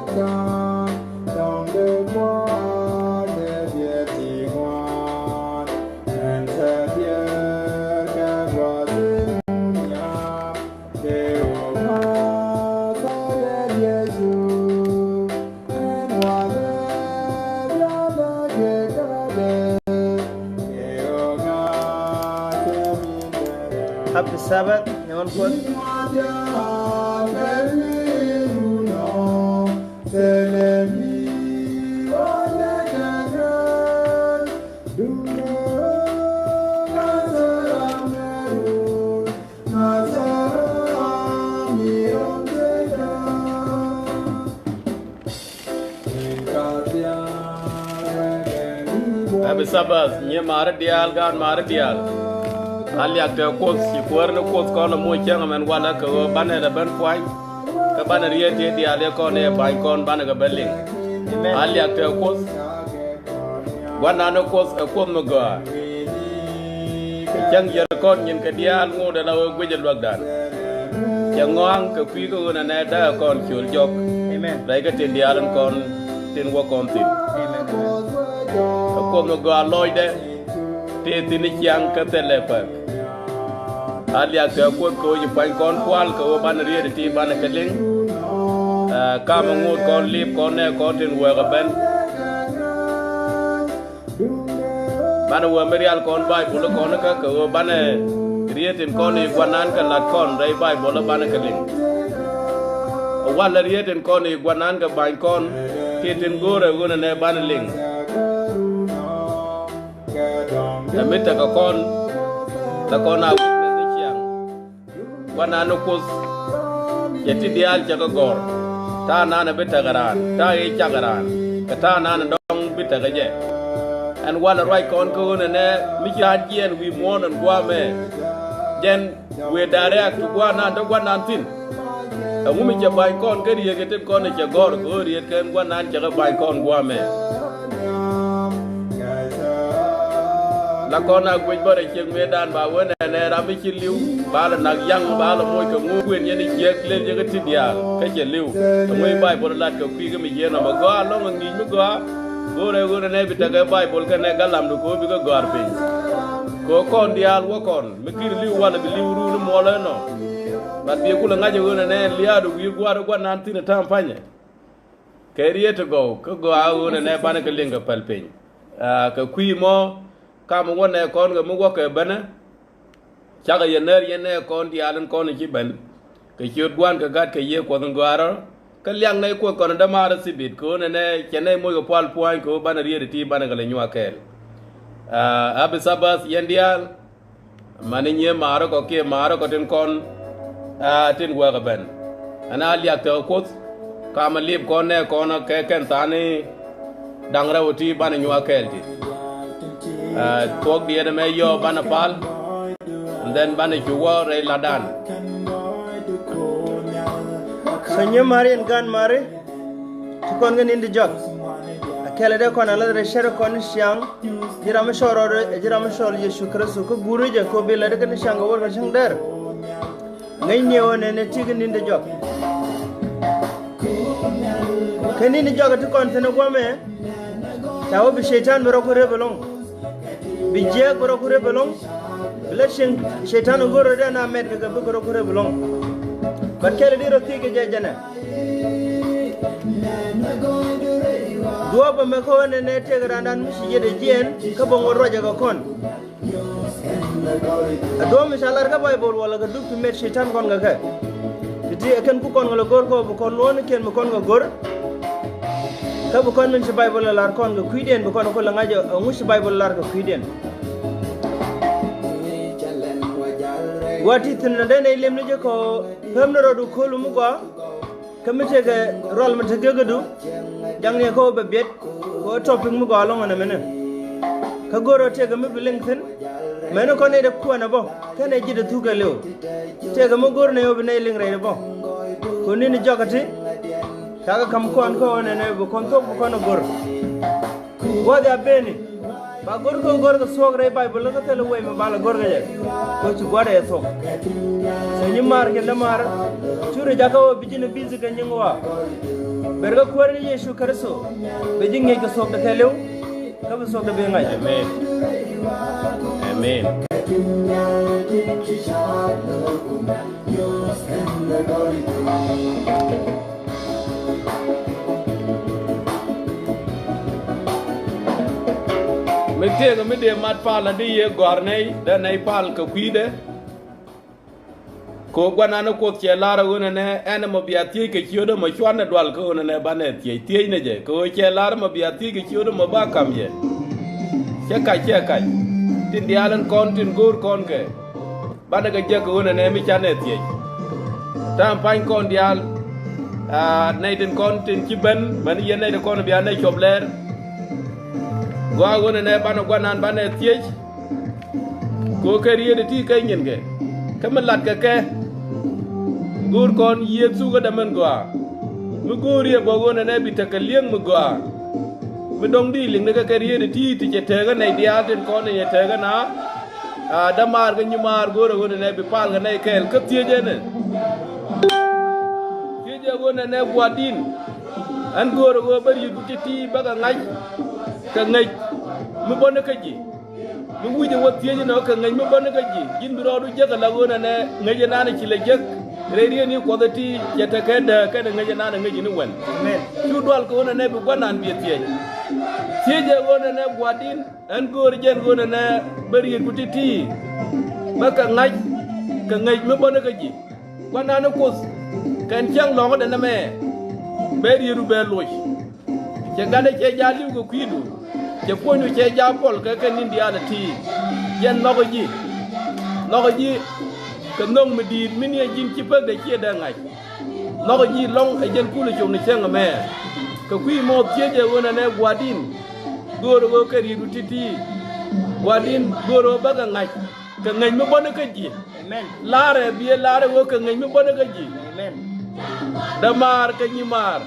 Happy Sabbath, everyone. Happy Sabbath, nye mara dial gan mara dial. Ali ak te ko si ko no ko ko no mo chang men wala ko bane da ben kwai ka bane riete di ale ko ne bai kon bane ga beling ali ak te ko wana no ko no ga chang yer kon nyin ka dial ngo da lawo gwejel wak dan chang ngoang ka pi ko na ne da kon chul jok amen dai ka tin dial kon tin wo kon tin amen ko no ga loy de te tin chang ka te le pa ali ak te ko ji pai kon kwal ko ban riete ti ban ka ling ka ma ngut kon lip kon ne kon tin wo ga ben ban wo merial kon bai bulu kon ka ko ban riete kon ni gwanan ka lat kon dai bai bolo ban ka ling wala riete kon ni gwanan ka bai kon ti tin gore gona ne ban ling mita ka kon la kon a witness chiang wana no kus yeti dial jaga gor ta na na bita garan ta e chagaran ka ta na na dong bita gaje and wala right kon ko ne mi ja yen wi mon and gwa me jen we direct gwa na do gwa nan tin amu mi ja bai kon ke ri ke te kon ne ja gor ko ri ken gwa nan jaga bai kon gwa me la kona gwej bare cheng medan ba wona ne rami chi liu ba la nak yang ba la moy ko ngu kwen yeni jek len je ti dia ka che liu moy bai bol lat ko pi ga mi je no ba go lo ngi mi go gore ne bi ta ga bai bol ka ne galam du ko bi ko gar pe ko kon dial wo kon mi kir liu wala bi liu ru no mo la no ba bi ku la ngaje wona ne liya du wi gwa nan tin ta panye ke riete go ko go a wona ne ba ne ka lenga pal pe ka kui mo kama wona kon ga mu wo ke bana chaga yener yene kon di alan kon ki ben ke chot gwan ka gat ke ye ko ngaro ka lyang nei ko kon da mara sibit ko ne chene mo go pal puan ko bana riede ti bana ga le nywa kel abi sabas yendial mani nye maro ko ke maro ko tin kon tin wa ga ben ana liak to ko kama lib kon ne kon ke ken tani dangra woti bana nywa kel ti talk the other may yo banapal and then banachuwa re ladan Sanya mari and gan mari to congan in the jog a calada con another share con shang jiramashor yeshu krasuka guru jacobi ladakan shang over shang there Nany on and a chicken in the jog can in the jog to content a woman that will be shaitan Morocco belong Bijak berokure belong, blessing setan guru dan amet ke berokure belong. Berkali di roti ke jajana. Dua pemekauan ini tegerandan mesti jadi jen ke bongor raja kon. Dua misalar ke Bible wala ke duk pimet setan kon ke. Jadi akan bukan ngelagor ko bukan luan kian bukan ngagor. Ka bukan men Bible lar kon ga kuiden bukan ko la ngaja ngus Bible lar ga kuiden wati tin na dai lem ne ko pamna rodu ko lu mu ko kamite ga rol ma tege gadu jang ne ko be bet ko topping mu ko lo ngana mena ka goro te ga mi bilin tin mena ko ne de ko na bo kana jida tuga lew te ga mo gor ne yo be ne ling re bo ko ni ni jogati kaga kam ko an ko ne bu kon to bu kon gor wada beni ba gor ko sok re Bible ka tele way ma bala gor ga je ko ci gwada ya sok so ni mar ke lamar chure jaka wo bijina bizi ga nyingwa berga ko ni Yesu Kristo be jinge ka sok da telew ka be sok da be ngai amen amen Metiga media mat pala di ye gornei da nei pal ka kwide ko gwana no ko che lara wona ne ene mo biati ke chiodo mo chwana dwal ko wona ne bane tie ne je ko che lara mo biati ke chiodo mo ba kam je che kai tin dialan kon tin gur kon ke bana ga je ko wona ne mi chane tie tam pan kon dial nei tin kon tin chiben man ye nei de kon bia nei chobler gwa wona ne bana gwanan bana tiej ko kariye de ti kay nyen ge kamalat ke gur kon yesu ga damen gwa mu guriye go wona ne bi takalien mu gwa mu dong di ling ne ka kariye de ti je tega ne dia ten kon ne tega na damar ga nyumar goro wona ne bi pal ga ne kel ka tieje ne tieje wona ne gwadin an goro go bari du ti baga ngai ka ngai mu bon ka ji mu wuje wo tieje no ka ngai mu bon ka ji jin bi rodu je ka la wona ne ngai na ne ci le je re ni ko da ti je ta ka da ngai na ngai ni wen amen tu dol ko wona ne bi gwanan bi tieje wona ne gwadin an gor jen wona ne bari du ti ba ka ngai mu bon ka ji gwanan ko kan chang lo da na me beri ru be loy che gade che jali ko kwidu che ponyu che japol ka nin dia da ti yen logo ji ka nong me di min ye jin ci peg de che da ngai logo ji long e jen kulu chom ni chenga me ka kwi mo che je wona ne gwadin goro go kari du titi gwadin goro baga ngai ka ngai me bon ka ji amen lare biye lare go ka ngai me bon ka ji amen damar ka nyimar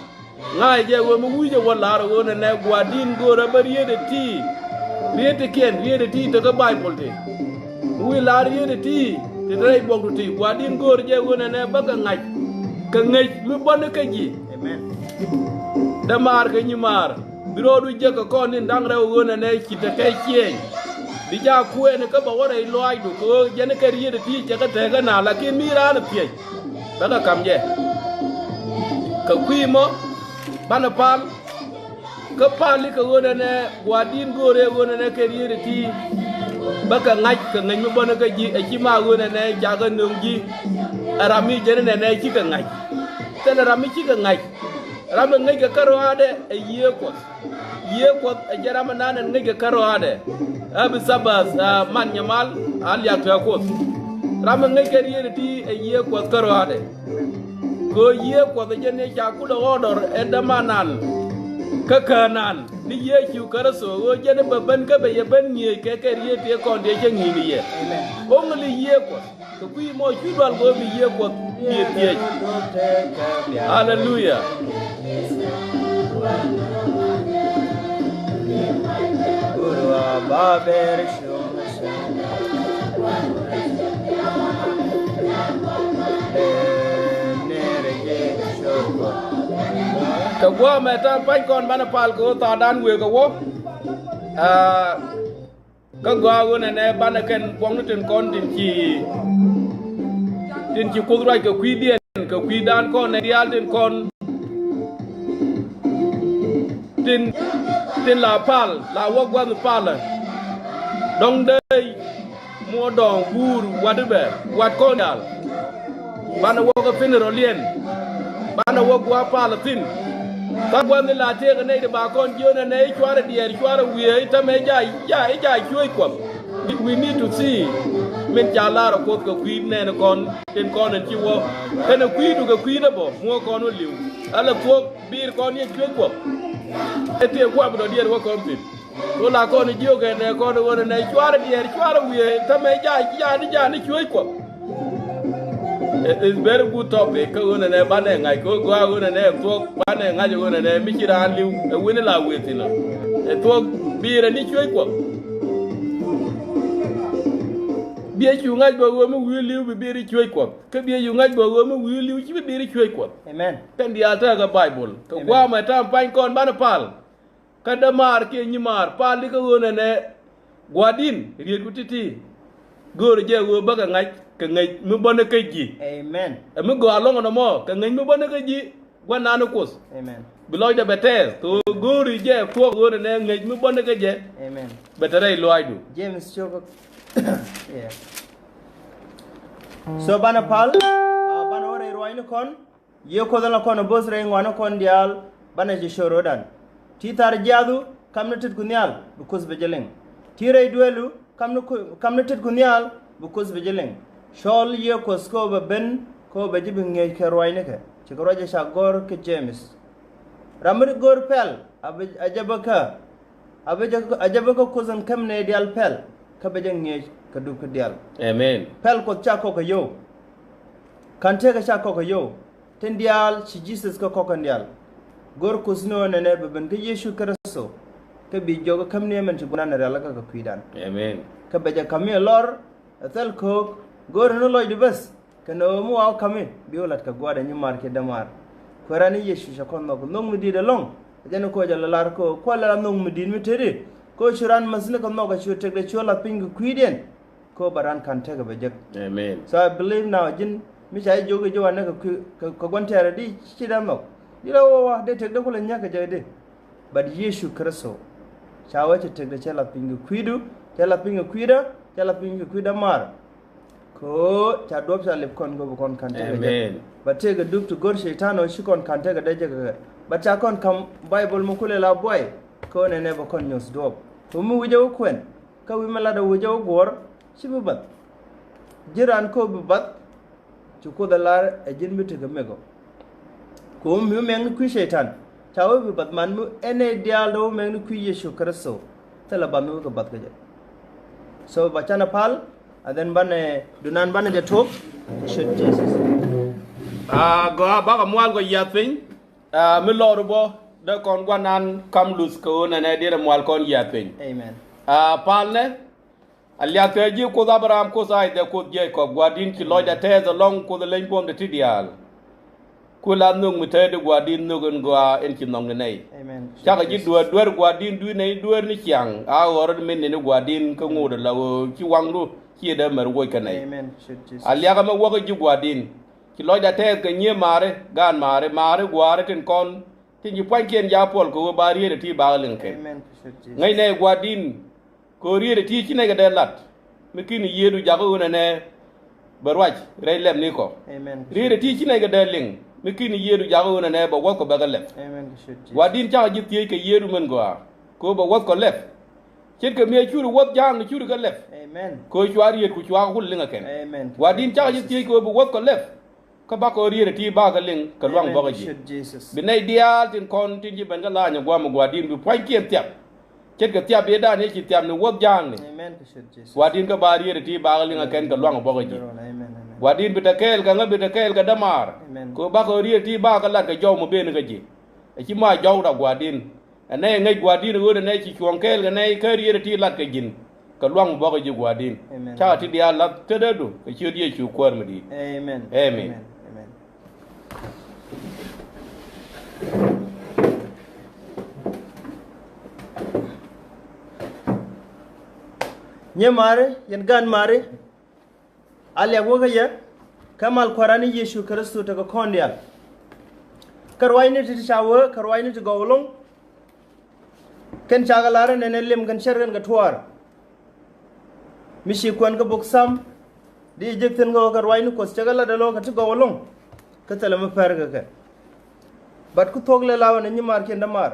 ngai je wo mu wuje wala ro ne ne gwadin gora bariye de ti riete ken riete ti to ga bible te wi la riete ti te dai bog ti gwadin gor je wo ne ne baga ngai ka ngai lu bon ka ji amen damar ka nyimar biro du je ko ni ndang rew wo ne ne ki te kai kien di ja ku ne ka ba wora loy du ko je ne ka riete ti je ka te ga na la ki mi ra na pie daga kam je ka kwi mo bana pal ka pali ka wona ne gwadin gore wona ne ke riere ti baka ngaj ka ngaj bona ka ji e ci ma wona ne jaga nungji arami jene ne ci ka ngaj ten rami ci ka ngaj rami ngaj ka karwade e ye ko e jarama nan ngaj ka karwade abi sabas man nyamal al ya ta ko rami ngaj ka riere ti e ye ko karwade ko ye ko de jene ja ku do odor e damanan ka kanan ni ye ki karaso go jene babban ka be ye ban ye ke ke ye te ko de je ngi ni ye only ye ko to ku mo ju dal go bi ye ko ye te hallelujah guru baber ka gwa meta pai kon bana pal ko ta dan we ka wo ka gwa wona ne bana ken bong tin kon tin ci kudrai ka kwi dien ka kwi dan kon ne dial tin kon tin la pal la wo gwa pal dong dei mo dong bur wadbe wat kon dal bana wo ka fin rolien bana wo gwa pal tin ta gwani la te ga ne da ba kon jona ne chwara dier chwara wiye ta me ja choi kwam we need to see men ja la ro ko kwi ne ne kon tin kon en chi wo kana kwi du ga kwi na bo mo kon liu ala ko bir kon ye choi kwam ete kwa bo dier wo kon tin to la kon jio ga ne kon wo ne chwara dier chwara wiye ta me ja ni choi kwam. It's very good topic. Ko wona ne bane ngai ko gwa wona ne to bane ngai wona ne mi kira liu e wona la wetina e to bire ni choi ko bia chu ngai bo wo mu wi liu bi ri chwe ko ke bia yu ngai bo wo mu wi liu chi bi ri chwe ko Amen. kan dia ta ga bible to wa ma ta pan kon ban pal ka da mar ke ni mar pal li ko wona ne gwadin ri ku titi gor je wo ba ga ngai mu bon ka ji Amen. mu go along no mo ka ngai mu bon ka ji gwa na no kos Amen. beloy da betes to gori je ko wona ne ngai mu bon ka je Amen. betere lo aidu James Choko. Yeah. So bana pal, bana ore roine kon, ye ko dala kon bos re ngwana kon dial, bana je shorodan. Ti tar jadu kamna tit kunyal because bejeleng. Ti re duelu kamna tit kunyal because bejeleng. Shol ye ko sko be ben ko be jibin nge ke roine ke. Ti ko roje shagor ke James. Ramri gor pel ajabaka ajabaka ko zan kamne dial pel. Kabajang nge kadu kadial. amen Pel ko chako ka yo. Kante ka chako ka yo. Tendial si Jesus ka kokandial. Gor kusno nene beben ka Yesu Kristo. Ka bi joga kamne men ti bunana rala ka kuidan. amen Kabaja kami lor atal ko gor no loy dibas. Kana mu aw kami biolat ka gwada ni marke damar. Korani Yesu shakon no nong mudi de long. Jeno ko jala lar ko la nong mudi mi tere. Ko shuran masne ko no ga shu tek de chola ping kuiden ko baran kan tega bejek. amen So I believe now jin mi chai jogo jo wana ko gontere di chidam no dira wa de tek de ko nya ka jade but Yesu Kristo chawa che tek de chola ping kuidu chola ping kuida mar ko cha dop cha lep kon go kon kan tega amen but tega dup to gor shaitano shi kon kan tega de jega but cha kon kam bible mu kule la boy ko ne ne ba kon news dop to mu wujo kwen ka wi mala da wujo gor shi bat jiran ko bat ci ko da lar e jin mi tega mego ko mu men ku shaitan tawo bat man mu ene dialo men ku Yesu Kristo tala ba mu ko bat ga so ba chana pal aden bane dunan bane je tok should Jesus go ba ka mwal go yatin mi lor bo de kon gwanan kam lus ko na ne dire mwal kon yatin amen pal ne alia te ji ko da bram ko sai de ko je ko gwadin ki loy da te za long ko de len pom de tidial ko la nung mi te de gwadin nugun go en ki nong ne amen cha ga ji duor gwadin du ne duor ni kyang a wor min ne gwadin ko ngude la ki wangru ki de mer wo ka ne amen should Jesus alia ga ma wo ji gwadin ki loy da te ga nye mare gan mare gware tin kon tin ji pwan ken ja pol ko ba ri de ti ba len ke amen should Jesus ngai ne gwadin ko ri de ti ne ga de lat mi kin yedu jago una ne barwaj re lem ni ko amen ri de ti ne ga de ling mi kin yedu jago una ne ba wo ko ba ga lef amen should Jesus gwadin cha ji ti ke yedu men go ko ba wo ko lef chen ke me churu wo jang ni churu ga lef amen ko chwari ku chwa hul linga ken amen gwadin cha ji ti ko ba wo ko lef ka ba ko ri de ti ba ga ling ka luang ba ga ji should Jesus binai dial tin kon tin ji ben ga la nya gwa mo gwadin bu pwan kiem tiap chen ke tiap be da ne ki tiap ni wo jang ni amen should Jesus wadin ka bari ti ba linga ken ka luang bo ga ji amen wadin bitakel ka ngabi bitakel ka damar Amen. ko ba ko ri ti ba ka lat ka jaw mo ben ga ji e ci ma jaw da gwadin ane ngai gwadin go ne ci kwon kel ga ne ka ri ti lat ka jin ka luang bo ga ji gwadin Amen. cha ti dia lat te da du ka ci di ci kwar mi di amen Amen. amen nye mare yan gan mare alia woga ya kamal korani Yesu Kristo ta ko kondial karwaini ti chawo karwaini ti gowlong ken chagalare ne lem gan shergan ga tuar mishi kwan ga boksam di ejekten go karwaini ko chagala dalo ka ti gowlong ka talama farga ka bat ku togle lawana ni mar ken damar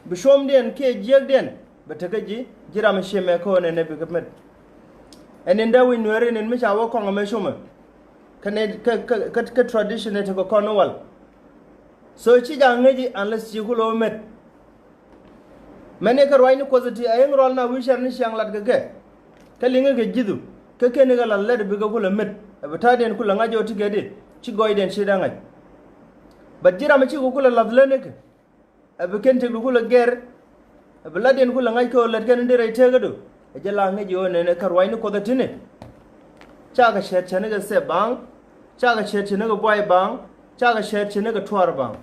bishom den ke jeg den batagaji jira me sheme ko ne ne bigamet enen da wi nwere nen me chawo ko ngame shoma kane ka tradition ne to ko nowal so chi jangaji unless chi ko lo met mane ka roini ko zati ayen rol na wi shar ni shang lat ga ka linga ga jidu ka ke ne ga lalle da biga ko lo met abata den ko langa joti gede chi goiden shi danga bajira me chi ko la ladle ne ka abukente ko la ger abladen ko langa ko lat kan ndere tegado jala ngaji one ne karwai ni ko datine chaga shet chene se bang chaga shet chene boy bang chaga shet chene twar bang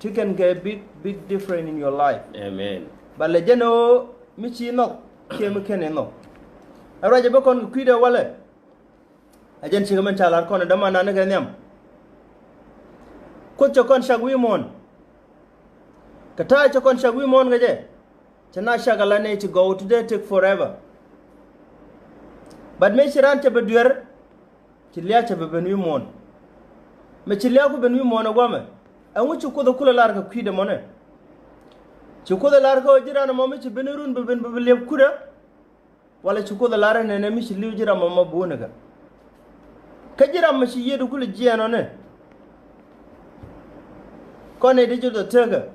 it can get big difference in your life. Amen. But lejeno michi no keme kene no araje be kon kwide wale ajen chiga men chalar kon dama na ne ganyam ko chokon shagwi mon kata chokon shagwi mon gaje chana shagala ne to go today take forever. But me shiran te beduer chilia te benu mon me chilia ko benu mon agwame an wuce ko da kula larga kwide mon ci ko da larga jira na mami ci benurun be leb kuda wala ci ko da lara ne mi ci liw jira mama bonaga ka jira ma ci yedu kula jiya no ne ko ne de jodo tega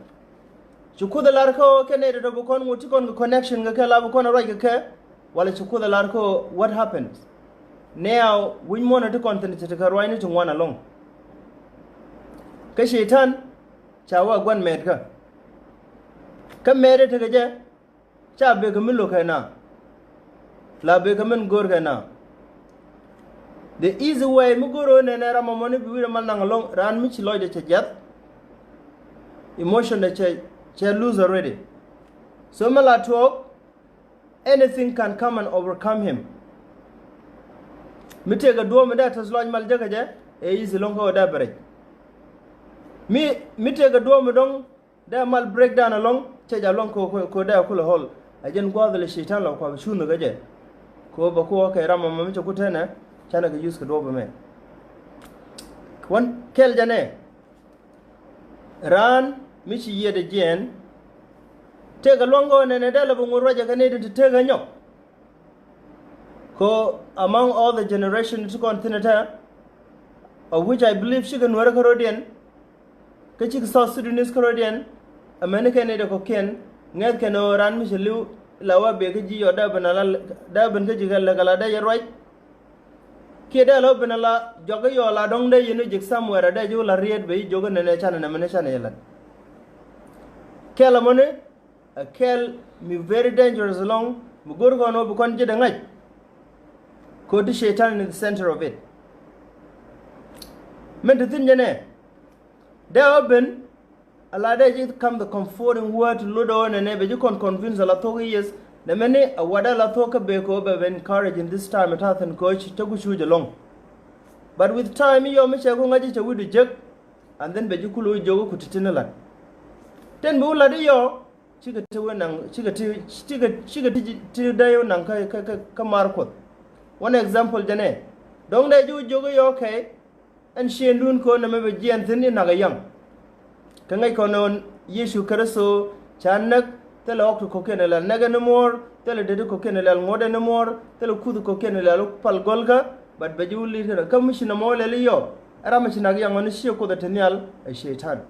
ci ko da larga ke ne da kon wuti kon connection ga kala bu kon right ga wala ci ko da larga what happens now win mona to content to ka rwai ne tun wana long ka shaitan chawa gwan medka kan mere ta gaje cha be ga min lokai na la be ga min gor ga na the easy way mu goro ne na rama moni bi wira mal na long ran mi ci loy de cha jat emotion de cha lose already so mala talk anything can come and overcome him mi te ga do mi da ta sloñ mal jaga je e easy long ko da bare mi te ga do mi dong da mal breakdown along ceja lon ko da kula hol ajen gwadale shaitan la ko shunu gaje ko ba ko kai rama mami ce kutana cana ga yuska do ba me wan kel jane ran michi yede jen te ga longo ne da la bungu roja ga ne de te ga nyo ko among all the generation to continent of which I believe she can work Carodian kachik South Sudanese Carodian America ne da ko ken nget ken ran mi liu lawa be ga ji yo da banala da ban ga ji ga la da yarwai ke da lo banala joga yo la dong de yinu jik somewhere da ju la riet be joga ne chana ne mane chana yela kela mone a kel mi very dangerous long mu gor go no bu kon ji da ngai ko di shaitan in the center of it men tin jene da open alada ji come the comforting word lodo and nebe ji kon convince la to yes na mene awada la to ka be ko be encourage in this time at and coach to gu shuje long but with time yo me che ko ngaji che wudu jek and then be ji kulu jogo ku titinala ten bu la di yo chiga te wenang chiga ti da yo nang ka marko one example jane dong de ju jogo yo okay and she ndun ko na me be ji antini na ga yang kangai konon Yesu Kristo chanak tele ok ko kenela naga no more tele de ko kenela ngode no more tele kudu ko kenela pal golga but be juli kam mishina mole liyo ara mishina ga ngoni shi ko da tanyal a shaitan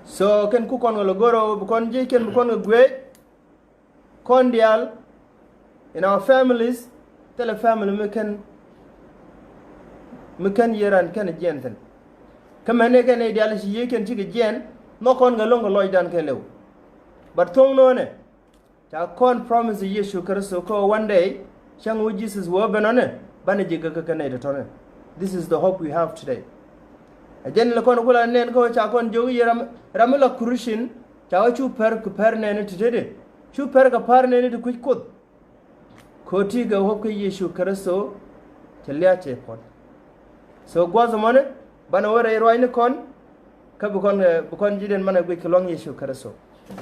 so ken ku kon lo goro bu kon je ken bu kon gwe kon dial in our families tele family me kan yeran kan jenten kama ne kan ideal shi yeken ci gen no kon ga longo loy dan ke lew but tong no ne ta kon promise Yesu Kristo ko one day shang wo Jesus wo benone bana jiga ka kan ida tone this is the hope we have today ajen la kon kula nen ko cha kon jogi yaram ramala kurushin ta wa chu per ne ne tede chu per ka par ne ne de kuj ko ti ga hope Yesu Kristo taliya ce kon so gwazo mone bana wara yero ayne kon ka bukon jiden mana gwe kilong Yesu Kristo.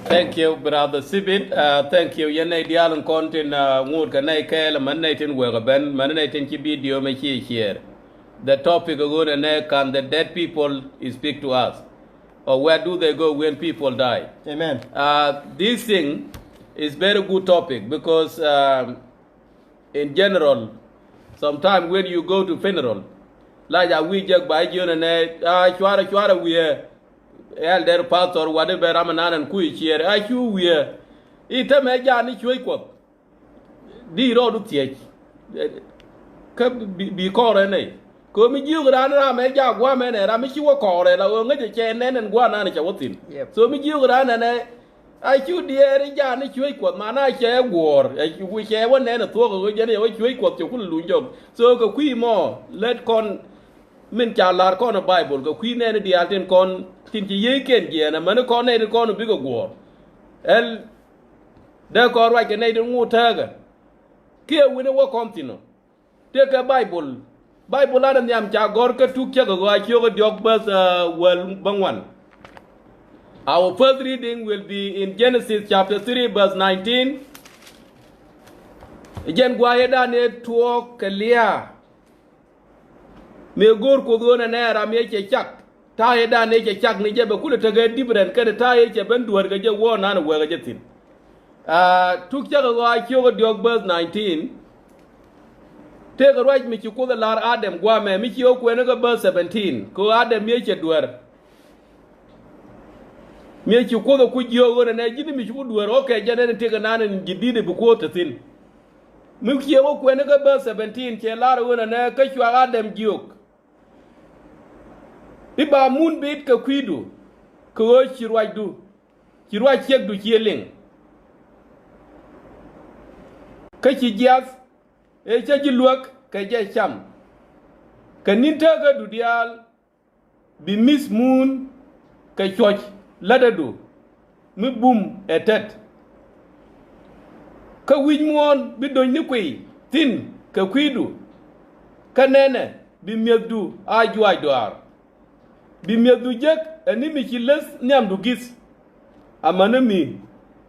Thank you brother Sibit thank you yene dialon kontin ngud ka nay kele man nay tin wega ben man nay tin ci video me ci here the topic go ne can the dead people speak to us or where do they go when people die. Amen. This thing is very good topic because in general sometimes when you go to funeral like we just by you ne chwara we elder pastor whatever ramanan and ku here we ite me ja ni chwe ko di ro du tie ka bi ko re ne ko mi jiu ran ra me ja gwa me ne ra mi chi wo ko re la o nge che ne gwa na ne che wotin so mi jiu ran ne ai chu diere ja ni chui kwat mana che gwor ai chu che won ne to ko je ne wa chui kwat chu kun lu jog so ko kwi mo let kon min cha lar kon bible ko kwi ne di alten kon tin ji ye ken je na man kon ne kon bi ko gwor el de ko ra ke ne de ngu ta ga ke wi ne wa kon tino te ka bible adam nyam cha gor ka tuk cha go a chu ko diok bas wel bangwan. Our first reading will be in Genesis chapter 3 verse 19. Again, guayeda ne tuo kelia. Me gor ko gona na ra me che chak. Ta yeda ne che chak ni je be kula ta ga different kada ta ye che ben duwar ga je wo na na ga je tin. Tuk cha go a kyo diok verse 19. Te ga right mi chi ko da lar Adam gwa me mi chi o ko na ga verse 17. Ko Adam me che duwar. Me ki ko da ku jiyo wona na gidi mi ku duwar okay jane te ga nan gidi bu ko ta tin mu ki yo ko ne ga ba 17 ke lar wona na ka ku Adam jiyok iba mun bit ka kwidu ko ci rwaj chek du ci ling ka ci jias e ca ji luok ka je cham ka nin ta ga du dial bi miss moon ka choch ladadu mi bum etet ka wijmon bi doñ ni kwi tin ka kwidu ka nene bi meddu ajuay doar bi meddu jek ani mi ci les ñam du gis amana mi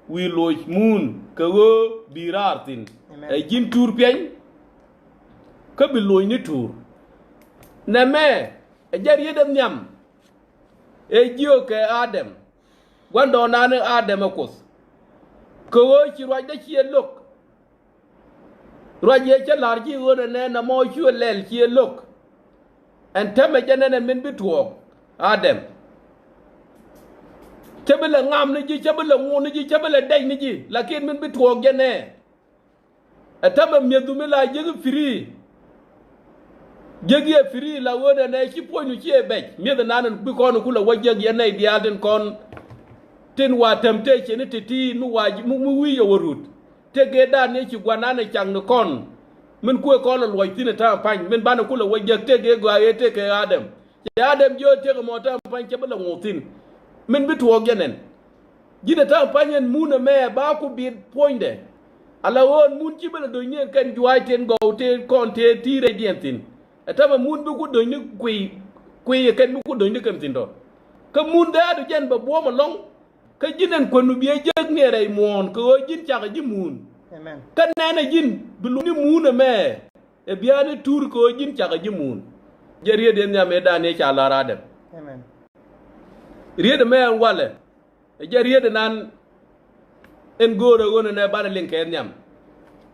wi loj mun ka wo bi rar tin ay jin tour peñ ka bi loj ni tour na me e jar yedam ñam e jiyo ke Adam gwando nane Adam akos ko wo ci roj da ci lok roj ye ci lar ci wona ne na mo ci lel ci lok en teme janene min bitwo Adam cebele ngam ni ji cebele ngoni ji cebele day ni ji lakin min bitwo gene atama medu mi la jegi free jegi free la wona ne ci poñu ci e bec medu nanen bi kono kula wajeg yene di alden kon ten wa temptation ni titi nu waji mu wi yo warut te ge da ne ci gwanane chang ne kon min ko ko lo loy tin ta pan min bana kula wajeg te ge gwa ye te ke Adam ya Adam jo te ko mota pan ke bala ngotin min bitwo genen jina ta panyen muna me ba ku bi poinde ala won mun ci bala do nyen kan juay ten go te kon te tire dientin atama mun bu ku do ni kuy kan bu ku do ni kam tin do ka mun da do jen ba bo ma long ka jinen ko nu biye jeg ne ray mon ko jin chaga ji mun amen kan nana jin bilu ni mun me e biane tour ko jin chaga ji mun jeriye den nyame da ne cha la radem amen riede me wale e jeriye de nan en goro wona ne bana lin ken nyam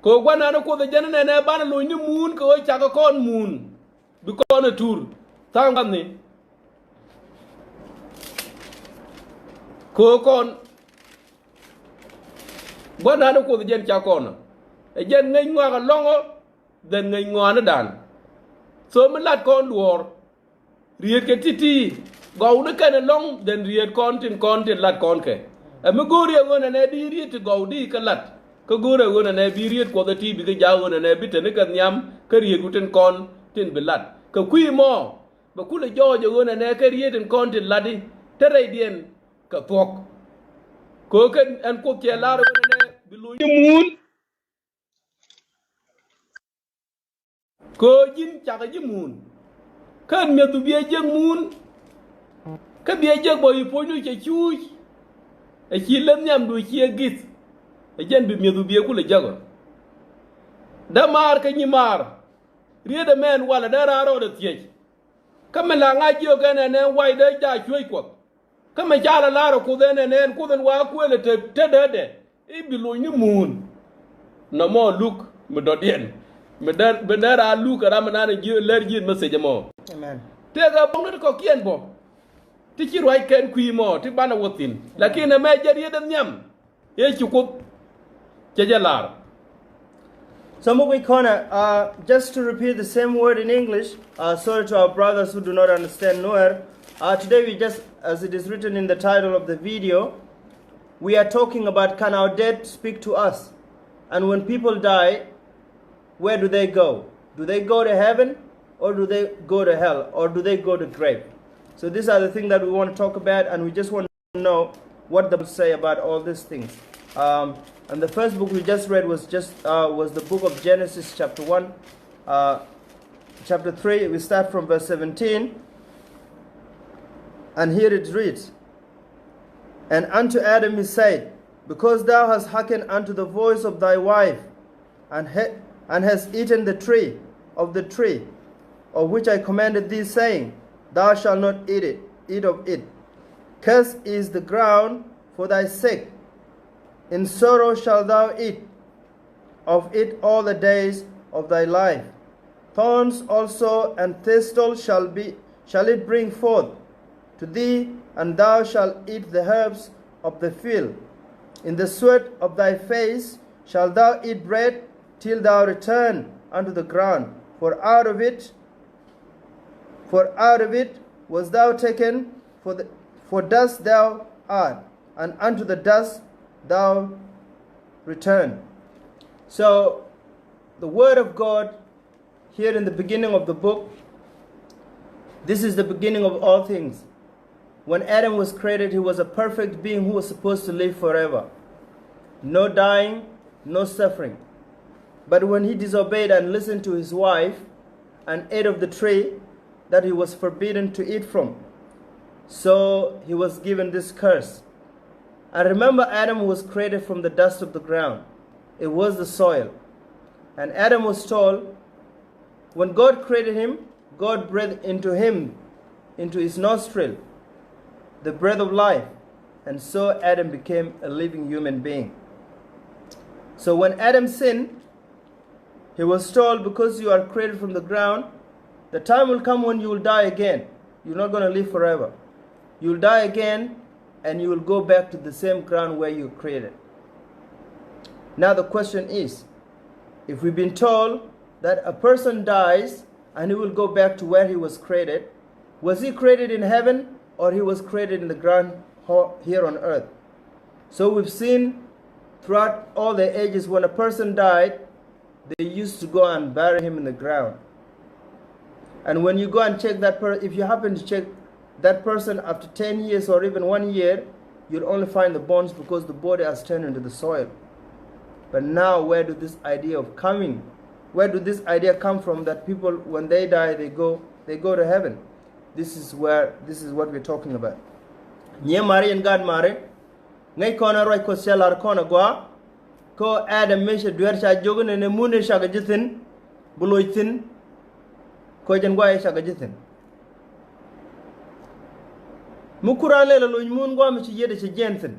ko gwana na ko de janane ne bana lo ni mun ko chaga kon mun bi ko na tour tangam ni ko kon gwana na ko de jen cha kon e jen ngai ngwa ga longo de ngai ngwa na dan so mi lat kon duor riet ke titi gaw de kan long den riet kon tin lat kon ke e mi gori wona ne di riet gaw di ka lat ko gore wona ne bi riet ko de ti bi ga jaw wona ne bi te ne kan nyam ka riet guten kon tin bi lat ka kwi mo ba kula jojo wona ne ka riet kon tin ladi tere dien ka pok ko kan an ko ke lar wona ne bi lu mun ko jin chaga ji mun kan me du biye jeg mun ka biye jeg boy poñu ke chuj e ci lem nyam du ci gis e jen bi me du biye kula jago da mar ka ni mar riede men wala da raro da tiye kamela nga jiyo gane ne wai da ja chuy ko kama jala laro ku dene ne ku den wa ku le te de e bi lu ni mun na mo look me do dien me dar a look ra ma na ji ler ji message mo amen te ga bong ko kien bo ti ci roy ken kwi mo ti bana wotin lakini me jeri dem nyam e ci ko jejelar. So just to repeat the same word in English, sorry to our brothers who do not understand Nuer. Today we just, as it is written in the title of the video, we are talking about, can our dead speak to us? And when people die, where do they go? Do they go to heaven, or do they go to hell, or do they go to grave? So these are the things that we want to talk about, and we just want to know what the Bible say about all these things. And the first book we just read was the book of Genesis, chapter 1, chapter 3. We start from verse 17, and here it reads, "And unto Adam he said, Because thou hast hearkened unto the voice of thy wife, and hast eaten the tree of which I commanded thee, saying, Thou shalt not eat of it. Cursed is the ground for thy sake. In sorrow shalt thou eat of it all the days of thy life. Thorns also and thistles shall it bring forth to thee, and thou shalt eat the herbs of the field. In the sweat of thy face shalt thou eat bread till thou return unto the ground, for out of it was thou taken, for dust thou art, and unto the dust thou return." So the word of God here in the beginning of the book, this is the beginning of all things. When Adam was created, he was a perfect being who was supposed to live forever. No dying, no suffering. But when he disobeyed and listened to his wife and ate of the tree that he was forbidden to eat from, so he was given this curse. And remember, Adam was created from the dust of the ground. It was the soil. And Adam was told, when God created him, God breathed into his nostril, the breath of life. And so Adam became a living human being. So when Adam sinned, he was told, because you are created from the ground, the time will come when you will die again. You're not going to live forever. You'll die again, and you will go back to the same ground where you were created. Now the question is, if we've been told that a person dies and he will go back to where he was created, was he created in heaven, or he was created in the ground here on earth? So we've seen throughout all the ages, when a person died, they used to go and bury him in the ground. And when you go and check that person, if you happen to check that person after 10 years or even 1 year, you'll only find the bones, because the body has turned into the soil. But now, where do this idea come from, that people, when they die, they go to heaven? This is what we're talking about. Nye mari en gad mare, ngay kona roi ko selar kona gwa, ko Adam mesha duer cha jogun ne mune shaga jithin, buloitin, ko jen gwa shaga jithin. Mukurale la luñ mun gwa me ci yede ci jentin.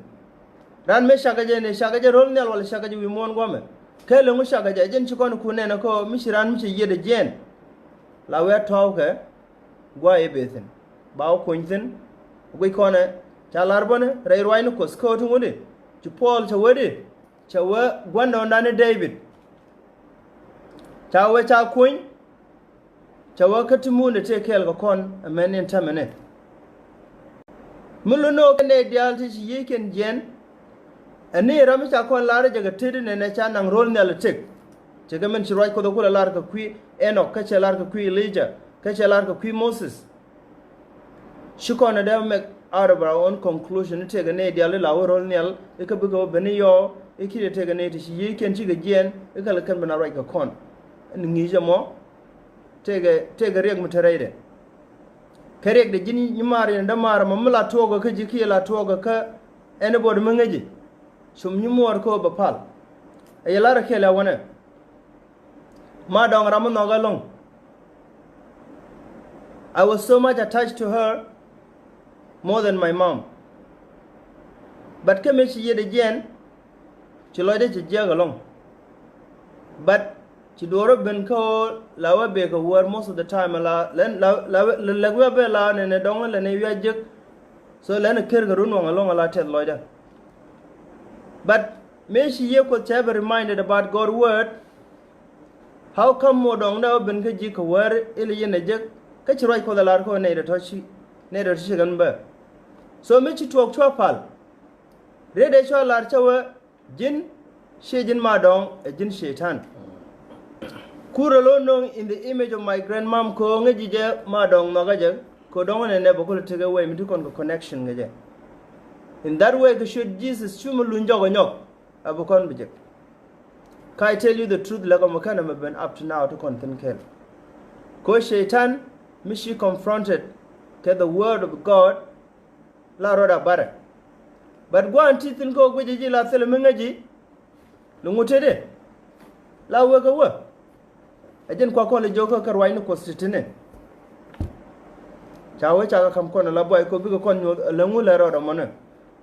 Ran me shaga je rol nel wala shaga je wi mon gwa me. Kele ngu shaga je jen ci kono ku nena ko mishiran mi ci yede jen. La we taw ke gwa e bethin. Baw kuntin gwi kona chalar bone ray royno ko skotu ngudi. Ci Paul cha wadi cha we gwanda ndane David. Cha we cha kun cha we katimunde te kel ko kon amenen tamene. Muluno kene dialti ci yeken jen ani rami cha kon lare jaga tedi ne cha nang rol ne letik jaga men ci roy ko do kula lar ka kui Enoch ka cha lar ka kui Elijah ka cha lar ka kui Moses shikona dem make out of our own conclusion te ga ne dial la rol ne e ka bugo beni yo e kire te ga ne ci yeken ci ga jen e kala kan bana roy ka kon ngi jamo te ga reg mutareide karek da jini nyimare da mara mamla toga ka jiki la toga ka anybody mangaji sum nyimor ko ba pal e lara kela wana ma dong ram no galong. I was so much attached to her more than my mom, but kame chi yede jen chi loide chi jagalong, but ci doro ben ko lawa be ko war most of the time la lagwa be la ne dong le ne yajek so le ker ga run won la tet loida. But me she ye ko be reminded about God's word. How come mo dong da ben ka ji ko war ile ye ne jek ka ci roy ko da lar ko ne da to shi gan ba. So me ci tok chopal Rede cho lar chawa jin shejin madong a jin shetan. Kuralo nong in the image of my grandmom ko ngejije madong magaje ko dong ne bokul take away mi kon ko connection ngeje. In that way, should Jesus shumulunjo gonyok abukon bijek. Can I tell you the truth? Like I'm kind of been up to now to content kel. Ko shaitan mishi confronted ke the word of God la roda bare. But go and teach ko gwiji la sele mengaji lungutede la wega wa. Ajen kwa kon le joko karwai no ko sitine. Chawe chaga kam kon la boy ko bigo kon langu la roda mona.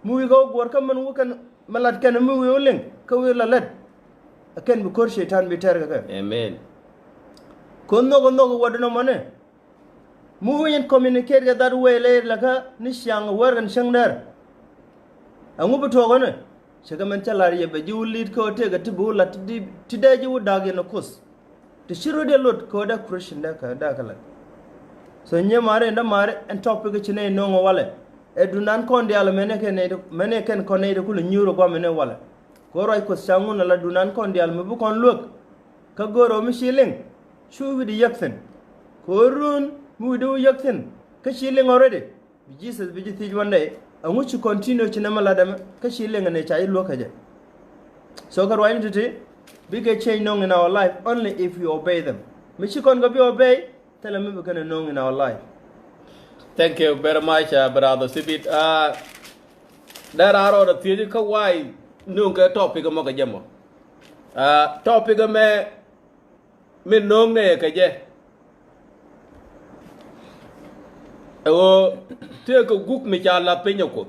Mu go gor kam man wukan malat kan mu yoling ko wi la let. Aken bi kor shaitan bi terga ka. Amen. Konno wadno mane. Mu yin communicate ga that way le laka ni shang wargan shangdar. Angu bi to gone. Shaga man chalari ye be ju lead ko te ga tibu lat di tidaji wu dage no kus. Ti shiru de lot ko da Christian da kala. So nye mare nda mare en topic chine no ngo wale. E dunan kon de ala mene ken konne de kulu nyuro go mene wala. Goro ko sangun la dunan kon dial me bu kon lok ka goro mi shilling shu wi di yaksen korun mu do yaksen ka shilling already Jesus bi ji one day angu ci continue ci namala dam ka shilling ne chai lokaje so ka roin titi bi ke change nong in our life only if we obey them mi ci kon go bi obey tell me be kana nong in our life. Thank you very much, brother Sibit. There are other things ka why nunca topic mo ka jamo. Topic me nong ne ka je. O te ko guk mi cha la penyo ko.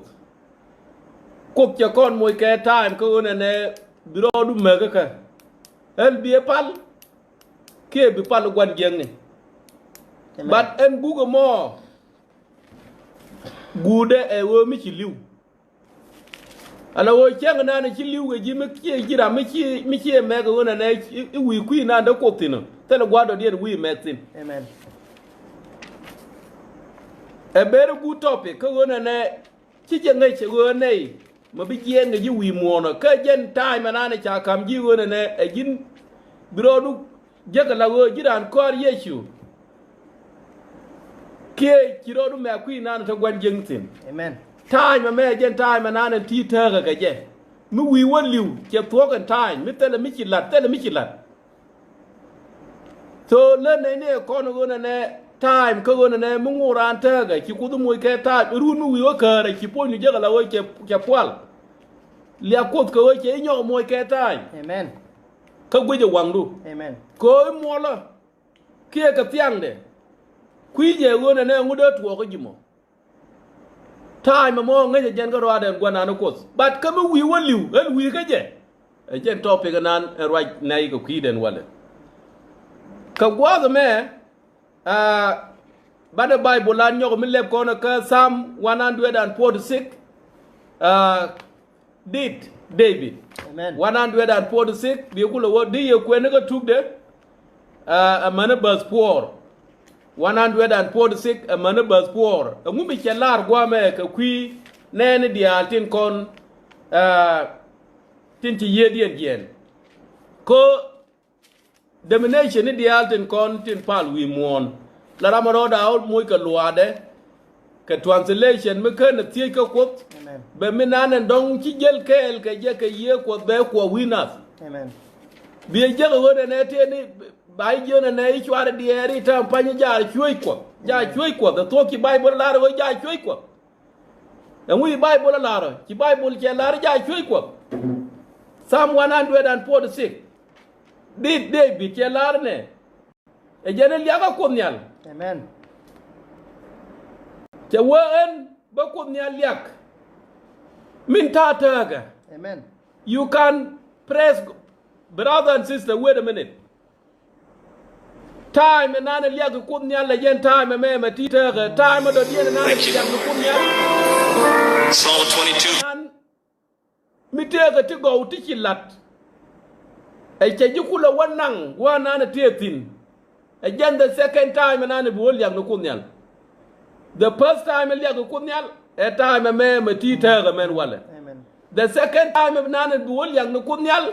Kop cha kon moy ke time ko ne biro du me ka. El bi pal ke bi pal gwan geng ni. But en bugo mo gude e wo mi ci liw. Ala wo chang na ne ci liw ge ji me ki jira me ci me ga wona ne wi ku na da ko tino tele gwado de wi metin. Amen. A very good topic ko wona ne ci je ngai che wo ne ma bi je ngai ji wi mo no ka jen time na ne cha kam ji wona ne e jin biro du je ga la wo jiran kor yesu ke kiro du me ku na ta gwan jengtin. Amen. Time me jen time na ne ti ta ga je mi wi won liw ke to kan time mi tele mi ci lat so le ne ko no wona ne time ko wona ne mu nguran ta ga ki ku du moy ke ta ru nu wi o ka ra ki po ni je ga la wo ke pwal le ko ko ke nyo moy ke time. Amen. Ka gwe je wangdu. Amen. Ko mo la ke ka tiang de ku je wona ne ngudo to ko jimo time mo ngai jen ko wa den gwana no kos but ka mi wi won liw el wi ka je e jen topic nan right nay ko kiden wala ka gwa me ba the bible lan nyoko mi leb ko na ka Psalm 146 David. Amen. 146 bi ko lo wo di ye ko ne ka tukde amana bas poor 146 amana bas poor ngumbi ke lar gwa me ka kwi nene dia tin kon tin ti yedien gen ko domination ni dia tin kon tin pal wi mon la ramaro da ol moy ka luade ka translation me kan ti ka ko be minanen dong ci jel kel ka je ka ye ko be ko winners. Amen. Bi je ko wona ne te ni bai jona ne i chware dieri ta panya ja chuoi ko the to ki bible la ro ja chuoi ko ngui bible la ro ki bible ke la ro ja chuoi ko Psalm 146 David ke la ro ne e jene liya ka ko nyal. Amen. Te wen ba ko nyal yak min ta ga. Amen. You can praise brother and sister, wait a minute. Time and nana liag kum nyal la jen time me ma tita ga time do jen nana liag kum nyal Psalm 22 mi tega ti go ti kilat ay ce jikula wannan wa nana tetin a jen the second time nana bi wol liag kum nyal the first time liag kum nyal a time me ma tita ga men wala the second time of nan bu wol yang no kunyal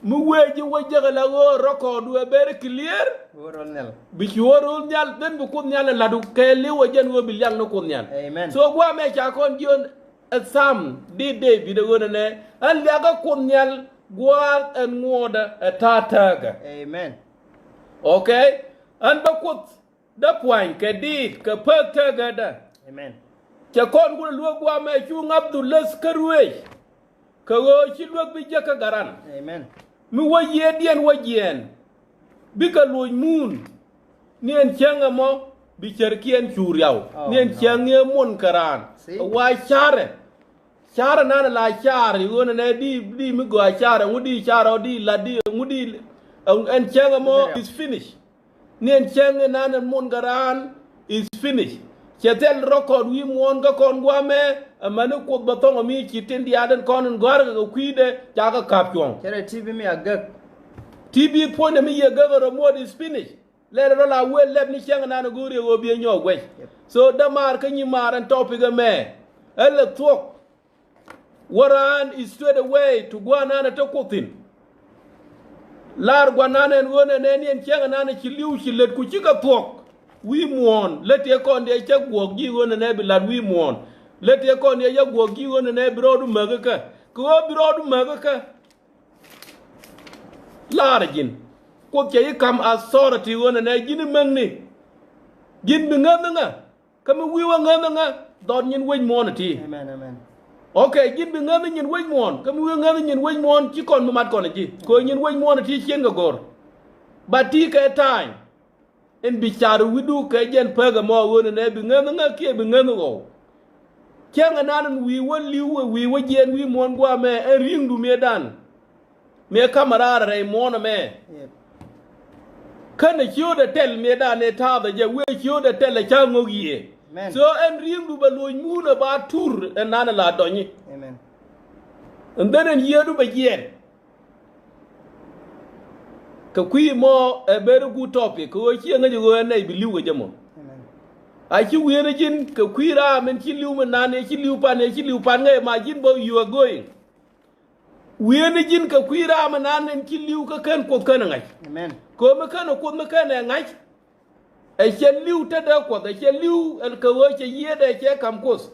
mu weji wajja la go record we very clear worol nel bi ci worol nyal den bu kunyal la du ke li wajen wo bi yang no kunyal amen so gwa me cha kon jon sam di David wona ne an liaga kunyal gwa en ngoda tataga amen okay an ba kut da point ke dit ke pataga da amen cha kon gu lu gwa me chu Abdullah skarwe ka go ci lu bi jaka garan amen mi waye dien wajen bi ka lu mun nien changa mo bi cherkien churiaw nien change mon karan wa chare nana la chare yona ne di mi go chare ngudi charo di la di ngudi en changa mo is finished nien changa nana mon garan is finished chetel record wi mon ga kon gwame amane ko batongo mi chitin di adan kon ngor ga kwide jaga kapyon chere tv mi agak tv point mi ye ga mod is finished lere la we leb ni changa nana gori go bi nyogwe so damar ka nyi maran topic me ele tok waran is straight away to guanana to kutin lar guanana en wona ne ni en changa nana ci liw ci let ku ci ka tok wi mon let ye kon de ci gwog gi wona ne bi lar wi mon let ye kon ye gwog gi wona ne brodu magaka ko brodu magaka lar jin ko ci kam authority wona ne jin mangni jin bi nganga kam wi wa nganga don nyin wen mon ti amen amen okay jin bi ngana nyin wej mon kam wi ngana nyin wej mon ci kon mat kon ji ko nyin wej mon ti chen ga gor ba ti ka time en bi charu widu ka jen paga mo wona ne bi ngana ke bi ngana go kenga nanan wi won liwo wi wajen wi mon gwa me en ringu me dan me kamarara ray mon me kana kiyo da tel me dan ne ta ba je we kiyo da tel cha ngogiye so en ringu ba lo muna ba tur en nana la donyi amen and then en yedu ba yen ka kwi mo a very good topic ko chi nga jo na bi liwu jamo amen a chi wi na jin ka kwi ra men chi liwu men nane chi liwu pan nga ma jin bo you are going wi na jin ka kwi ra men nane chi liwu ka kan ko kan ngai amen ko me kan ko me kan ngai e chen liu ta da ko da chen liu el ka wo che ye da che kam kos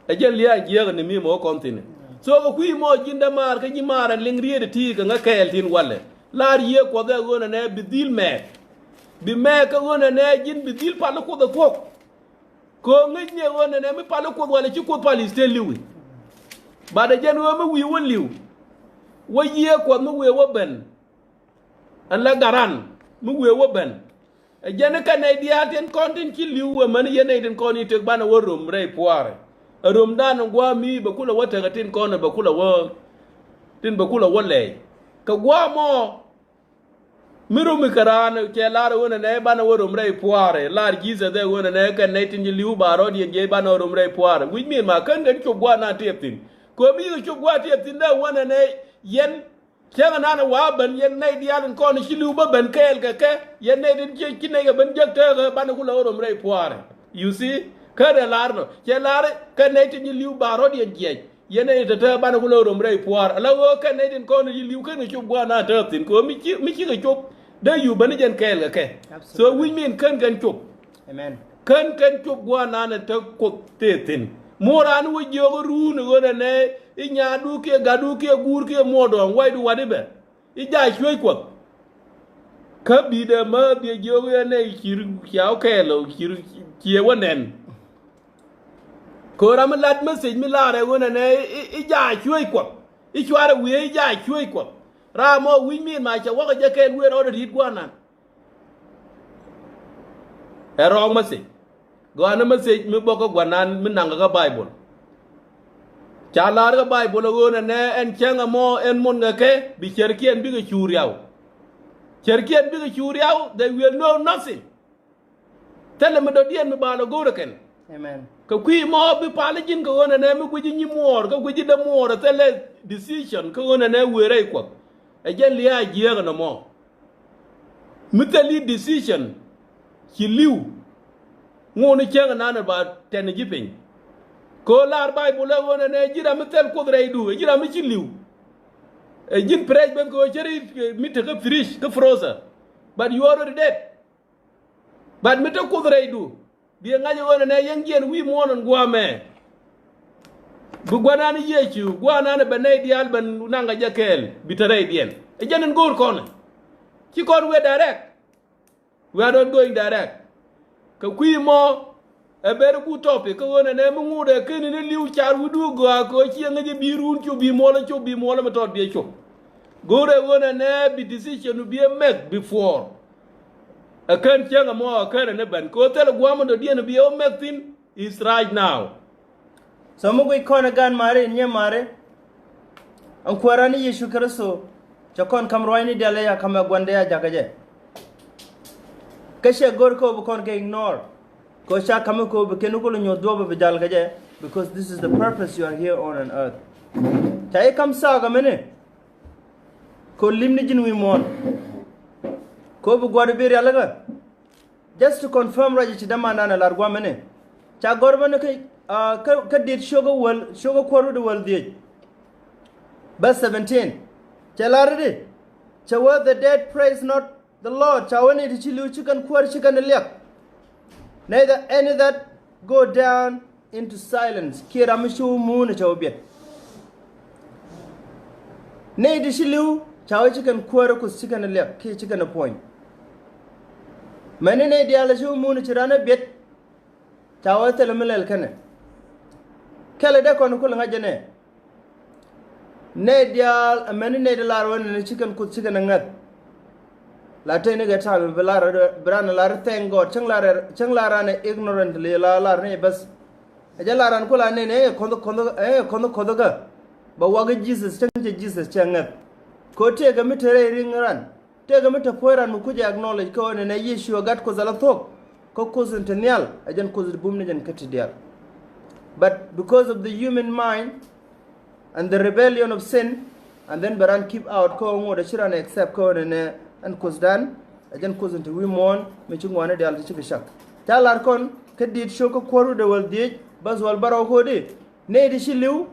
e jen lia je ne mi mo kontine so ko kui mo jinda mar ka nyimara ling rie de ti ka nga kel tin walle lar ye ko da gona ne bidil me bi me ka gona ne jin bidil pa ko da ko ngi ne gona ne mi pa ko wala ci ko palis te liwi ba da jen wo mi wi won liu wo ye ko mi we wo ben an la garan mi we wo ben jene ka ne diaten kontin ki liwa man yene den koni te bana worum rei poare rum dan gwa mi ba kula wata ga tin kono ba kula wo tin ba kula wolle ka gwa mo miru mi karana ke lar wona ne bana worum rei poare lar giza de wona ne ka ne tin liu ba ro di ge bana worum rei poare wi mi ma kan den ko gwa na teptin ko mi ko gwa teptin da wona ne yen kenga nana wa ban yen nay dialin ko ni liu ba ban kel ka ke yen nay din ki ne ga ban jak ta ban ku la worom rei poare you see ka de larno ke lare ka ne tin liu ba ro di je yen nay ta ban ku la worom rei poare la wo ka ne din ko ni liu ka ni chub gwa na ta tin ko mi ki ga chub da yu ban jen kel ka ke so we mean kan chub amen kan chub gwa na na ta ko te tin moran wo jogo ruunu wona ne inya du ke gadu ke gur ke modon waydu wadibe ija chwe ko ka bi de ma bi jogo ne kir kyaw kelo kir kie wonen ko ram lat message mi lare wona ne ija chwe ko I chware wi ija chwe ko ra mo wi mi ma cha wa je ke wi ro rit gwana erong message gwana message mi boko gwanan mi nanga ga bible chalar ga bible gona ne en chenga mo en mon ga ke bi cherkien bi ga churiaw they will know nothing tell me do dien mi balo gora ken amen ka kwi mo bi pala jin ko gona ne mi guji nyi mor ka guji da mor tele decision ko gona ne were ko e jen liya jiega no mo mi teli decision ki liu ngoni chenga nana ba ten jipin ko lar bible le wona ne jira mitel kudre du jira mi ci liw e jin prej ben ko cheri mitte ko frish ko froza but you already dead but mitte kudre du bi ngaje wona ne yengen wi monon gwame bu gwanani yechu gwanani banay dial ban nanga jakel bitare dien e janen gor kon ci kon we direct we are not going direct ka kwi mo e ber ku topic ko wona ne mu ngude ken ne liu char wudu go ko ci ngaje birun ci bi mo la to bi ci gore wona ne bi decision bi make before a kan chenga mo kan ne ban ko tele gwamo do dien bi o make thing is right now. So mugu ikona gan mare nye mare an kwarani Yesu Kristo chakon kamroini diale ya kama gwande ya jagaje kashe gorko bu kon ke ignore ko sha kama ko bu kenukulu nyodo bu bijal gaje because this is the purpose you are here on earth chai kam sa ga mene ko limni jin wi mon ko bu gwade bir yalla ga just to confirm raji ci dama nana largwa mene cha gorba ne kai ka did shoga kwaru da wal did verse 17 chalaridi chawa the dead praise not the Lord chawani to chilu chicken kwar chicken liak neither any that go down into silence kira mishu moon chawbiet nei di chilu chawa chicken kwar ku chicken liak ki chicken point mane nei di ala shu moon chirana bet chawa telemel kane kala de kon ko nga jene ne dial ameni ne de lar won ne chicken ku chicken ngat la tay ne ga ta be lar brana lar thank god chang lar ne ignorant le lar ne bas aja laran ko la ne kondo ga ba waga jesus changat ko te ga mitere ringran te ga mita poiran mu kuje acknowledge ko ne yeshu gat ko zala thok ko ko centennial ajan ko bum ne jan katidial. But because of the human mind and the rebellion of sin, and then Baran keep out ko ngo da shirana accept ko ne an kusdan ajan kusun to wimon me chungwana de alti chishak talar kon kadit shoko koru de wal di bas wal baraw ko de ne di shiliw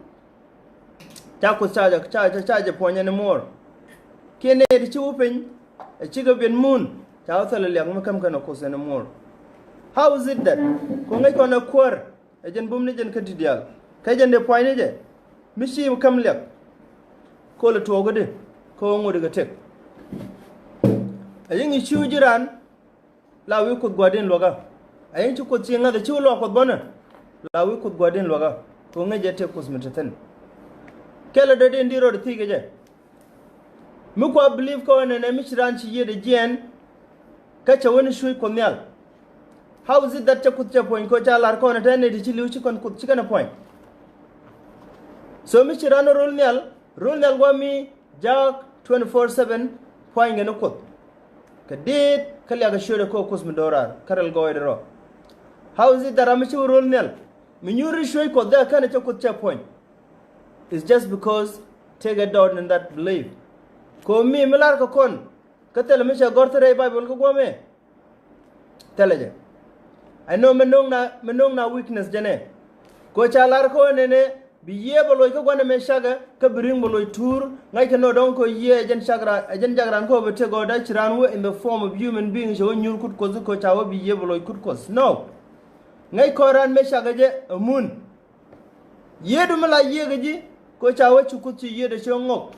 ta ko chaja ponya ne mor ke ne di chupen e chiga ben moon ta sala lek makam kana ko sene mor. How is it that ko ngai ko na kor ajan bum ne jan katidial kay jan de poine je mishi kam lek ko le to gode ko ngo daga tek ayin ishu jiran lawi ko gwadin loga ayin ci ko cinga da ciwo ko bona lawi ko gwadin loga to nga je tek kosmetatan kala da den diro da tige je mu ko believe ko ne mi shiran ci yede jen kace wani shui ko nyal. How is it that ta kutce point ko ta lar ko na tane di ci liu ci kon kut ci kana point so mi shiran rol nyal go mi jak 24/7 point ngene ko kadit kali aga shode ko kosmi dorar karal goydero. How is it that amichi rol nel minyuri shoy ko da kana to kutche point it's just because take a down in that belief ko mi milar ko kon katel mi sha gortere bible ko gome teleje I know menong na weakness jene ko chalar ko nene bi yeboloy ko gone me shaga ka bring boloy tour ngai ka no don ko ye ajen jagran ko bete go da chiranwo in the form of human beings so nyur kut ko ko chawo bi yeboloy kut ko no ngai ko ran me shaga je amun yedu mala yega ji ko chawo chukut ci yede shongok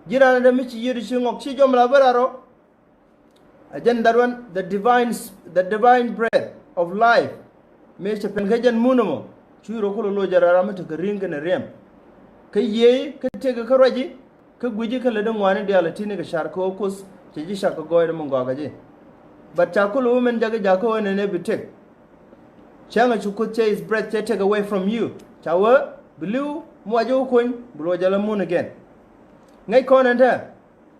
jirana da mi ci yede shongok ci jom la bararo ajen darwan the divine breath of life me che pen gajen munumo churo ko lo jarara mata ga ringa na rem kai ye ka tega ka roji ka guji ka ladan wani da alatini ga shar ko kus ce ji shaka goyar mun ga gaje batta ko lo men daga jako wani ne bitek changa chukuche is breath take away from you chawa blue mu ajo kun bulo jala mun again ngai ko nan ta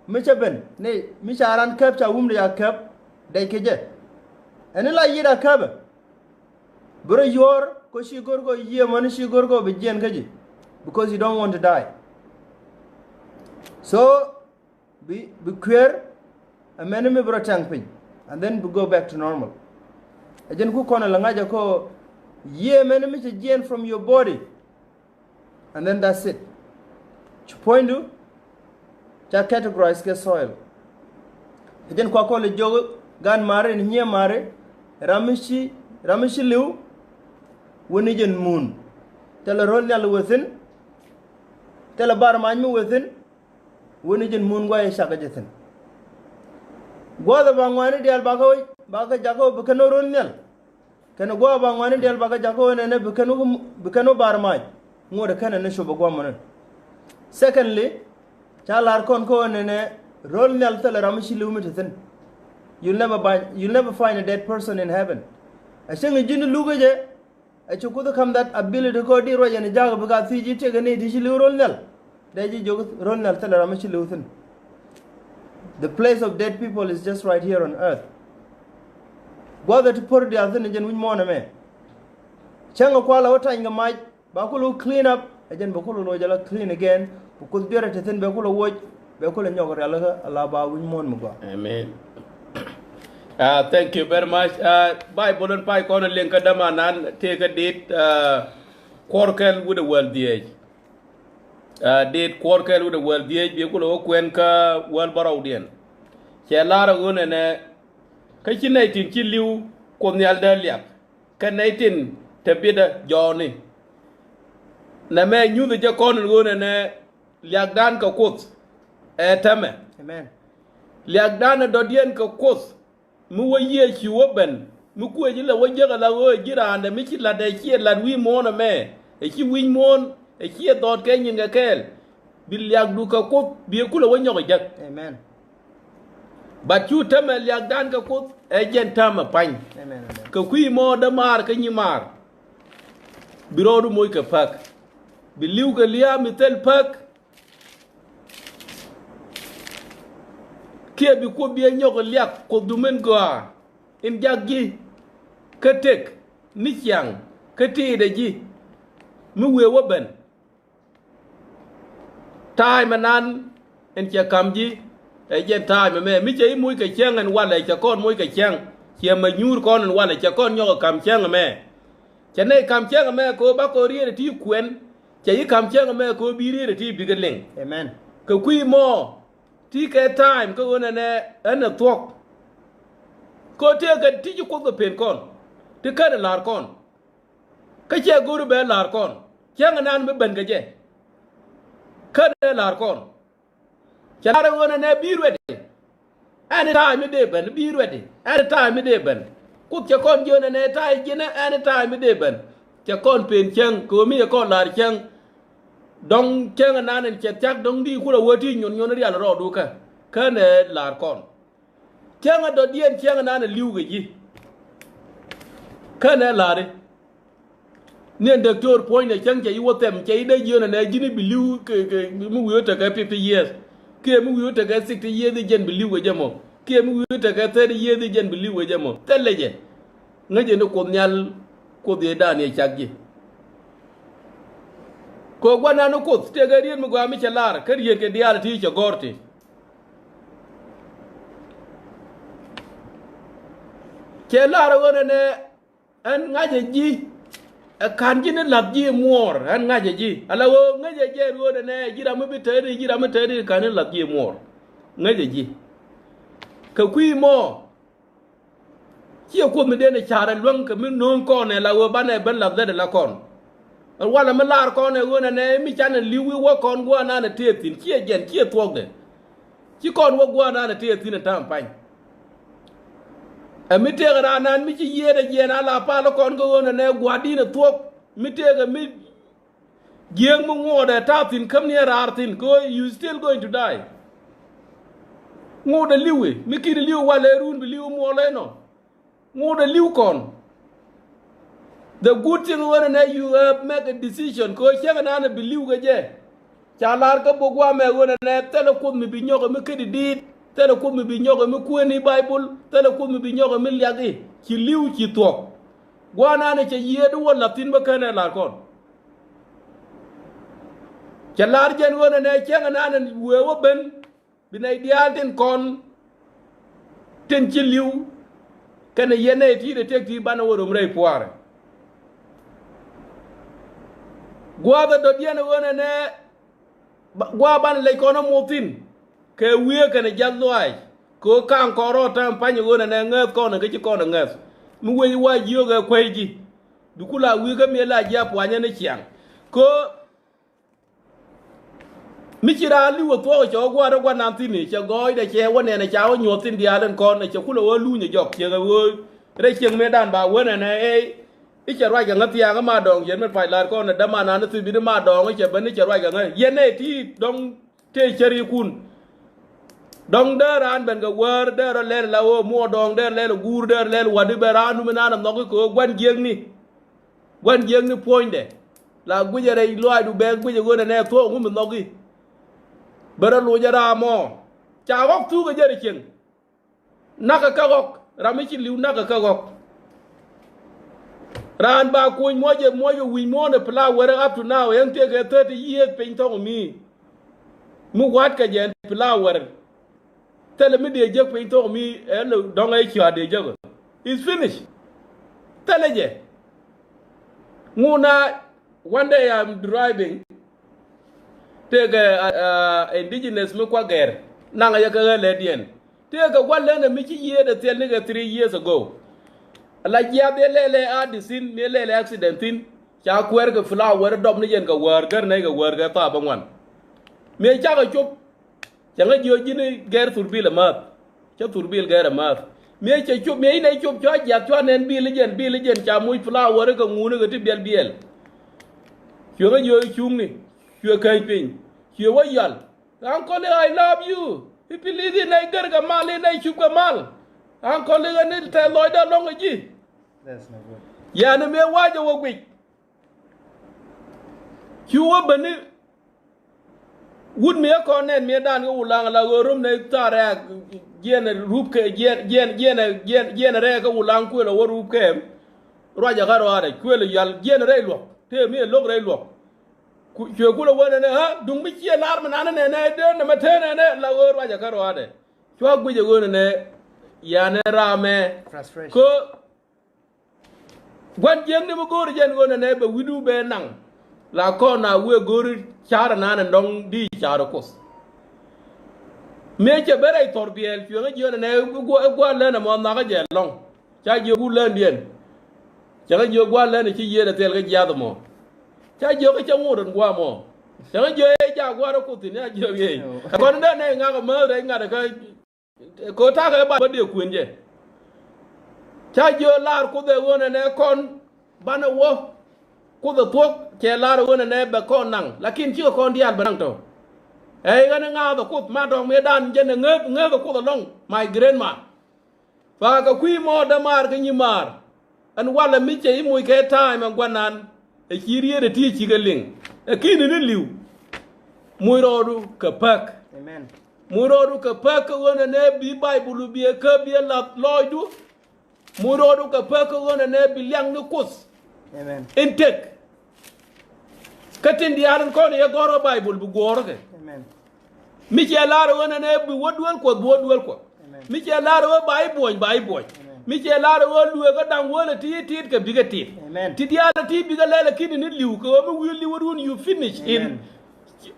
mi chaben ne mi sharan kap cha wum da kap dai keje ani la yida kaba bro yor ko shi gorgo ye man shi gorgo be jen kaji because you don't want to die so be queer a man me bro tang pin and then we go back to normal ajen ku kono la ngaja ko Ye men me gain from your body. And then that's it. Point to categorize ke soil. Then kwa kole jogo gan mare ni here mare ramishi liu woni jen moon. Tell a roll nyal within. Tell a bar man within. Woni jen moon gwa shaka jethin. Gwa da bangwani dial baga jago bukano roll nyal. Kana gwa bangwani dial baga jago ne bukano bar man. Ngode kana ne shoba gwa manan. Secondly, chalar kon ko ne roll nyal tell a ramishi liu mithin. You'll never find a dead person in heaven. I think a jinn lugaje. I took come that ability to go dear and a jog because he take a need to roll nel. Deji roll nel tell a ramishi luthin. The place of dead people is just right here on earth. Bother to put the other engine with moname. Changa kwala wata inga mic, bakulu clean up, again bakulu no jala clean again, because beer at thin bakula watch, bakula nyogalaga, alaba with monmuga. Amen. Thank you very much. Bible and Pai Corner Link Adamanan take a date Quarkel with the world DH. Date Quarkel with the world DH, Bikulo Quenka, World Barodian. Chelara Gun and a Kachinatin Chilu, Konyal Deliak, Kanatin Tabida Johnny. Name knew the Jacon Gun and a Liagdan Kakos, a Tame. Amen. Liagdan Dodian Kakos. Mu ye chi woben mu ku ji la wo je la wo jira ande mi chi la de chi la wi mo na me e chi wi mon e chi dot ke nyin ga kel bil yak du ka ko bi ku la wo nyogo jak. Amen. But you tell me yak dan ka ko e jen tama pan. Amen. Ka ku mo da mar ka nyi mar biro du moy ka pak bi liu ka liya mi tel pak kia bi ko bi nyogo liak ko dumen goa in jaggi ketek ni kyang kete de ji mi we woben tai manan en cha kamji e je tai me mi che muy ka kyang en wala cha kon muy ka kyang che ma nyur kon en wala cha kon nyogo kam kyang me cha ne kam kyang me ko ba ko ri ti kwen cha yi kam kyang me ko bi ri ti bigeleng. Amen. Ka kui mo Take time go on and a talk. Go take a teach you cook the pen con. To cut a larcon. Kacha go to bed larcon. Young and Anne Bengaje. Cut a larcon. Chara one and be ready. Any time a day, Ben, be ready. Any time a day, Ben. Cook your con, you and a tie dinner any time a day, Ben. Chacon pen chang, go me a con large chang. Dong chang and nan and chat dong di kula wati nyon real ro duka kane lar kon chang a dodien chang nan liu ge yi kane lare nen doctor point ne chang che yi wotem che de yona ne jini bi liu ke mu wi ta ka 50 years ke mu wi ta ka 60 years de jen bi liu ge jamo ke mu wi ta ka 30 years de jen bi liu ge jamo teleje ngaje no ko nyal ko de da ne chaggi ko gwana no ko te ga rien mu ga mi chalar ka rien ke dial ti che gorti ke lar wona ne an ngaje ji kan ji ne lab ji mor an ngaje ji ala wo ngaje je wona ne jira mu bi tedi kan ne lab ji mor ngaje ji ka kui mo ki ko mi de ne chara lwang ka mi non ko ne la wo ba ne ben lab de la kon wala me lar kon e wona ne mi chan liwi wo kon gwa na na tetin ki gen ki twog de ki kon wo gwa na na tetin ta pan e mi te ra nan mi ci yede gen ala pa lo kon go wona ne gwa di na twog mi te ga mi gen mu ngode ta tin kam ne rar tin ko you still going to die ngode liwi mi ki liwi wala run bi liwi mo le no ngode liw kon. The good thing when you make a decision, ko changa na believe gaje. Chalar ka bogwa me wona ne tele ko mi bi nyogo mi kedi dit, tele ko mi bi nyogo mi ku ni Bible, tele ko mi bi nyogo mi liagi, ci liw ci tok. Gwa na ne ci yedu wala tin ba kana lar kon. Chalar jen wona ne changa na wewo ben bi nay dial tin kon ten ci liw kana yene ti de tek ti bana worom rey poire. gwa da do diene wona ne gwa ban le kono motin ke wiye ke ne jalloy ko kan ko rota panye wona ne ngas ko ne ke ko ne ngas mu we wa jiyo ga kweji dukula wi ga me la ja pwanya ne chiang ko michira li wo to cho gwa ro gwa nam tin ni che goy de che wona ne cha wo nyotin dia len kon ne che kula wo lu ni jok che ga wo re chieng me dan ba wona ne che roi ga ngatia ga ma dong yen me pai la ko ne da ma na tu bi de ma dong che ban ni che roi ga ngai yen ne ti dong te cheri kun dong da ran ben ga wer da ro le la wo mo dong da le gur da le wa de beran nu na no ko gwan gieng ni point de la guje re lo du be guje go ne to ngu mi no gi bara lu jara mo cha gok tu ga jere chen naka ka gok rami chi liu naka ka gok ran ba ku moje wi mo ne pla were up to now yang te ga 30 years pe to mi mu wat ka jen pla were tele mi de je pe to mi el dong ai chwa de je is finished tele je nguna one day I'm driving take indigenous me kwa ger nanga ya ka le dien take one le me chi ye de tel nigga 3 years ago la ya de le a disin me le accidentin cha kwer ga flower dom ni yen ga wer gar ne ga wer ga ta bangwan me cha ga chup cha ga jo jini ger turbil ma cha turbil ger ma me cha chup me ne chup cha ya cha nen bi le jen cha muy flower ga ngunu ga ti bel chưa có nhiều chung này chưa cây pin chưa có yal anh con I love you pipili đi này gar cái mal này chụp cái mal anh con này thay lối đó long cái gì ya này me wa cho wo quỷ chưa bên này wood me con này me đan cái ulang là room này ta ra gen rup cái gen ra cái ulang quê là rup cái rồi giờ cái rồi quê là yal gen ra luôn thế mi lok rai lok chwe kula wona ne ha dung mi chia lar manana ne de na matene ne la wor wa ja karo ade chwa guje wona ne ya ne rame ko gwan jeng ne mo gor jen wona ne be widu be nang la ko na we gor chara na ne dong di chara kos me che bere torbiel chwe ga jona ne gwa le na mo na ga je long cha je gu len dien cha ga je gwa le ne chi ye de tel ga ja do mo cha jo cái trong ngồi qua mò cha cái jo cha qua đó cô tin nha jo ye còn đó này ngang cái mơ đấy ngang được cái cô ta cái bạn điều quyền gì cha jo la cô de wona ne con ban wo cô de thuốc che la wona ne be con nang lakin chưa con đi ăn bên to ấy cái ngang đó cô ma dong me dan jen ngơ cô de long my grandma và cái quy mô đam mar cái như mar anh qua là mi chơi mùi cái tai mà quan nan Kiria de ti chigaling akini ne liu muirodu kapak amen muirodu kapak wona ne bi bible bi ka bi la loydu muirodu kapak wona ne bi liang ne kus amen intek katin diaran ko ne goro bible bu goro ke amen mi ci laaro wona ne bi wodwel ko mi ci laaro bay boy mi che la ro lu ga dang wala ti ka biga ti ti dia la ti biga la kini ni liu ko mi wi liu run you finish in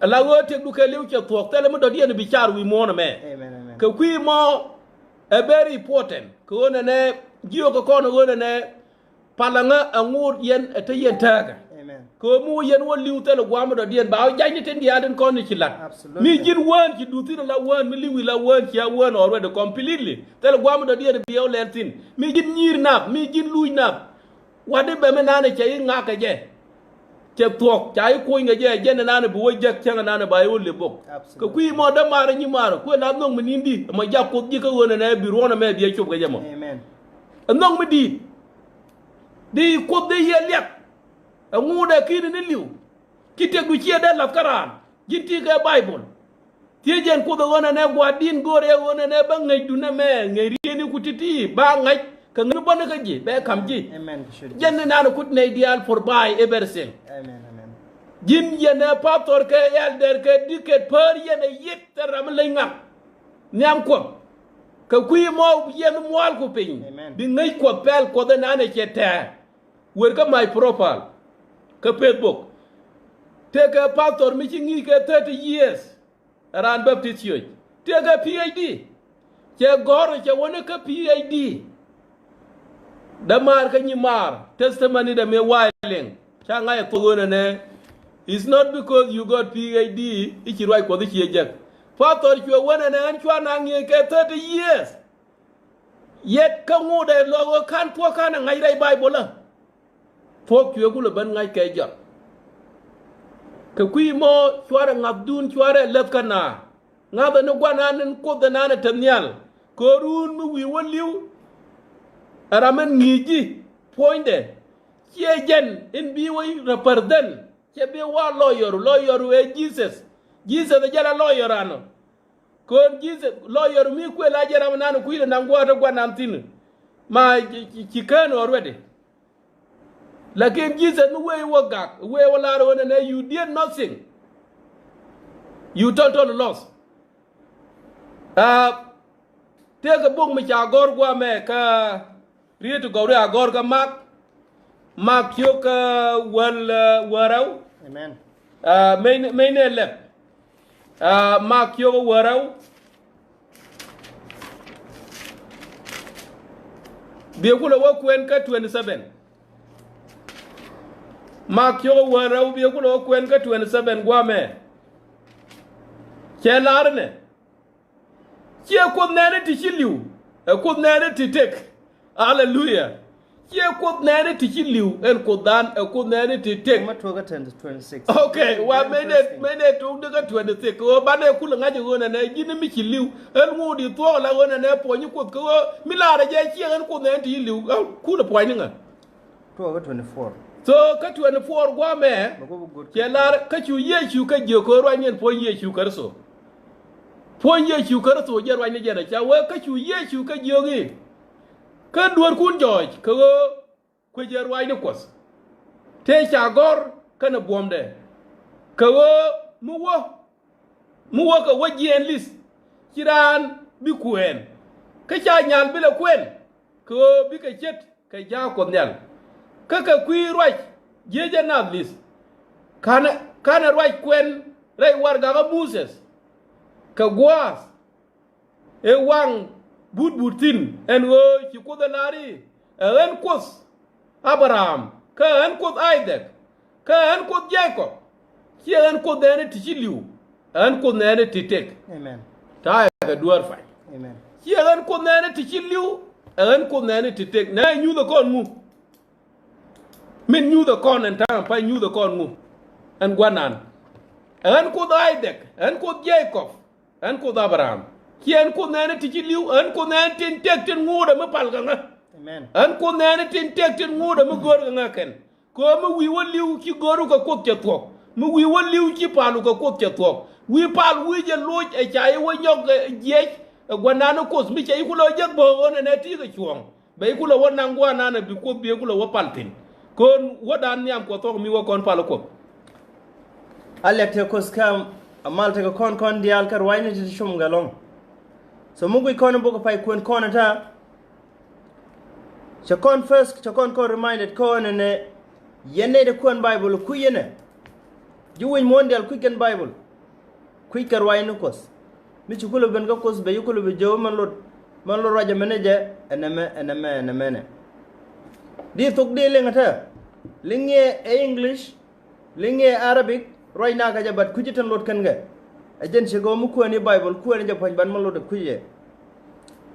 la wo te du ka liu che tok tele mo do dia ni bi char wi mo na me ko kwi mo a very important ko na ne giyo ko no wona ne palanga angur yen te yen taga ko mu yen wo liu tele gwa mo do dia ba jani ten dia den ko ni ci lat mi jin won ci du ti la won mi liwi la won ci won already completely tele gwa mo do dia bi yow lentin mi jin nyir nap mi jin luy nap wade be me nane ci nga ka je ci tok ci ko nga je jen nane bu wo jek ci nane ba yow le bok ko kuy mo da mara ni mara ko la non mi nindi ma jakko ji ko wona ne bi rona me bi ci ga jamo amen non mi di ko de ye lek ngude kini ni liu kite gu chia de la karan jinti ga bible tie jen ko do wona ne gwa din gore wona ne ba ngai du na me ngai rieni ku titi ba ngai ka ngi bon ka ji be kam ji amen jen na na kut ne dial for by eversel amen jin yene pastor ke elder ke diket per yene yit taram lenga nyam ko ka kuy mo yen moal ko pe bi ngai ko pel ko de na ne chete wer ka my profile ka Facebook take a pastor making 30 years around Baptist Church. Take a PhD. Che gore che wona ka PhD. Da mar ka nyimar testimony da me wailing. Cha ngai ko ne. It's not because you got PhD ichi right ko the chejek. Pastor chwe wona ne an chwa na ngi ke 30 years. Yet ka ngode logo kan po kan ngai dai Bible la. Pok chwe ku le ban ngai ke jot. Ka kui mo chwara ngabdun chwara let kana. Ngaba no gwana nen ko da na tamnyal. Korun mu wi woliu. Araman ngiji poinde. Chejen in bi wi represent. Che be wa lawyer we Jesus. Jesus the jala lawyer ano. Kon Jesus lawyer mi ku la jara nanu ku ile nangwa to gwana mtinu. Ma chikano already. Lakin Jesus mu we wagak, we wala ro na you did nothing. You total loss. Take a book me chagor gwa me ka riye to go agor ka mak yok warau. Amen. Main lep. Mak yok warau. Biekula wakwen ka 27. Mak yok warau biekula wakwen ka 27 gwa me. Chelarne. Che ko nane ti chiliu. Ko nane ti tek. Hallelujah. Che ko nane ti chiliu en ko dan ko nane ti tek. Ma to ga 26. Okay, wa mene to daga 26. Ko bane kula ngaje gona na gini mi chiliu. En ngudi to la gona na po ni ko mi la ra je chi en ko nane ti chiliu. Kula po ni nga. To ga 24. So ka 24 gwa me. Che la ka chu Yesu ka je ko ro nyen po Yesu karso. Pon Yesu karso je ro ni je na cha we ka chu Yesu ka je ngi. Ka duar kun George ka ko je ro ni kos. Te cha gor kana bomde. Ka mu wo ka wajien list. Kiran bi kuen. Ka cha nyal bi la kuen. Ko bi ka chet ka ja ko nyal. Ka kui roi je na list. Kana roi kuen rai war ga Moses. Ka gwas e wang butin en go ci ko da lari en kos Abraham ka en kos Isaac ka en kos Jacob ci en ko dene ti ci liu en ko nene ti tek. Amen. Ta ga duar fay. Amen. Ci en ko nene ti ci liu en ko nene ti tek na ñu da kon mu min ñu da kon en ta pa ñu da kon mu en gwanan en ko Isaac en ko Jacob an ko Abraham kien ko nane ti liu an ko nane tin tek tin nguda me pal nga. Amen. An ko nane tin tek tin nguda me gor nga ken ko me wi woliu ki goru ko ko te tok me wi woliu ki palu ko ko te tok wi pal wi je loj e chai wo nyok je gwanano ko mi chai ku lo je bo on ne ti ko chuong be ku lo wona ngwana na bi ko bi ku lo wo paltin kon wodan nyam ko tok mi wo kon pal ko Alekte ko skam amal te ko kon dial kar wayne ti shum galong so mugu kon bugo pay kon ta chakon first chakon ko reminded kon ne yenne de kon bible ku yene juwin mondial ku ken bible ku kar wayne kos mi ci kulo ben ga kos be yukulo be jow man lo raja meneje eneme di tok de lengata linge English linge Arabic roy na ka jabat ku jitan lot kan ga ajen se go mu ko ni bible ku ni japan ban man lot ku ye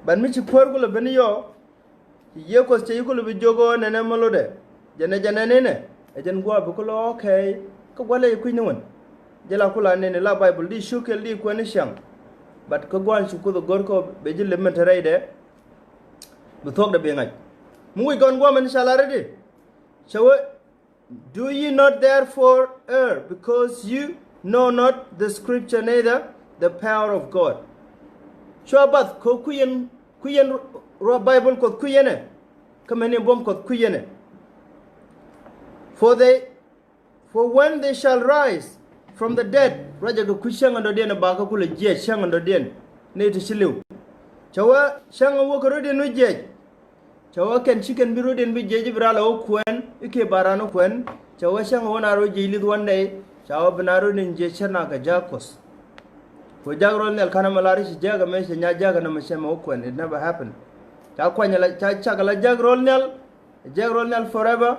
ban mi ci porgulo ben yo ye ko se yukulo be jogo nene malode jana ne ajen go bu ko lo okay ko wala ku ni won jela kula ne la bible di shukel di ko ni shang bat ko gwan su ko gor ko be jille men taraide bu tok da be ngaj mu wi gon go man inshallah ready so do ye not therefore err, because you know not the scripture, neither the power of God? Shabat ko kuyen Bible ko kuyene, kamene bom ko kuyene. For when they shall rise from the dead, raja ko kushang ando den ba ka kula je shang ando den ne to shilu. Chawa shang wo ko rodin no je. Chawa ken chicken biro den bi je brala o kwen ike barano kwen chawa shang wona ro je lid one day chawo binaru ninje chana ka jakos ko jagrol nel kana malari shi jaga me shi nya jaga na mashema ukwen. It never happened. Cha kwanya la cha chagala jagrol nel forever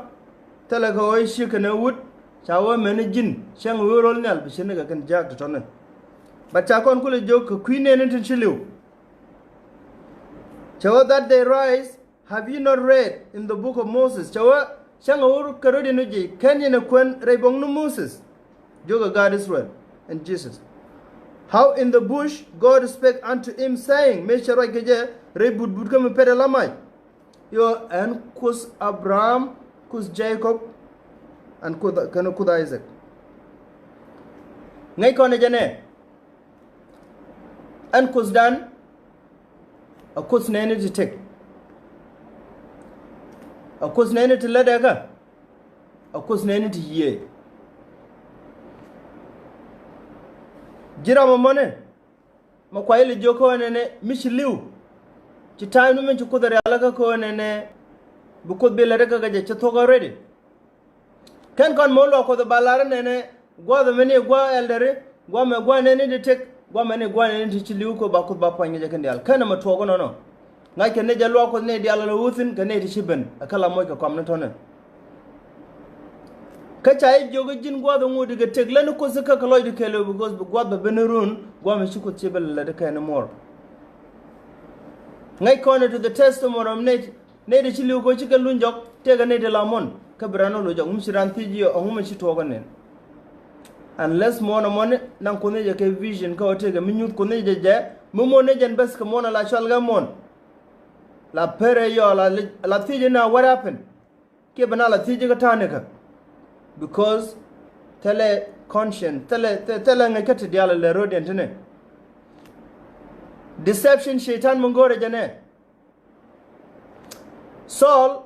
tala ko oi shi kana wood chawo menejin shang wirol nel bi shine ga kan jag to tonen. But cha kon kule jok ko queen en tin chiliu. Chawo that they rise, have you not read in the book of Moses? Chawo shang ur karodi nuji kenya na kwen rebong no Moses. Joga God Israel and Jesus. How in the bush God spake unto him, saying, Mesharai keje rebud bud kam pedalamai. Yo and kus Abraham, kus Jacob, and kus Isaac. Ngay kone jane. And kus Dan, a kus nene to take. A kus nene to ledega. A kus nene to ye. Jira mamone makwaili joko nene mishliu chitanu men chukudare alaga ko nene bukud belare ka gaje chatoga ready kan kon molo ko the balare nene gwa the meni gwa eldere gwa me gwa nene de tek gwa mene gwa nene chiliu ko bakud ba panye je kendal kana matogo no ngai ken ne jalwa ko ne di ala wuthin kan ne di shiben akala moy ka komna tonen kachai jogo jin gwa da ngudi ga teglan ko saka kaloy de kelo because gwa ba benerun gwa me shiko chebel la de kana more ngai kono to the testimony of ne de chili ko chika lunjok tega ne de lamon kabrano lo jong msiran tijiyo ngum chi togo nen unless mona mon nan ko ne je ke vision ka tega minyut ko ne je mo ne jen bes ka mona la shalga mon la pere yo la tiji na what happened ke bana la tiji ga tane ka because tele conscience tele ngakati diala le rodian tene deception shaitan mongore jane Saul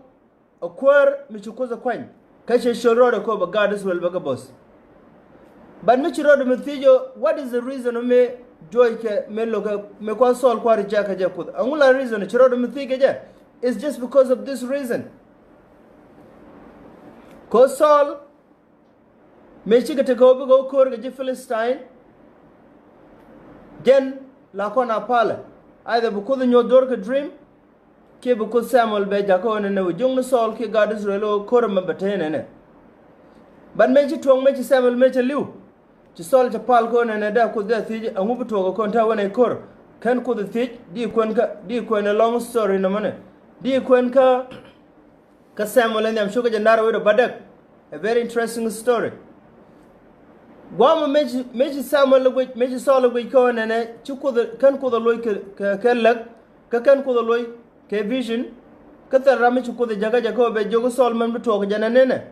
akwar michukoza kwany kashe shoro ko ba God is well baga boss but michiro de mthijo what is the reason me joy ke me loka me kwa Saul kwa rijaka je kud angula reason chiro de mthige je is just because of this reason ko Saul me chiga te go go kor ga Philistine gen la kona pala either because nyo dor ka dream ke because Samuel be jako ne ne jung Saul ke God Israel kor ma batene ne ban me chi tong me chi Samuel me chi liu chi Saul cha pal ko ne da ku da thi angu bu to ko ta wona kor kan ku da thi di kon a long story no mane di kon ka Samuel ne am shuga jandar we do badak a very interesting story Gwama meji Samuel gwe meji Saul gwe ko nene chuko kan ko loy ke lag ka kan ko loy ke vision ka tarami chuko de jaga jaga be jogo Saul man to ko jana nene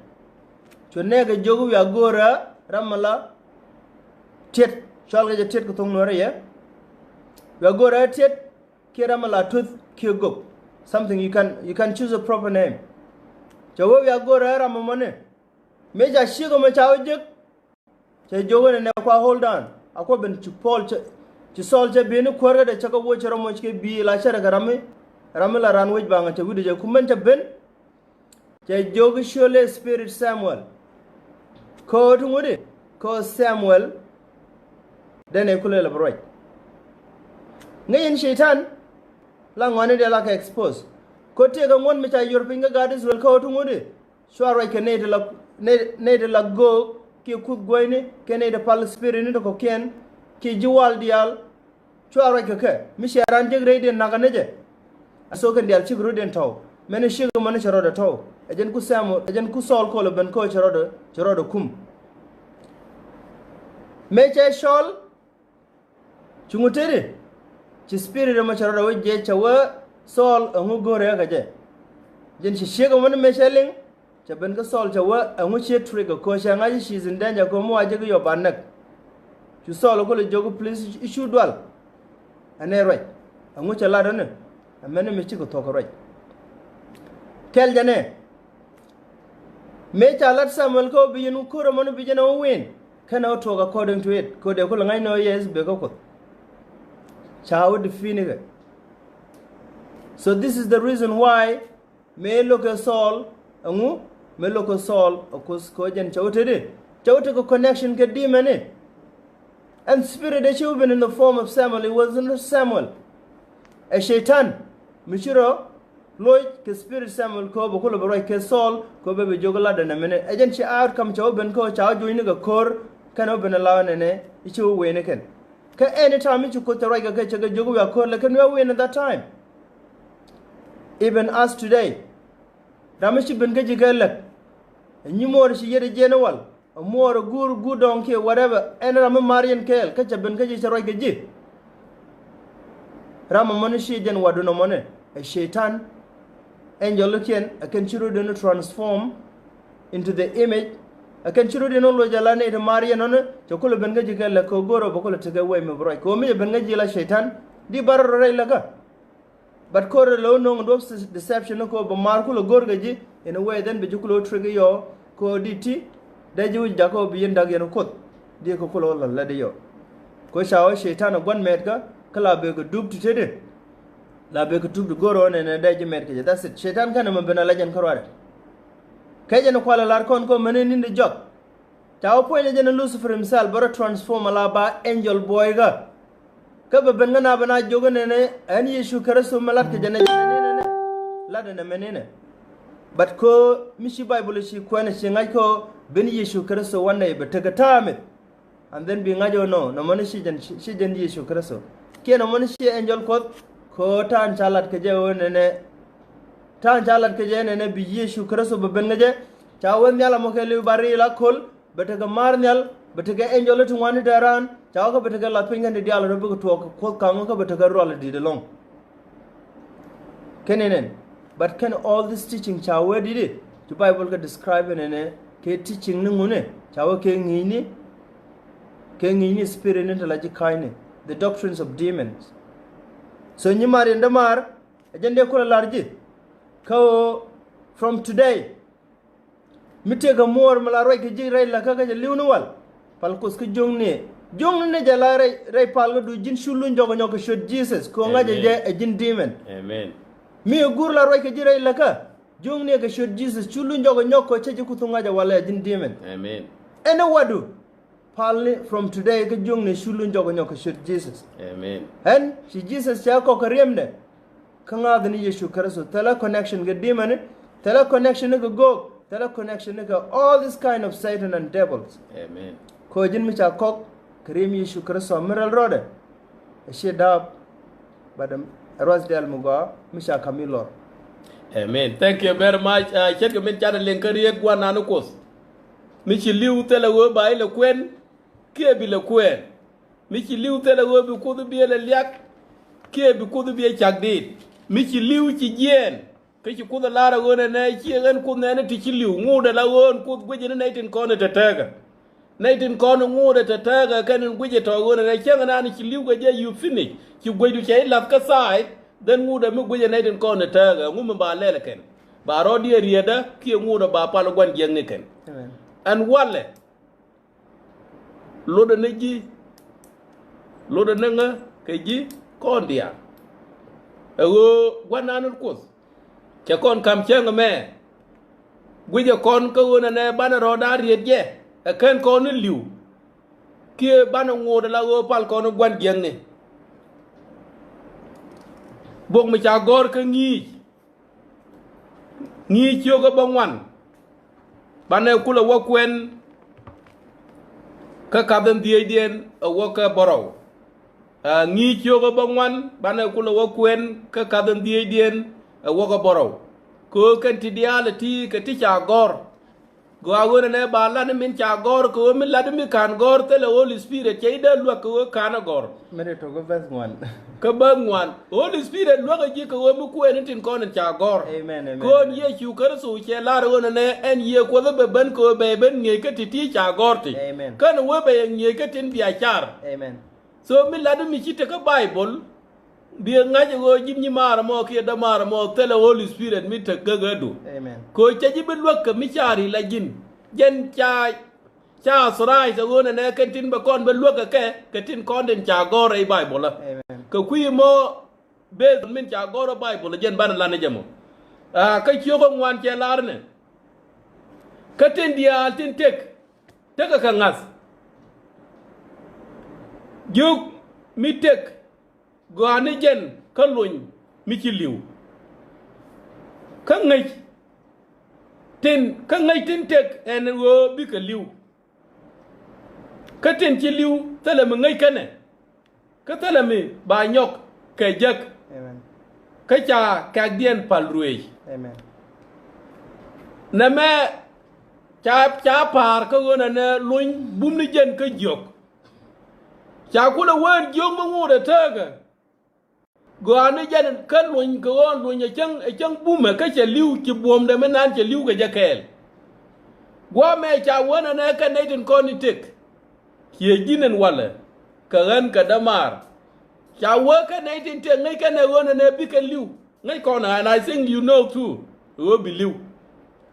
chone ga jogo ya gora ramala tet Saul ga tet ko tong nore ya ya gora tet ke ramala tooth ke go something you can choose a proper name jawo ya gora ramamone meja shigo ma chawo jek che jogo ne kwa hold on akwa ben ci Paul ci Saul je ben ko ga de chaka wo chero mo ci bi la chara garame ramela ran woj banga te wude je ku men te ben che jogo shole spirit Samuel ko to ngode ko Samuel dane kule la broy ngayen shaitan la ngwane de la ka expose ko te ga ngon mi ta yor pinga God Israel ko to ngode shwara ke ne de la go ki kut goyne kene de pal spirit ni ko ken ki jiwal dial chuara ke mi sharan je grade na ga neje aso kan dial chigru den taw mene shigo man charo da taw ejen ku Samu ejen ku Saul ko le ben ko charo da kum me che shol chungutere chi spirit ma charo da we chawa Saul ngu gore ga je jen shigo man me sheling Chaben ka Saul chawa angu che trigger ko shanga she's in danger ko mo aje yo banak chu Saul ko le jogo please issue dwal ane right angu chala dane amene me chiko to ko right kel jane me chalat Samuel ko bi yenu ko romano bi jena win kana to ga according to it ko de ko ngai no yes be ko chawo define so this is the reason why me look at Saul angu meloko Saul akos ko jen chawtede chaw to connection ke demon and spirit that you been in the form of Samuel, it wasn't Samuel. A shaitan, Mishiro, Lloyd, ke spirit Samuel, ko bokolo baroy ke Saul, ko bebe jogala da na mene. Agent she outcome chaw ben ko chaw join ga kor kan open allow nene, ichu win ken. Ka anytime you could right ga chaga jogu ya kor like we win at that time. Even us today, Ramishi ben gaji galak. And you more she yet general. A more good donkey, whatever, and Rama Marian Kel, catch a bengaji Saragaji. Rama Monishi Jan Waduna Mone, a shaitan, angel looking, a conchuru transform into the image, a conchuru no Jalane to Marian on it, Chokula Bengaji Kel, Kogoro, Bokola to go away, Mabroy, Komi Bengaji la shaitan, di barra laga. But Kora low no deception of Markulo Gorgaji, in a way then Bejukulo trigger your ko DT. Daju jako biyen dag yeno kot die ko kolo la ladiyo ko shawo shaitan gon medka kala be ko dub tede la be ko tub goro ne daji medka that's it shaitan kana man bena lajan karware kaje no kwala lar kon ko menen ni jog taw point je Lucifer himself baro transform ala ba angel boy ga ka be ben na bana jogo ne an Yesu Kristo malat ke jene ne la de menene but ko mishi bible shi ko ne shi ngai ko ben Yesu Kristo wanne be taga tamit and then be ngajo no man shi jan Yesu Kristo ke no man shi angel ko tan chalat ke je wonne tan chalat ke je ne bi Yesu Kristo be ben ngaje cha won yalla mo ke li bari la kol be taga marnyal be taga angel to wani daran cha ko be taga la pingande dialo be ko ko kan ko be taga rol di de long kenenen but can all this teaching cha where did it the Bible can describe in ke teaching nungune chawo ke ngini spirit intellect kaine the doctrines of demons so nyimari ndamar agende kula larji ko from today mitega more malaro ke jirai la kaga liwnwal palkus ke jongne jala ray palgo du jin shulu njogo nyoko shot Jesus ko ngaje je a jin demon amen mi gur la roy ke jirai la ka jongne ke shot Jesus chulu njogo nyoko cheje kutunga ja wala jin demon amen ene wadu palni from today ke jongne shulu njogo nyoko shot Jesus amen and shi Jesus ya ko karemne kanga dani Yesu Kristo tele connection ke demon tele connection ke go tele connection ke all this kind of Satan and devils amen ko jin mi cha kok krem Yesu Kristo miral rode she dab badam Rosdale Muga Misha Camilo. Amen. Thank you very much. Check a minute and link a one anocos. Michi Liu tell a word by the Quen, Kebi le Quen. Michi Liu tell a word because be a liak, Kebi could be a chak did. Michi Liu Chien, Kitty could a lot of one and I and couldn't teach you, more than I won't put widget in 18 corner to Tiger. 19 corner more at a Tiger can widget or one and I can't and you finish. You go to say love side, then would a move with a 19 corner Tiger, woman by Lelican. By Roddy Rieda, Kia wood about Palawan young Nicken. And Wale Loda Negi Loda Nanga, Kaji, Condia. Oh, 100 course. Chacon come chang a man. With your con go and a banner or that, a can corner you. Kia banner water lago palcon of one young. Bok mi cha gor ka ngi choga bangwan bane kula wakwen ka kaben dien a waka borow ngi choga bangwan bane kula wakwen ka kaben dien a waka borow ko kan tidiality ka ti cha gor go awone ne bala ne min cha gor ko mi lad mi kan gor te le Holy Spirit cheida lu ko kana gor mere to go verse 1 ka bangwan Holy Spirit lu ga ji ko mu ko en tin kon cha gor amen ko ye chu kar su che lar wona ne en ye ko be ban ko be ben nge ka ti cha gor ti kan we be nge ka tin bia char amen so mi lad mi chite ka Bible bi ngaje go jim ni mara mo ke da mara mo tele Holy Spirit mi te gagadu amen ko chaji be lwak mi chari la jin jen cha srai so wona ne kentin be kon be lwak ke tin kon den cha gore Bible la amen ko kuyi mo be min cha gore Bible jen ban la ne jamo ka chiyo ko ngwan che lar ne ka tin dia tin tek teka ka ngas juk mi tek gani jen ka luñ mi ci liw ka ngay tin tek en wo bi ka liw ka tin ci liw tele mi ngay kane ka tele mi ba ñok ka jek Amen. ka cha ka dien pal ruey Amen. na me cha par ka wona ne luñ bum ni jen ka jok cha kula wen jok mo ngode tega gani jen ka luñ ka won luñ chang bume ka cha liw ci bom de menan cha liw ka jakel gwa me cha wona ne ka ne tin ko ni tek ye jinen wala ka ran ka damar cha wo ka ne tin te ngai ka ne wona ne bi ka liw ngai ko na and I think you know too wo bi liw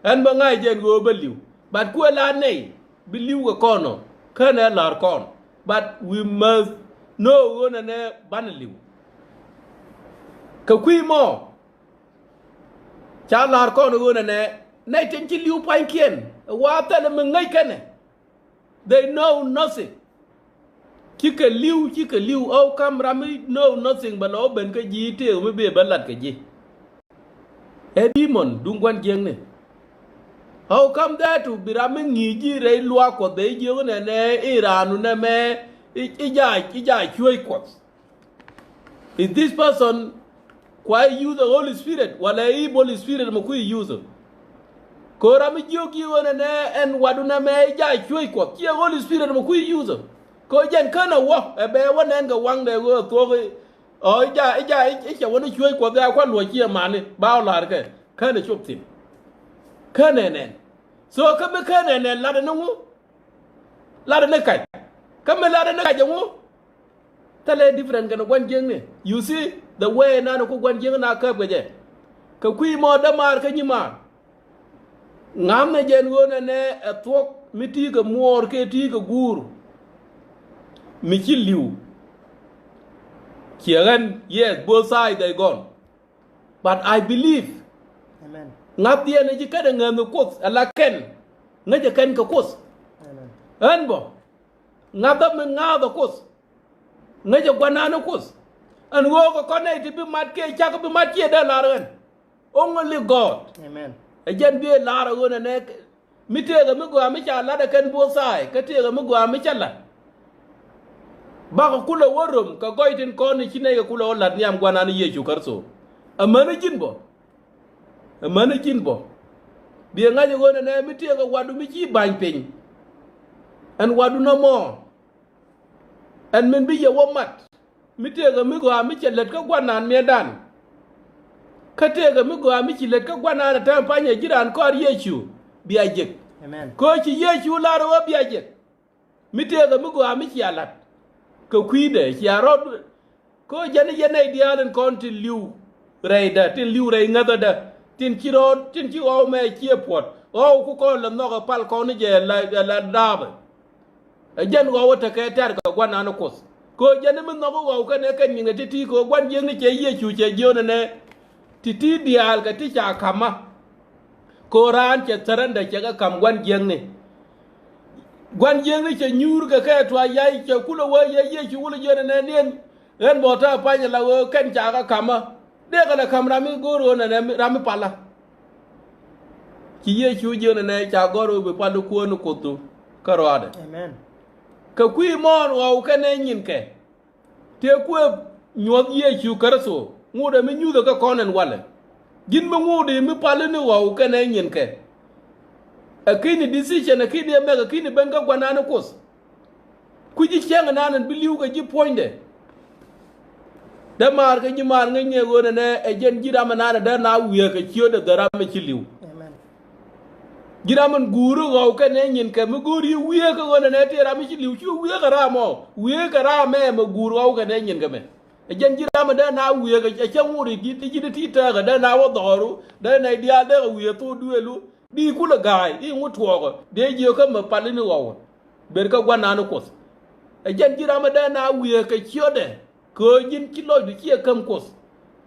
an ba ngai jen go ba liw but ku la nei bi liw ka kono ka ne lar kon but we must know wona ne ban liw ka kui mo cha lar kono wona ne nei tin ci liw pan kien wa ta le ngai ka ne they know nothing Chika liu au kam rami know nothing but lo ben ka ji te me be balat ka ji e demon dung kwan jeng ne how come that to be rami ngi ji re lwa ko be ji ne iranu ne me ija choi ko is this person quite use the Holy Spirit wala I Holy Spirit mo ku use ko rami jogi wona ne en waduna me ija choi ko ki Holy Spirit mo ku use ko jen kana wo e be wonen ga wang de go to o ja wona chuoi ko da kwa lo chi ma ni ba la ke kana chup tin kana ne so ka be kana ne la de ngu la de ne kai ka me la de ne kai ngu tale different kana gwan jeng ne you see the way na ko gwan jeng na ka be je ka kui mo da mar ka nyima ngam ne jen wona ne e tok miti ga mor ke ti ga gur Michi liu. Kieran, yes, both sides they gone. But I believe. Amen. Ngap dia na jika dengan nukos ala ken. Ngaja ken ke kos. Amen. Anbo. Ngap men ngap kos. Ngaja gwana kos. And wo ko kone ti bi mat ke cha ko bi mat ke da la ren. Only God. Amen. Ajen bi la ra wona ne mi te ga mi go mi cha la da ken both side. Ka te ga mi go mi cha la. Baka kula warum ka goitin koni chine ka kula olat niam gwana ni yechu karso amana jin bo bi ngaje gona ne miti ka wadu mi chi ban pin an wadu no mo an men bi ye womat miti ka mi go mi chelet ka gwana me dan ka te ga mi go mi chelet ka gwana na tan panye jiran ko yechu bi ajek Amen. ko chi yechu la ro bi ajek miti ka mi go mi chialat ka kuide ya rod ko jani dialen kon ti liu reida tin liu rei ngada da tin ci o me ci pot o ku ko la no pal ko ni je la dab jan go wata ka tar ka gwana no kos ko jani min no go ka ne kan ni ti ko gwan je ni ce ye chu ce jona ne ti dial ka ti cha kama ko ran ce taranda ce ga kam gwan jeng ni gwan jeng ni che nyur ka to yai che kula wa ye chi wula jena ne nen ren bota pa nya la wo ken cha ka kama de ka la kamra mi goro na ne rami pala ki ye chu jena ne cha goro be palu ko no kotu karode Amen. ka kui mon wa ka ne nyin ke te ku nyod ye chu karso ngude mi nyu ka konen wale gin ma ngude mi palu ni wa ka ne nyin ke akini decision akini mega akini benga gwana na kos kuji chenga nanan biliu ga ji poinde da mar ga ji mar nga nye gona ne ejen jira manana da na wiye ka ciyo da dara ma ci liu Amen. jira man guru ga ka ne nyin ka mi guri wiye ka gona ne te ra mi ci liu ci wiye ka ra mo wiye ka ra me ma guru ga ne nyin ga me ejen jira ma da na wiye ga chen wuri ti ta ga da na wo doru da na dia da wiye to duelu di kula gai di ngutwogo de je ka ma palini wo ber ka gwana no kos e jan jira ma da na wiye ka chiode ko jin kilo du ki kam kos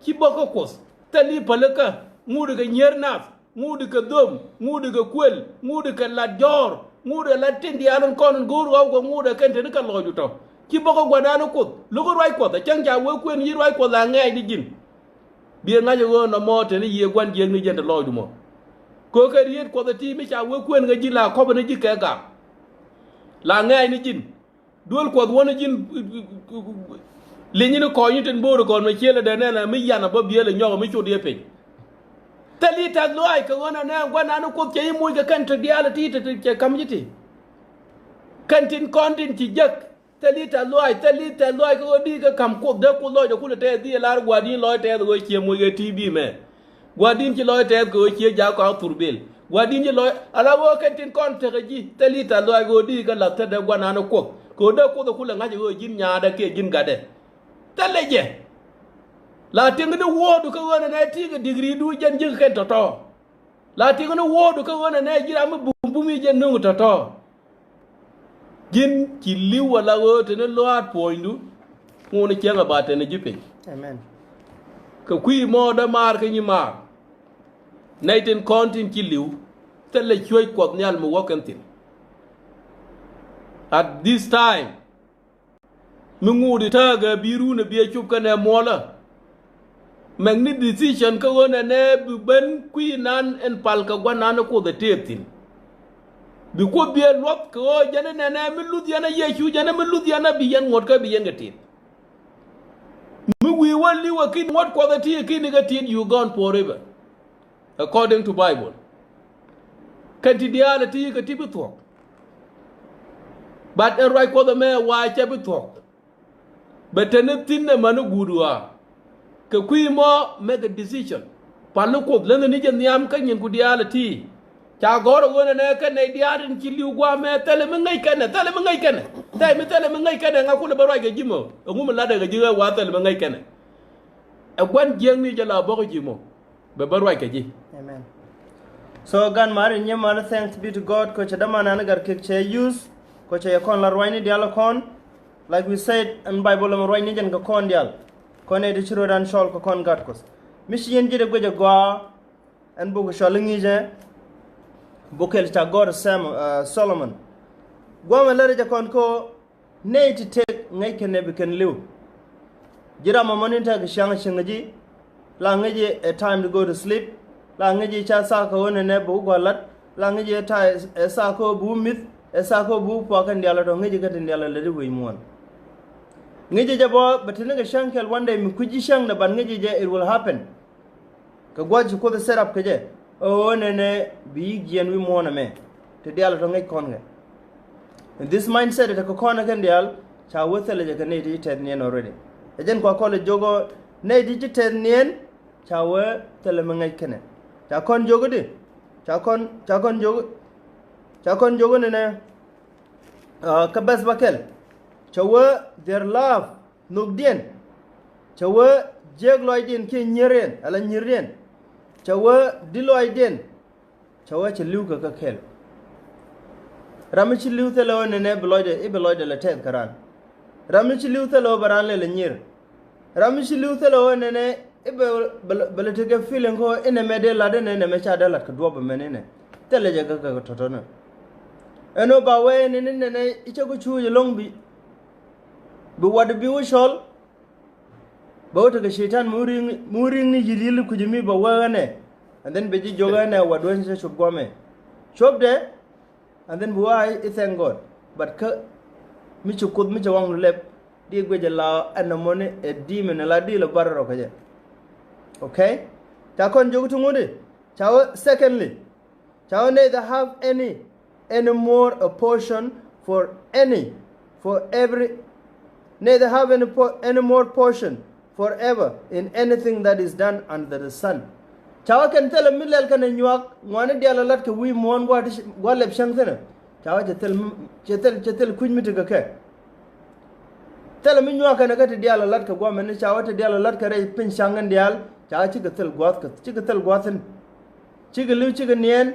ki boko kos tali palaka ngudu ga nyernaf ngudu ka dom ngudu ga kwel ngudu ka ladjor ngude latin dialan kon guru ko ngude kente ni kan loju to ki boko gwana no ko lugo roi ko ta changa we kwen yi roi ko la ngai di jin bi nga jo no mo te ni ye gwan jeng ni jende loju mo ko ka riet ko ti mi cha we kwen nga jin la ko bana ji ka ga la ngai ni jin dol ko wona jin li ni ko yi ten boro ko me chele de na mi yana ba biele nyogo mi chudi e pe tali tag lo ay ko wona na gwana no ko ke mu ga kan to diala ti te kam jiti kantin kontin ti jak tali ta lo ay ko di ga kam ko de ko lo de ko te di la gwadin lo te go ke mu ga tv me gwadin ki lo te go ke ja ko turbel gwadin ki lo ala wo kantin kon te ji tali ta lo ay go di ga la te de gwana no ko de ko la ngaji go jin nya da ke jin ga de teleje la tinga no wodu ko wona na tiga degree du jan jig ken toto la tinga no wodu ko wona na jira ma bumbumi jen nungu toto jin ki li wala wote ne loat poindu ngone kenga bate ne jipe amen ko kui mo da mar ke ni mar naiten kontin ki liw tele choy ko nyal mo wakantin at this time mungudi taga biru ne biya chupkane mola magni decision ka wona ne ben kui nan en palka gwana no ko the taptin bi ko biya lot ko jana ne mi ludiana yechu jana mi ludiana biyan ngot ka biyan gatin mi wi wali wakin what ko the tea kin gatin you gone forever according to bible kanti diality ka tibito but a right ko the me wa chabito but anything na manu gudua ka kui mo make a decision palu ko lene ni jen yam kan yin gudiality cha goro wona ne kan ne diarin ki liu gwa me tele me ngai kan tay me tele me ngai kan nga kula baro ga jimo ngum la daga jiga wa tele me ngai kan e gwan jeng ni jala boko jimo be baro ga ji amen so gan mari nyema thanks be to god ko chadama na gar ke che use ko che kon la roini dialo kon like we said in bible am roini jen ga kon dial kone de chiro dan shol ko kon gat kos mission jide goje gwa en bugo sholingi je bukel ta god solomon gwa ma lare je kon ko ne ti tek ngai kene be ken liu jira ma moninta ga shang shingaji la ngaji a time to go to sleep la ngaji cha sa ko wona ne bu golat la ngaji ta sa ko bu mit sa ko bu po kan diala to ngaji gatin diala le wi mon ngaji jabo batene ga shankel one day mi kuji shang na ban ngaji je it will happen ka gwaji ko the setup ke je o ne bi gen wi mona me te diala to ngai kon ga and this mindset ta ko kona kan dial cha wotele je kan ne ti tet nien already ejen ko ko le jogo ne di ti tet nien cha we tele me ngai kene cha kon jogo di cha kon jogo ne ka bas bakel chawa their love nugdien chawa jegloidin ki nyiren ala nyiren chawa diloidin chawa chliu ka kel ramichi liu telo ne beloide la tet karan ramichi liu telo baran le nyir ramichi liu telo ne belete ga feeling ko ene mede la de ne me cha dalat ka dobo menene tele je ga totono eno ba we ne ichago chuje longbi bu wad bi wushol ba wata ga shaitan murin ni yidil ku jimi ba wane and then beji joga na wadwan se shop gome shop de and then why thank god but ka mi chukud mi jawang lep di gweje la anamone e demon la di lo barro ka je okay ta kon jogu tungudi chawo secondly chawo ne they have any more a portion for every neither have any more portion forever in anything that is done under the sun. Chawa can tell a millel can nyuak ngwane diala lat ke wi mon gwa lep shang thena. Chawa chetel kuj mi tiga ke. Tell mi nyuak na ka diala lat ke gwa men chawa te diala lat ke re pin shangan dial chawa chigatel gwathen chigalu chiganien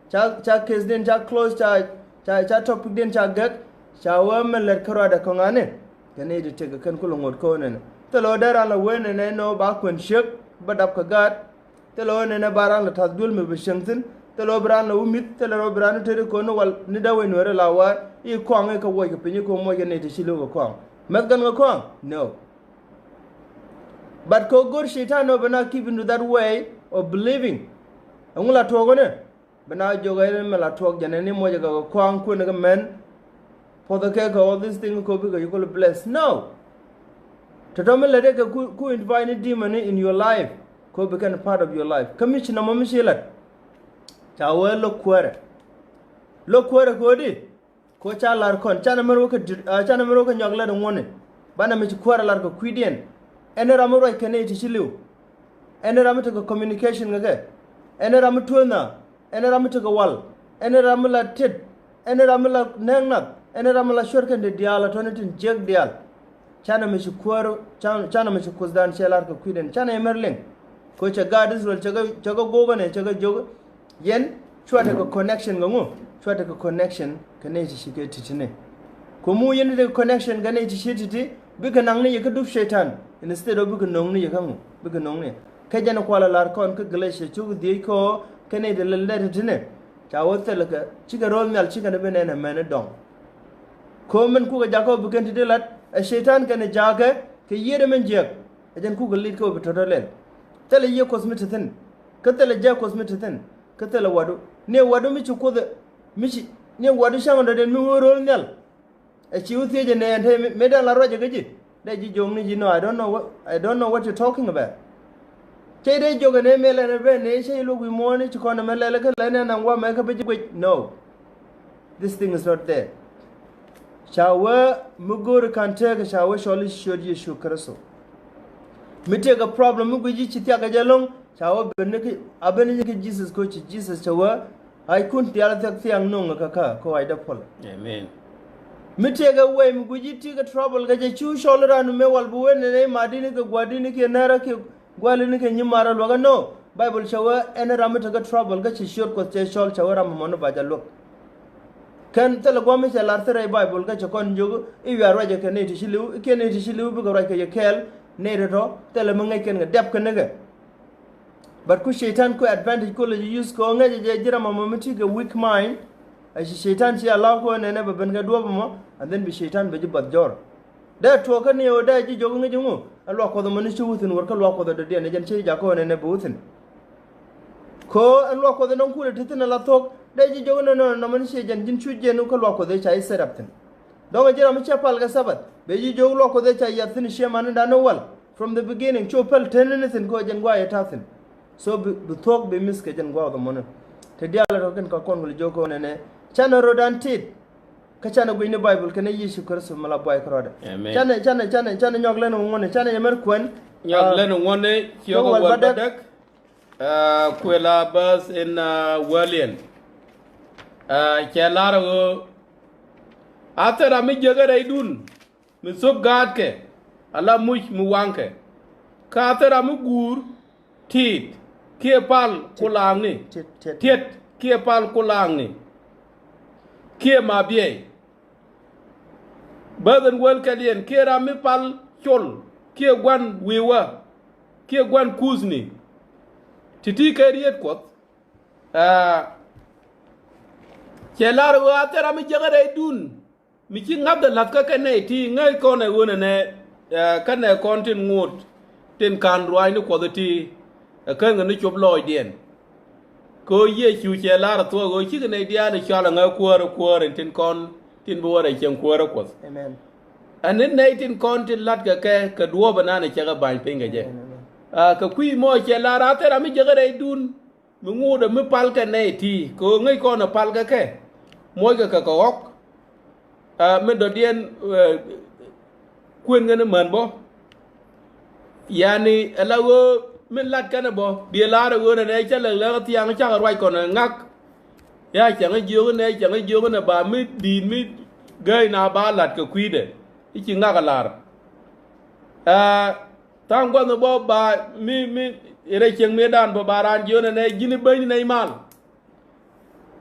cha kes den cha close cha topic den cha gak chawa men ler kara da kongane kane de tega kan kulongod ko ne telo dara la wene ne no ba kun shek badap ka gat telo ne baran la tasdul me bishangtin te lo brano umit te lo brano te ko no wal ni da we no re la wa I kwang e ka wo ke pinyi ko mo ke ne te shilo ko kwang met gan ko kwang no but ko gor shaitan no bana keep into that way of believing angula to go ne bana joga ile me la to jane ni mo ga kwang ko ne ga men for the cake all these things ko be you ko bless no to do me le de ku invite demon in your life ko become part of your life commission mo mishilat chawe lo kwere ko di ko cha lar kon chana mero ka nyogla de woni bana mi kwere lar ko kwidien ene ramu ro kene ti shiliu ene ramu to communication ngage ene ramu tuona ene ramu to wal ene ramu la tit ene ramu la nengnat ene ramu la shorkan de diala tonatin jeg dial chana mi kwere chana mi kuzdan shelar ko kwidien chana emerling ko cha gadis rol chaga gogo ne chaga jogo yen chwata ko connection ngongo chwata ko connection kane ti shike titine ko mu yen de connection kane ti shititi bika nang ne yaka duf shaitan instead of bika nong ne yaka mu bika nong ne ka jana kwala lar kon ka glace chu di ko kane de lalle titine cha wote laka chiga rol nyal chiga ne bene mena dong ko men ku ga jako bika ti lat a shaitan kane jaga ke yede men jek ajan ku galit ko bitotolel tele ye cosmetitin ka tele ja cosmetitin ka tele wadu ne wadu mi ko de mi ne wadu shango de mi rol nyal a chi uthi je ne ante me da la roje gaji da ji jong ni no I don't know what you're talking about che de joga ne mele ne be ne she lu wi mo ni ko na mele ka le ne na wa me ka be ji no this thing is not there shawa mugur kan te ka shawa sholi shodi shu karaso mi te ga problem mugu ji ci ta ga jalong shawa be ne ki abene ni ki Jesus ko ci Jesus shawa ai kun ti ala tak tiang nong ka ko ai da pol amen mitega way mi guji tiga trouble ga je chu sholra no me wal bu wene ne madini ga gwadini ke nara ke gwalini ke nyimara lo ga no bible shawa ene ramata ga trouble ga chi short ko che shol shawara mo no bajalo kan tele gomi che lar tere bible ga che kon jogo I wi arwa je ke ne ti shilu ke ne ti shilu bu ga ra ke ye kel ne reto tele mo ngai ken ga dep ke ne ga but ku shaitan ku advantage ko le use ko ngaje je jira mo miti ga weak mind a shaitan ci Allah ko ne ba ben ga do mo and then bi shaitan be jibat jor da to kan yo da ji jogo ngi jungu Allah ko do mani shuutin war ka Allah ko do de ne jan ci ja ko ne buutin ko Allah ko do non ku de titina la tok da ji jogo no mani she jan jin chuje no ko Allah ko de chai seraptin don ga jira mu ce pal ga sabat be ji jogo Allah ko de chai yatin she man da no wal from the beginning chopel tenenitin ko jan gwa ya tatin so bu tok be miske jan gwa do mon te diala to ken ko kon gol jogo ne chana rodan tit ka chana go in the bible kana yesu kristo mala boy kroda chana nyogle no ngone chana yemer kwen nyogle no ngone kyogo wal badak kwela bas in walian kelaro atara mi jegare dun mi sob gad ke ala much mu wanke ka atara mu gur tit ke pal kulang ni tit ke pal kulang ni kia ma bie badan wel kalien kia rami pal chol kia gwan wiwa kia gwan kuzni titi kariet kot kelar wa tera mi jagare dun mi ci ngab da latka kane ti ngai kone wona ne kane kontin ngut tin kan ruai ni kodati kan ngani chop loy dien ko ye chu che la to go chi ne dia ne cha la nga ko tin kon tin bo re chen ko ko amen anen ne tin kon tin lat ka duo bana ne cha ga ban pe je ka kui mo che la ra te ra mi je ga re dun mi ngu da mi pal ka ne ti ko ngai ko na pal ka ke mo ga ka ko ok me do dien kuen ngene man bo yani alawo min lat kana bo bi la re wona ne cha le tiang cha roi kon ngak ya cha ngi jo ne ba mi din mi gai na ba lat ka kwi de I chi ngak lar tang ko no bo ba mi ere cheng me dan bo baran jo ne gini be ni nei mal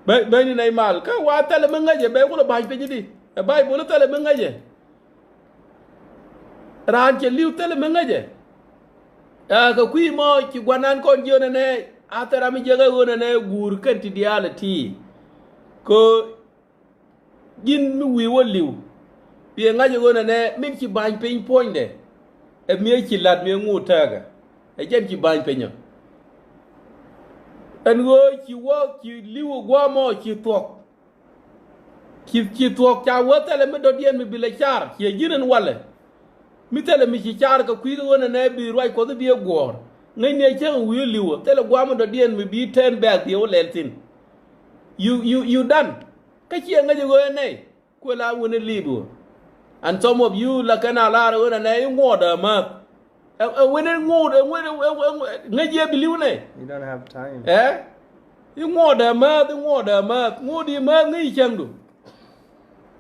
be ni nei mal ka wa tele mi ngaje be ko ba pe di ba bo tele mi ngaje ran che liu tele mi ngaje ka kui mo ki gwanan kon jo ne atara mi jega wona ne gur kan ti diality ko gin mi wi wo liw bi nga je wona ne min ci bañ peñ poñde e mi ci lat mi ngu taga e jen ci bañ peño en wo ci liw go mo ci tok ci tok ca wotale mi do dien mi bi le char ci jinen wala mi tele mi ci char ka kuy wona ne bi roy ko bi gor ngay ne ci wi liw tele go mo do dien mi bi ten back bi o lentin you done ka ci nga je go ne ko la wona libu and some of you la kana la wona ne ngoda ma when nga je bi liw ne You don't have time. ngoda ma ngodi ma ngi changu.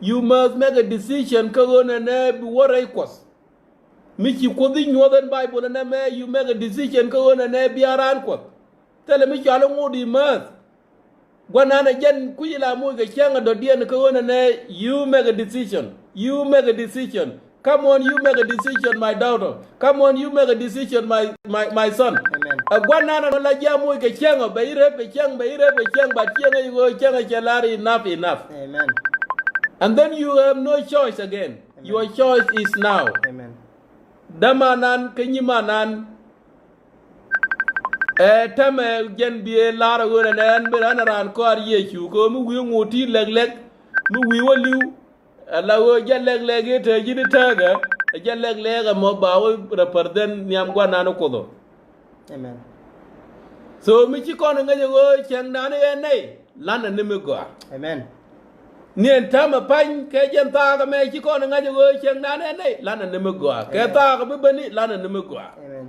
You must make a decision ka wona ne bi wora ikos miki ko di nyoden bible na me you make a decision ka wona ne bi aran ko tele mi chalo ngodi ma gwana na jen kuyila mo ga changa do dien ka wona ne you make a decision come on you make a decision my daughter come on you make a decision my son gwana na la jamo ga changa be ire be chang ba changa go changa chalari enough Amen. and then you have no choice again. Amen. Your choice is now. Amen. Damanan kenyimanan tame jen bie lara wona nan beran ran ko ar yechu ko mu wi ngoti leg mu wi waliu ala wo leg te jidi taga leg mo bawo represent niam gwana no kodo. Amen. So mi ci kono ngaje go chang nan nei lana nime go. Amen. Nien tama pan ke jen ta ga me ci kono ngaje go chang nan nei lana nime go ke ta ga be bani lana nime go. Amen.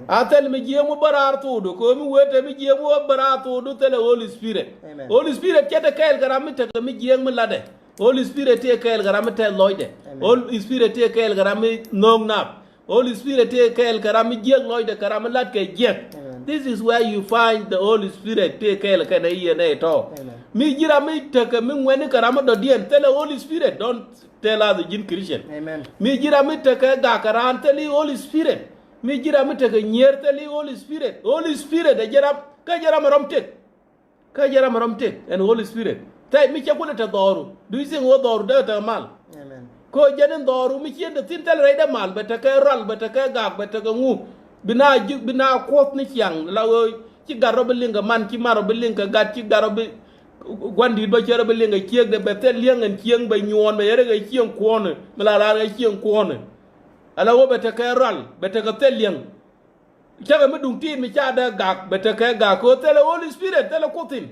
Atel mi jemu barar tudu ko mi wete mi jemu barar tudu tele Holy Spirit. Amen. Holy Spirit kete kael garam te mi jeng mi lade. Holy Spirit te kael garam te loide. Holy Spirit te kael garam nong nap. Holy Spirit te kael garam jeng loide garam lat ke jeng. This is where you find the Holy Spirit te kael kana yene to. Mi jira mi te ke mi ngweni garam do dien tele Holy Spirit, don't tell us the jin Christian. Amen. Mi jira mi te ke ga karan tele Holy Spirit. Mi jira mi te ke nyerteli Holy Spirit. Holy Spirit e jira ka jira marom tek and Holy Spirit tay mi chakule ta doru do you think wo doru da ta mal. Amen. Ko jenen doru mi chende tintel rede mal beta ke ral beta ke gak beta ke ngu bina kot ni chiang la wo ci garo be linga man ci maro be linga gat ci garo be gwandi do ci be linga cieg de betel liengen cieng be nyon be yere ga cieng kono mala la ga cieng kono ala wo beta ke ral beta ke telieng chaga mi dung tin mi cha da gak beta ke gak ko tele Holy Spirit tele kotin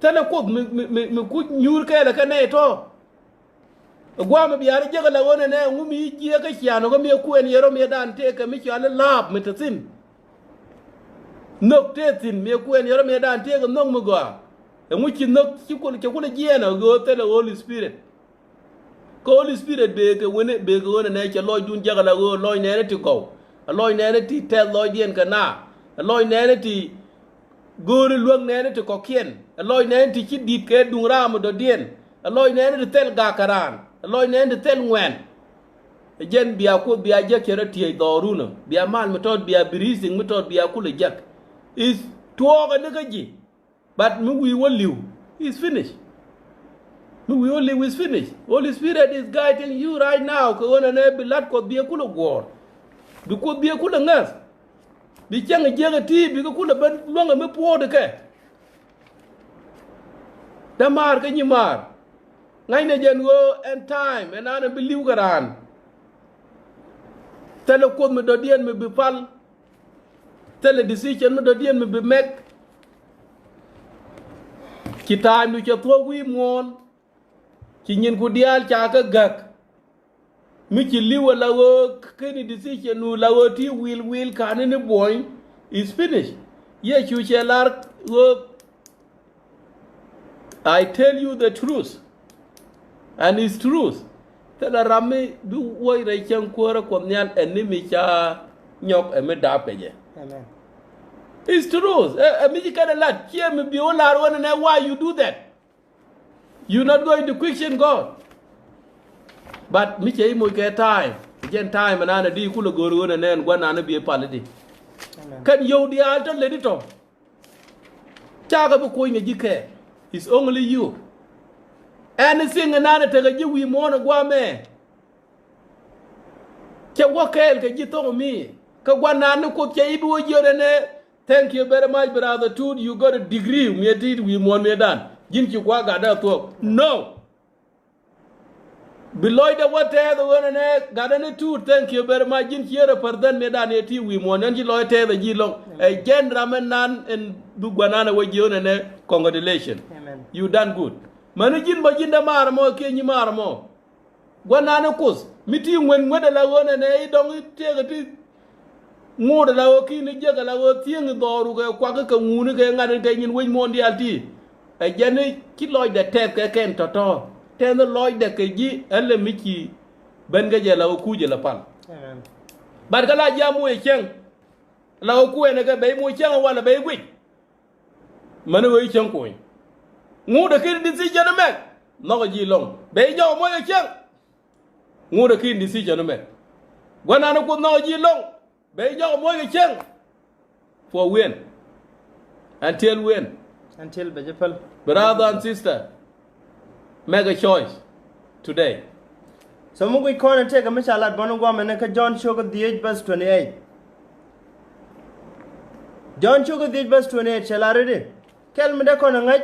tele kot mi ku nyur ke la kane to gwa mi biar jaga la wona ne ngumi jie ka chiano ko mi ku en yero mi dan te ka mi cha lab mi tin nok te tin mi ku en yero mi dan te ka nok mi gwa ngu chi nok chi ko jie na go tele Holy Spirit ko Holy Spirit be ke wona ne cha loy dun jaga la go loy ne ti ko loy ne ti tel loy dien ka na loy ne ti gori luang ne ti ko kien loy ne ti chi dit ke dung ram do dien loy ne ti tel ga karan loy ne ti tel ngwen jen biya ko biya je kere ti doruno biya mal metod biya brising metod biya ku le jak is to ga ne ji but mu wi woliu is finished. We only is finished. Holy Spirit is guiding you right now. Ko wona ne bilat ko biya ku le gor bi ko biya ku le ngas bi chang je ti bi ko le ban longa me po de ke damar ke nyimar ngai ne jen go and time and an believe garan tele ko me do dien me bi pal tele decision me do dien me bi mek ki time du che to wi mon ki nyin ku dial cha ka gak mi ci liwa la wo keni decision nu la wo ti will kan ne boy is finished. Ye chu chelar wo I tell you the truth and it's truth tela rami du woy re chen ko ra ko nyan enimi cha nyok e me da peje. Amen. It's truth. Mi ci kana la che mi bi o la wona ne why you do that. You're not going to question God. But mi chei mo ke time jen time na di ku lo goru na nen gwana na bi paladi kan yo di alto le di to chaga bu ko ngi ke it's only you anything nana te ga we mona gwa me ke wakel ke jito mi ka gwa nana ko ke ibi wo jore ne thank you very much brother too you got a degree me did we mon me dan jin ki gwa ga da to no below the water the one ne ga da ne too thank you very much jin ki re pardon me dan eti we mon en ji lo te the ji long e gen ramen nan en du gwa nana wo jore ne congratulations Amen. You done good. Manu jin ba jinda mar mo ke nyi mar mo. Gwana na kus. Miti ngwen ngwada la wona ne I dong tega ti ngoda la o ki ni jega la o tieng doru ke kwa ka ngunu ke ngade ke nyin wen mondial ti. E jene ki loy de tek ke ken toto. Ten loy de ke ji ele miki ben ga je la o ku je la pan. Amen. Bar kala jamu e cheng. La o ku ene ke be mu cheng wala be gwi. Manu we cheng ko. Ngu da kin decision mek no ji long be jo mo ye chang ngu da kin decision mek gwana no ko no ji long be jo mo ye chang for when until Bejapal. brother and sister make a choice today So we can take a mishalat bonogwa and John Sugar the 8 verse 28. John Sugar the 8 verse 28 shall I read it? Kel me da kono ngai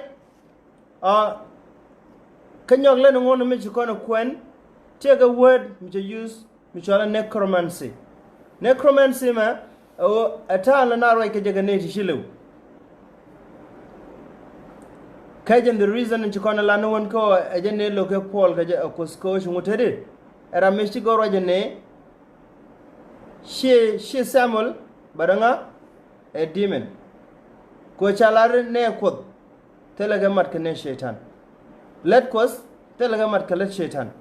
kanyog le ngono me chikono kwen take a word which use which are necromancy. Necromancy ma o atala na roi ke jaga ne shilu. Kajen the reason chikono la no won ko ajene lo ke Paul ka ja ko sko shungutede era me chigo rojene she Samuel baranga a demon ko chalare ne kod telaga mat kene shaitan let kos telaga mat kale shaitan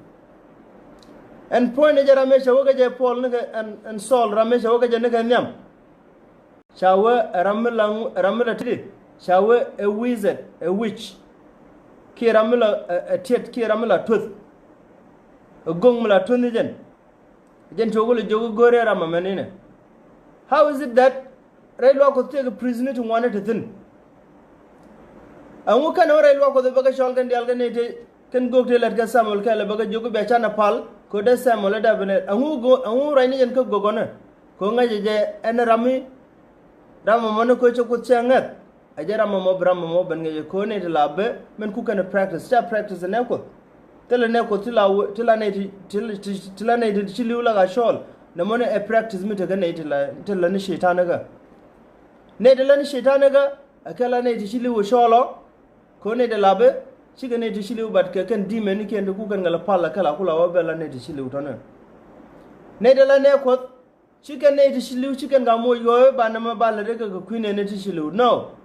and point je ramesha woga je Paul and Saul ramesha woga je ne nyam shawe ramla tidi shawe a wizard a witch ki ramla a tet ki ramla tooth a gong mala tooth jen chogolo jogo gore ramamenine. How is it that right law could take a prisoner to one at a thin? And who can already walk with the Bagashal and the Alganate can go to let Samuel Calabaga Jogo Bachana Pal, Coda Samuel Davenet, and who go and who Rainy and Kogona, Konga and Rami Ramamono Coach could changat. I did Ramamo Bramamo and Cone Labe, men who can practice, start practice an echo. Tell an echo till I nated Chilula shawl. The money a practice me to ganate till an Shitanaga. Natalan Shitanaga, a Kalanate Chilu Shawlo. Kone de labe, chicken ate shilu but can demon can the cook and la pala calacula or bella nate shilu toner. Nederland airquot, chicken ate shilu, chicken gamo yo, banama baladeka queen and ate shilu. No.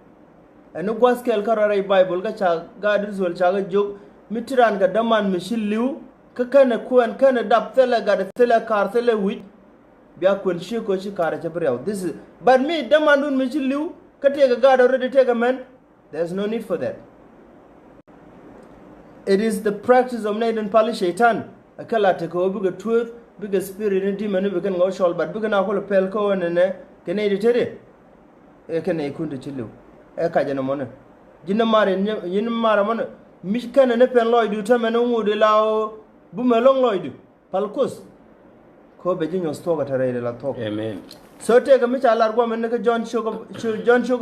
And no guascal carare Bible, gacha, gardens will chaga joke, mitran gadaman mishilu, kakana ku and kana dap thela got a thela car thela wit, biakun shiko shikara chaprel. This is, but me, damandun mishilu, can take a guard already take a man. There's no need for that. It is the practice of Nathan Pali Shaitan. A kalateko, bigger truth, bigger spirit, and demon, we can go shall, but bigger now pelco and a Canadian teddy. A canay kunta chilu. A kajanamona. Jinamar and Yinmaramona. Mishkan and a pen loy do tamano would allow Boomalong loy. Palcus. Kobe Junior store at a radar talk. Amen. So take a Mitchell woman like John Sugar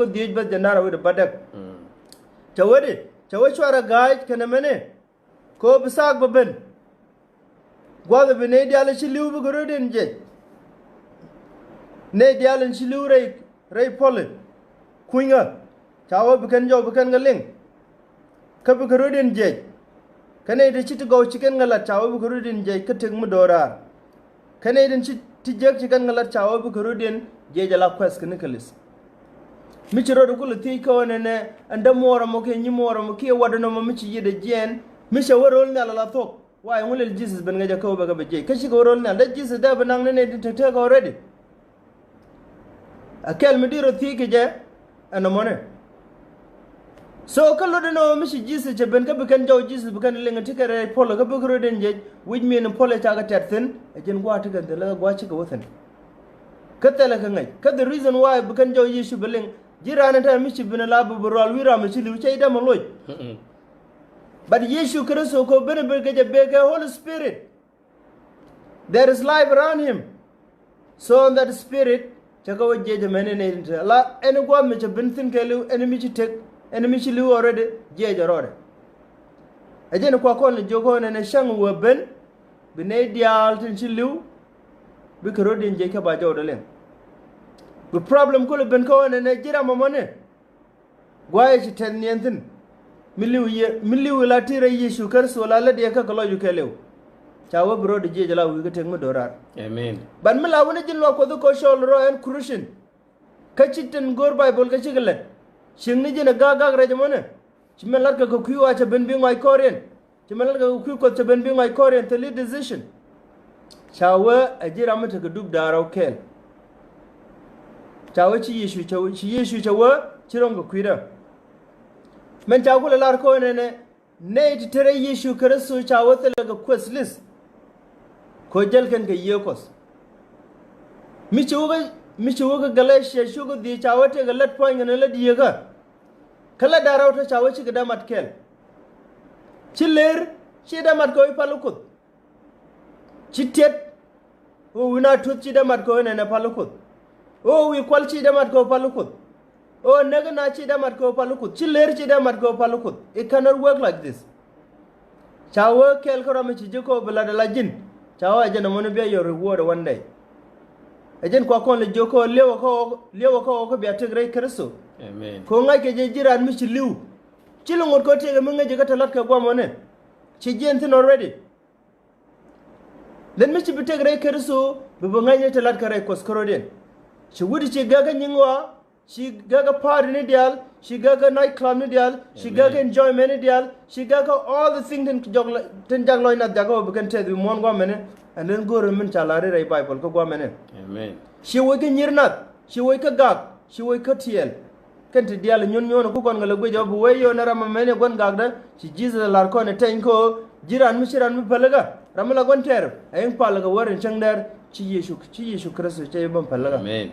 the age but the narrow with a buttock. Chawadi, Chawachara guide can a minute. Ko besag babin. Gwada bene dial shilu bugurudin jet. Ne dial and shilu ray pollet. Quinga. Chawa becan job becan galing. Kabugurudin jet. Can I reach to go chicken gala chawa bugurudin jet cutting mudora. Canadian tijak chicken gala chawa bugurudin jejala quest nicholas. Michiro kulu tiko and the more moke ni more moke wadano michi the jen. Misha were all nala talk. Why only Jesus Bengaja Koba Baje? Kashi go roll now. Let Jesus have an angry to take already. A kel mediro thikaja and a money. So Kalodano Mishi Jesus Benka becan Joe Jesus becan ling a ticket at Polo Kabukurudin jet, which mean Politaga Tathan, a gen water and the watching with him. Cut the cut the reason why becan Joe Yishu Beling, jirana ta michi bina labu burol wira michi liu chay da maloy but Yeshu Kristo ko bina bega bega Holy Spirit there is life around him so that spirit chaka wajeje menene la ene gwa michi bin thin kelu ene michi tek ene michi liu already jeje rode ajene kwa kon jogo ne shang wo ben bine dial tin chi liu bi karo din je ka ba jaw dalen the problem ko ben ko ne jira mamone gwaye chi ten yentin miliu la tire Yeshu Kristo la de ka kalo yu kelew chawo bro de je la wi ga tek mo dorar amen ban mila woni jin lo ko shol ro en crucian ka chitten gor bible ka chigale shingni jina ga re jamone chimelar ka ko kuwa cha ben bi ngai koren chimelar ka ku ko cha ben bi ngai koren to lead decision chawo ajira mata ga dub darau kel chawo chi Yeshu chawo chiron ga kuira men chawo la lar ko ne ti tere Yeshu Kristo chawo tele ga quest list ko jalkan ga yekos michi woga Galatia shugo di chawo te ga let point ne la di ga kala darau ta chawo chi ga damat kel chiler chi damat ko palukut chitet o wina tut chi damat ko ne palukut o wi kwal chi damat ko palukut o naga na chi damat ko palukut chiler chi damat ko palukut it cannot work like this chawo kel ko ram chi jiko bla da jin chawo ajana mon be your reward one day ajen ko kon le joko lewo ko be ategre Kristo amen ko ngai ke je jiran mi chi liu chi lo ko te ga mun ga ga talat ka gwa mone chi jentin already then mi chi bitegre Kristo be ngai ne talat ka re koskoro den chi wudi chi ga nyingwa she gaga party ni dial she gaga night club ni dial she gaga enjoyment ni dial she gaga all the things tin jaglo na jago began te du mon gwa mene and then go remin chalare rai bible ko gwa mene amen she wo ke nyirnat she wo ke gag she wo ke tiel kan ti dial nyon ko gon ngala gwe job we yo na ram mene gon gag da she jesus lar ko ne ten ko jiran mi palaga ramala gon ter ayin palaga warin changdar chi Yeshu Kristo che ban palaga amen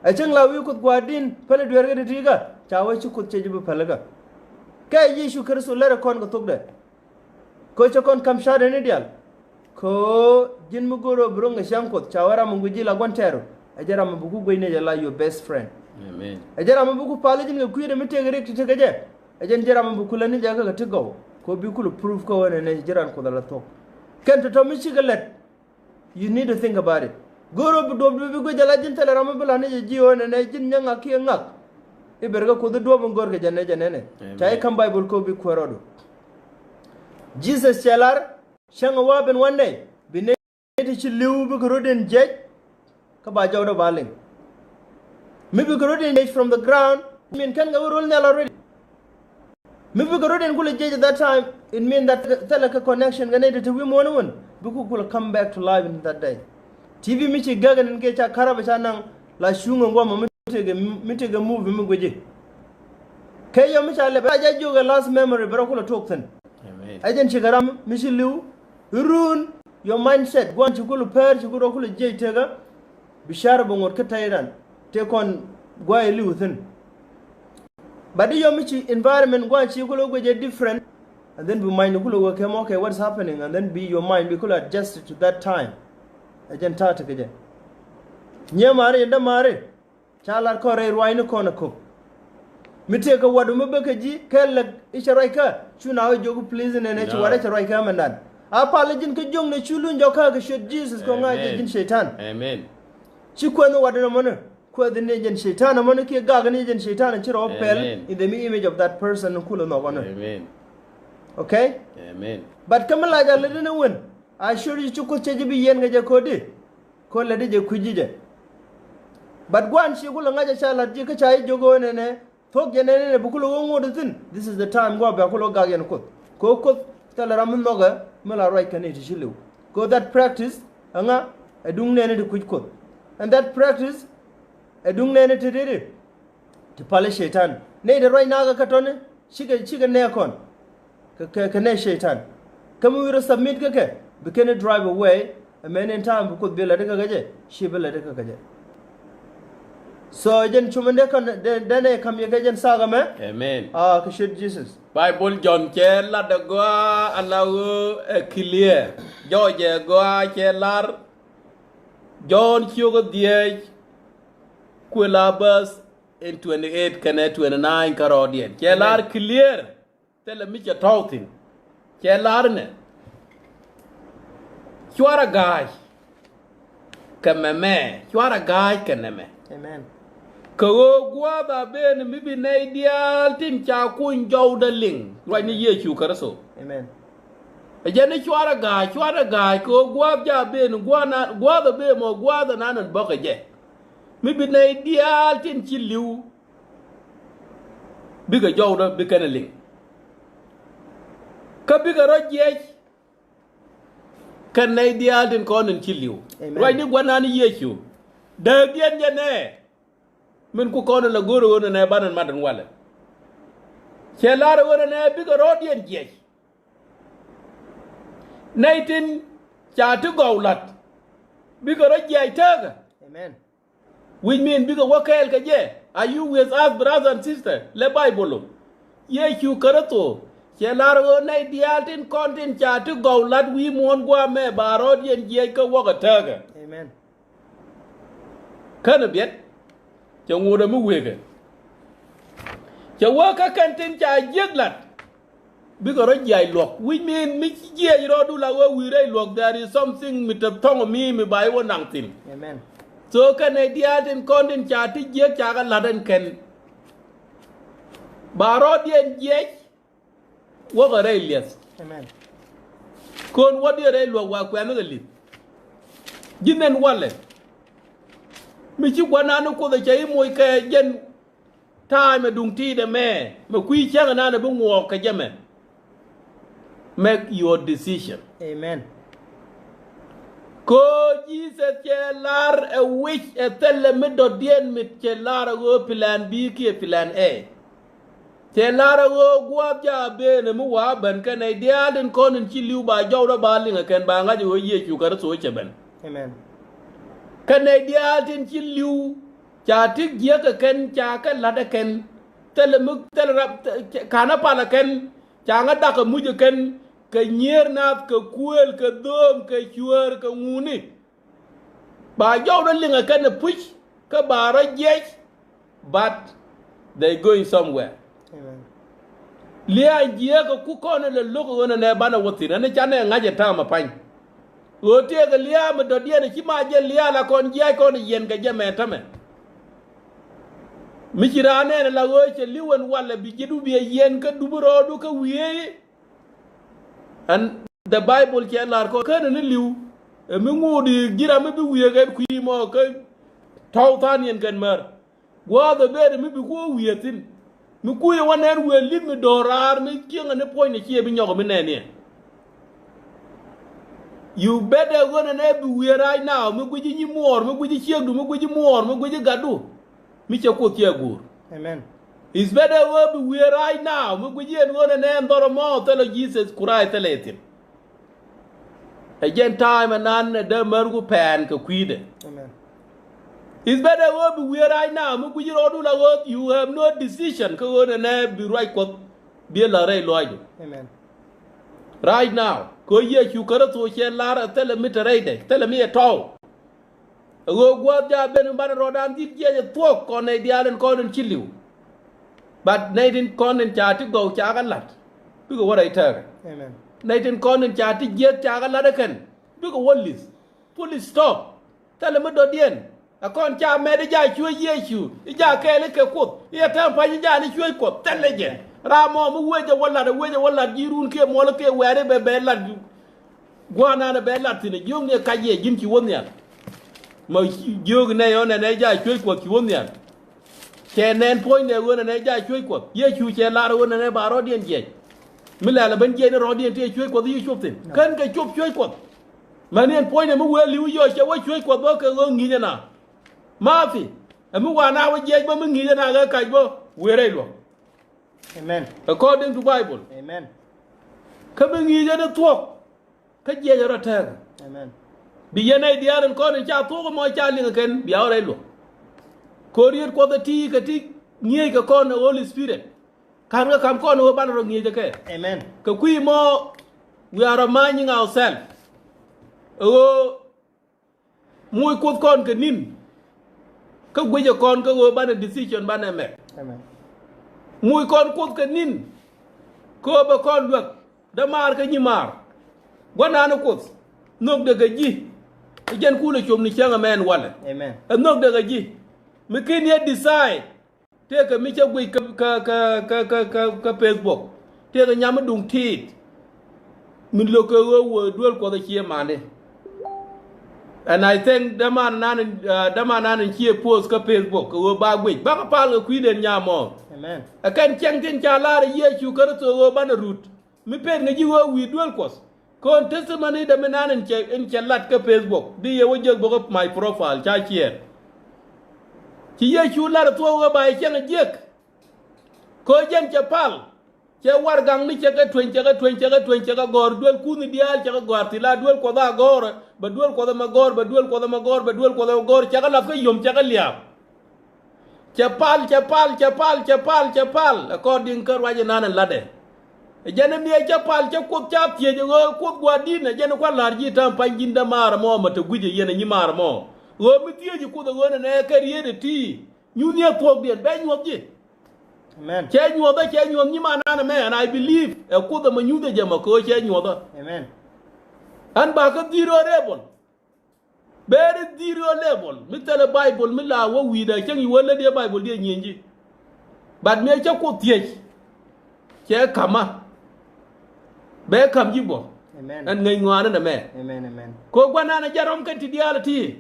achang lawi kut gwadin pale dwerga de tiga chawa chi kut chejibu palaga kay Yeshu Kristo lere kon ko tugde ko chakon kam shade ni dial ko jin mugoro brunga shankot chawara munguji la gontero ajara mabugu goine jala your best friend amen ajara mabugu pale jin ga kuyede mitege rek titegaje ajen jara mabugu lani jaga ga tigaw ko bi kulu proof ko wona ne jiran ko dala to kento to mi chigalet you need to think about it goro do bi go jala jin tele ram bula ne jiwo ne jin nyanga ki ngak e berga ko do bo gor ga janne ne tay kam bible ko bi ko rodo jesus chelar shanga waben one day bi ne ti liu bi ko roden jej ka ba jawdo baling mi bi ko roden jej from the ground min kan ga rol ne already mi bi ko roden kula jej that time it mean that teleka connection ga ne to wi mo won bi ko kula come back to life in that day TV michi gaga nke cha karaba cha nang la shungo ngoma mitege move mi goje kayo mi cha le ba ja joga last memory bro kula tokten amen ajen chigaram michi liu run your mindset gwan chukulu per chukuro kula je tega bishara bongot ka tayran te kon gwaye liu thin badi yo michi environment gwan chukulu goje different and then be mind kula work okay what's happening and then be your mind be kula adjust to that time ajen ta gaje nye mare yanda mare chalar ko re ruwaini ko na ko mite ka wadu mabaka ji kala isharai ka chuna wa jogu please ne ci wara charai ka mandan a palajin ka jong ne chulun joka ga shot jesus ko nga jin shaitan amen ci ko no wadu mana ko da ne jin shaitan mana ke ga ne jin shaitan ci ro pel in the image of that person kula no wana amen okay amen but kamala ja le ne won a shuri ci ko ce jibi yen ga je ko de ko le de je kujije but gwan shi gulu ngaje shala ji ka chai jogo ne tok je ne bukulu ngo de tin this is the time go ba kulo ga yen ko tala ram noga mala right kan it shilu go that practice anga adung ne de kuj and that practice adung ne te de to pale shaitan ne de right naga katone shiga ne kon ka ne shaitan kamu wira submit ka we can drive away a man in time could be like a gaje she be like a gaje So jen chumende kan dene kam ye jen saga me. Amen. Kishit Jesus. Bible John che la da go allow clear. George go che lar John chugo die Quilabus in 28 can 29 Carodian. Che lar clear. Tell me your talking. Che lar ne. You are a guy. Kameme. You are a guy kaneme. Amen. Ko guada ben mi bi nay dial tin cha kun jawda ling roy ni yechu karaso. Amen. Ajane chwara ga ko guada ben guada be mo guada nanan baka je. Mi bi nay dial tin ci liw bi ga jawda bi kana ling. Ka bi ga roje kan nay dial tin ko nan ci liw. Roy ni gwana ni yechu. Da bien jane min ku kono la goro wona ne banan madan wala che lara wona ne biga rodien jej naitin chaatu gowlat biga rojey taga. Amen. Which mean biga wakel ka je. Are you with us brothers and sisters? Le Bible ye chu karato che lara wona dialtin kontin chaatu gowlat wi mon gwa me ba rodien jej ka waka taga. Amen. Kana biet cha nguda mu wege cha waka kantin cha jeglat bigo rojay lok which mean mi je ro du la we re lok there is something mit tong mi bai wo nang tin. Amen. So kan diatin kontin cha ti je cha ga laden ken baro dien je wo ga re lies. Amen. Kon wodi re lok wa kwa me lit jinen wale mi ci gwana no ko da cey moy ka jen time dung ti de me kui changa na na bu ngo ka jame. Make your decision. Amen. Ko Jesus che lar a which a telle me do dien mit che lar go plan B ki plan A. Che lar go gwa ja be ne mu wa ban ka ne dia den ko nin ci liu ba jaw da ba linga ken ba nga jo ye ci ka so che ben. Amen. Canadian tin ci liw cha tik je ka ken cha ka lada ken telemuk telerap kana pala ken cha nga da ka muje ken ka nyer na ka kuel ka dom ka chuer ka nguni ba jaw da linga ken push ka bara je but they going somewhere. Amen. Lia je ka ku kono le loko wona ne bana wotina ne cha ne ngaje ta ma pan wote ga lia ma do diene ki ma je lia la kon je kon yen ga je me tame mi kirane la go che liwen wala bi jidu bi yen ka duburo du ka wiye and the Bible che lar ko kana ni liw mi ngudi gira mi bi wiye ga ku mo ka tawtan yen kan mar gwa da be mi bi ko wiye tin mi ku ye wanen we lit mi dorar mi kinga ne point ki bi nyogo mi ne ne. You better go and be right now. Me go ji more, me go ji chiegdu, me go ji more, me go ji gadu. Me che ko kiegu. Amen. It's better go be right now. Me go ji go and ndoro mo tell Jesus Christ tell it. Again time and nan de mergu pan ka kwide. Amen. It's better go be right now. Me go ji rodu la go you have no decision ka go and be right ko be la re loido. Amen. Right now. Ko ye chu karato che lara tele miterede tele mi eto go gwa ja ben ban rodan dit je to ko ne dialen ko den chiliu but natin konen cha ti go cha ga lat bi go wara ita. Amen. Natin konen cha ti je cha ga lat kan bi go wallis police stop tele mi do dien a kon cha me de ja chu ye chu ja ke le ke ko ye tam pa ja ni chu ko tele je ramo mu weje wala jirun ke mo ke were be lat gwana na be lat ni jong ne kaje jin ki won ya ma jog ne yo ne ja chwe ko ki won ya ke nen point ne wona ne ja chwe ko ye chu che la ro ne ba ro dien je mi la la ben je ne ro dien te chwe ko yi chuptin kan ka chup chwe ko ma nen point ne mu we liu yo che wa chwe ko bo ke ngo ngi na ma fi mu wa na wa je bo mu ngi na ga ka bo we re lo. Amen. According to Bible. Amen. Kabengi jana talk. Ka je jara tag. Amen. Bi yana diaran ko ne cha to mo cha linga ken bi awre lo. Korean ko the tea ka ti nye ka kon Holy Spirit kan ka kam kon ho ban ro nye ke Amen. ka kui mo we are reminding ourselves muy ko kon ka nin ka gwe kon ka go ban decision ban me Amen. muy kon ko ka nin ko ba kon wak da mar ka ni mar wana na ko nok daga ji jen kula chom ni changa men wala Amen. nok daga ji mi kin ye decide te ka mi cha gwe ka Facebook te ka nyam dung tit min lo ko wo duol ko da chie mane and I think the man nan chie post ka Facebook ko ba gwe ba ka pal ko den nyamo Amen. akan chang tin cha la ye chu ka to wo ban root mi pen ngi wo wi duol ko kon testimony da nan en che lat ka Facebook di ye wo jeg bo ko my profile cha chie ci ye chu la to wo ba ye chang jek ko jen cha pal che war gang ni che ka twen ka gor duol ku ni dial che ka gor ti la duol ko da gor ba duol ko da ma gor ba duol ko da ma gor ba duol ko da gor che ka la ko yom che ka liap che pal according kar wa nan la de jene mi che pal che ko chap tie je ko gwa din jene ko lar ji tam pan jinda mar mo ma to guje yene ni mar mo wo mi tie ji ku da wona ne ka rie de ti nyu ne to bien be nyu ji Amen. che nyu ni ma na me and I believe e ku da ma nyu de jama ko che nyu da Amen. an ba ka zero level bere zero level mi tele bible mi la wo wi da chen yi wala de bible de nyinji bad me che ko tie che kama be kam jibo Amen. an ngai ngwana na me Amen. Amen. ko gwana na jarom kan ti dialati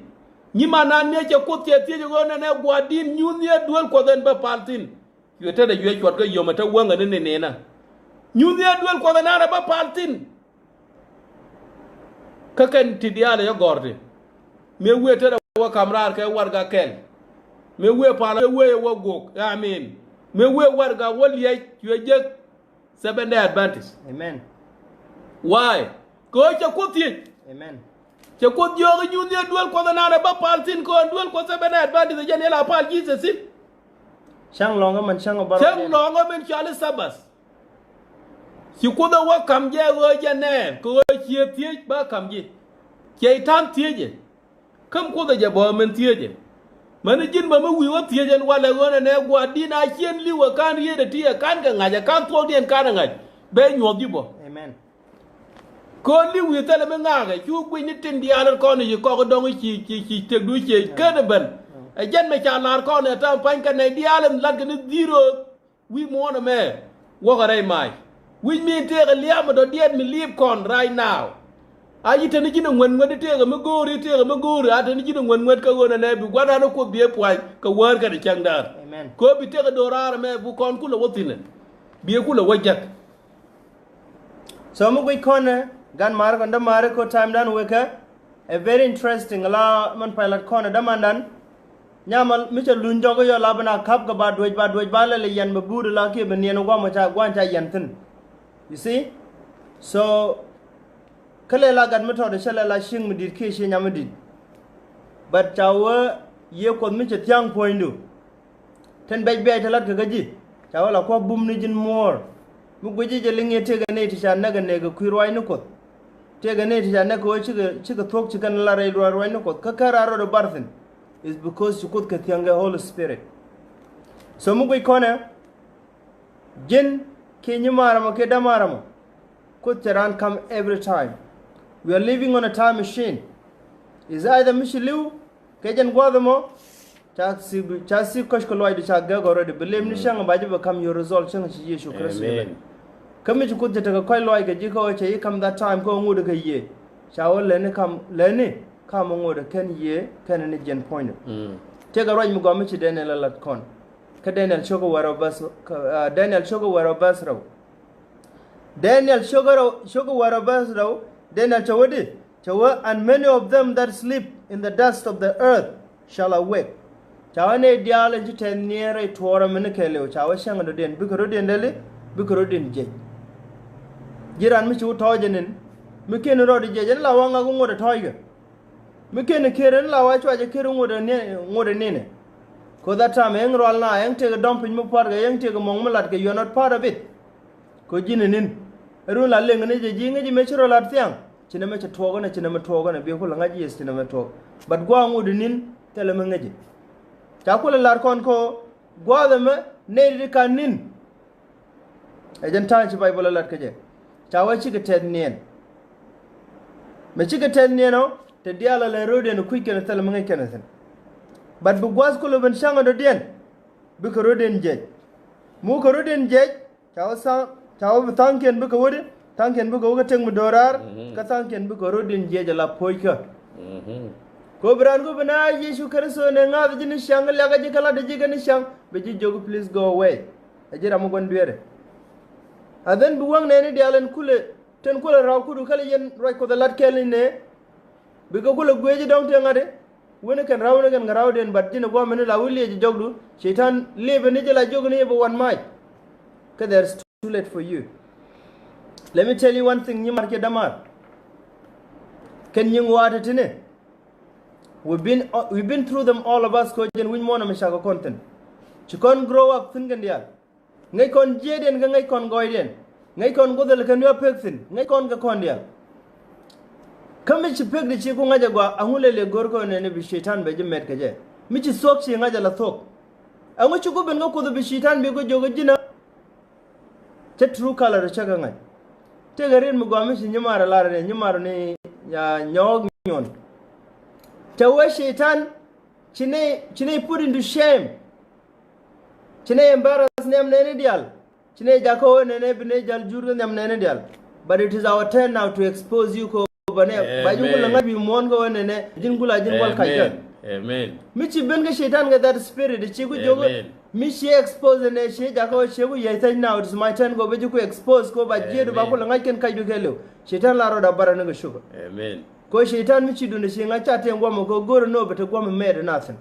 ni ma na ne che ko tie tie go na ne gwa din nyu ne duol ko den ba paltin yo te da yue chwat ko yo mata wanga ne na nyu ne duol ko na ba paltin ka kan ti diala yo gorde me we te da wa kamrar ke warga ken me we pala me we wo gok amen me we warga wol ye yo je seven day advantage Amen. why ko che ko tie Amen. che ko yo nyu ne duol ko na ba paltin ko duol ko seven day advantage je ne la pal Jesus Shang longa man shang baro. Chang longa men chale sabas. Si ko da wa kam je wo je ne ko chi tie ba kam je. Ke tan tie je. Kam ko da je bo men tie je. Man jin ba ma wi wa tie je wala wona ne gwa dina chien li wa kan ye de tie kan ga ngaja kan to den kan ngaj. Be nyo di bo. Amen. Ko li wi tele me ngaga chu gwi ni tin dialer ko ni ko dong chi te du chi ke ben. Again, me can lar kon ta pan kan ne dialem lat kan zero we more me wo gare mai we mean te ga liam do diet me leave kon right now ayi te ni jina ngwen ngwen te ga me gori ate ni jina ngwen ngwen ka wona ne bi gwada no ko bie pwai ka war ka de changdar Amen. ko bi te ga dorar me bu kon kula wotine bie kula wajak So mu gui kona gan mar kon da mare ko time dan weka a very interesting la man pilot kona da mandan nyamal mi cha lun jogo yo labana kap ga ba doj ba le yan ba buru la ke ben yen gwa ma cha gwan cha yan tin you see so kale la gan mi to de shale la shing mi dit ke she nyam dit but chawa ye ko mi cha tyang pointu ten be ta lat ga ji chawa la ko bum ni jin mor mu gwaji je linge te ga ne ti sha na ga ne ga kuirwai ni ko te ga ne ti sha na ko chi ga thok chi kan la rai roi ni ko ka kararo do barthin is because you could get the Holy Spirit. So mugui kone jin kinyi maramo ke damaramo could Tehran come every time. We are living on a time machine. Is either Micheliu kejan guadamo chasi koshkoloi de chagago already believe ni shang baji become your result shang chi Yeshu Christ. Kami chu could take a koi loi ke jiko che come that time go ngud ke ye. Shawo lene come lene come on the ken ye can any gen point. Take a right Mugamichi Daniel lat con. Daniel Sugar were of us Daniel Sugar were of us row. Daniel Sugar were of us row, Daniel Chawadi, Chawa, and many of them that sleep in the dust of the earth shall awake. Chawane dial and 10 near a Tora Minikele, Chawashang and the Den, Bikurudin Lily, Bikurudin J. Jiran Michu Tojanin, Mikin Rodi J, and Lawanga Gungo the Tiger. Mikin a Kirin Lawacha Kirin would a nene. Ko that time eng roll na eng take a dump in mu part ga eng take a mong malat ga you are not part of it. Ko jinin ru la leng ne je jinga ji mechro lat tiang. China mecha togo na china metogo na bi ko la ngaji yes china metogo. But gwa ngu dinin tele mengaji. Ta ko la lar kon ko gwa da me ne ri kan nin. Ejen tan ci Bible lat ka je. Ta wa ci ga ted nien. Me ci ga ted nien no te diala le rode no ku ken tele mengaji ken. But bu gwas ko lo ben shanga do dien. Bu ko roden je. Mu ko roden je ta wa sa ta wa tanken bu ko wodi tanken bu ko ga teng mu dorar ka tanken bu ko rodin je la poika ko bran ko bana Yesu Kristo ne nga jini shang la ga jikala de jigani shang be ji jogu please go away ajira mo gon duere aden bu wang ne ne dialen kule ten kule raw kudu kala yen roy ko da lat kelin ne be ko kule gweji dong te ngade woni kan raw ne kan raw den bat jina go men la wuli ji jogdu shaitan lebe ne jela jogu ne be wan mai ka there's too late for you. Let me tell you one thing, Nimarke Damar. Can you water tine? We've been through them, all of us, coach, and win more Mishaka content. You can't grow up thinking there. Ngay con jeden ngay con goiden. Ngay con go the canua pexin. Ngay con ga condia. Come to peg the chiku ngajagwa, ahule gorgo and any bishitan beji metkaje. Michi sok she ngajala thok. I want you go and go to the bishitan because jogajina. Chet true color chagangai. Tegarin mugamish nyamara lare nyamara ni ya nyog nyon. Tawa shaitan chine put into shame. Chine embarrass nem nene dial. Chine jako nene bine jal jurgo nem nene dial. But it is our turn now to expose you ko bane. Bajungula ngabi mongo nene jingula jingwal kaita. Amen. Michi benga shaitan ga that spirit chiku jogo. Michi expose ne she jako shegu yaitai now it is my turn go beju ko expose ko ba jedu ba ko ngai ken kaidu kelo. Shaitan la roda bara nga shugo. Amen. Ko shaitan michi dune shi nga chate ngwa ko goro no beta gwa mere nasen.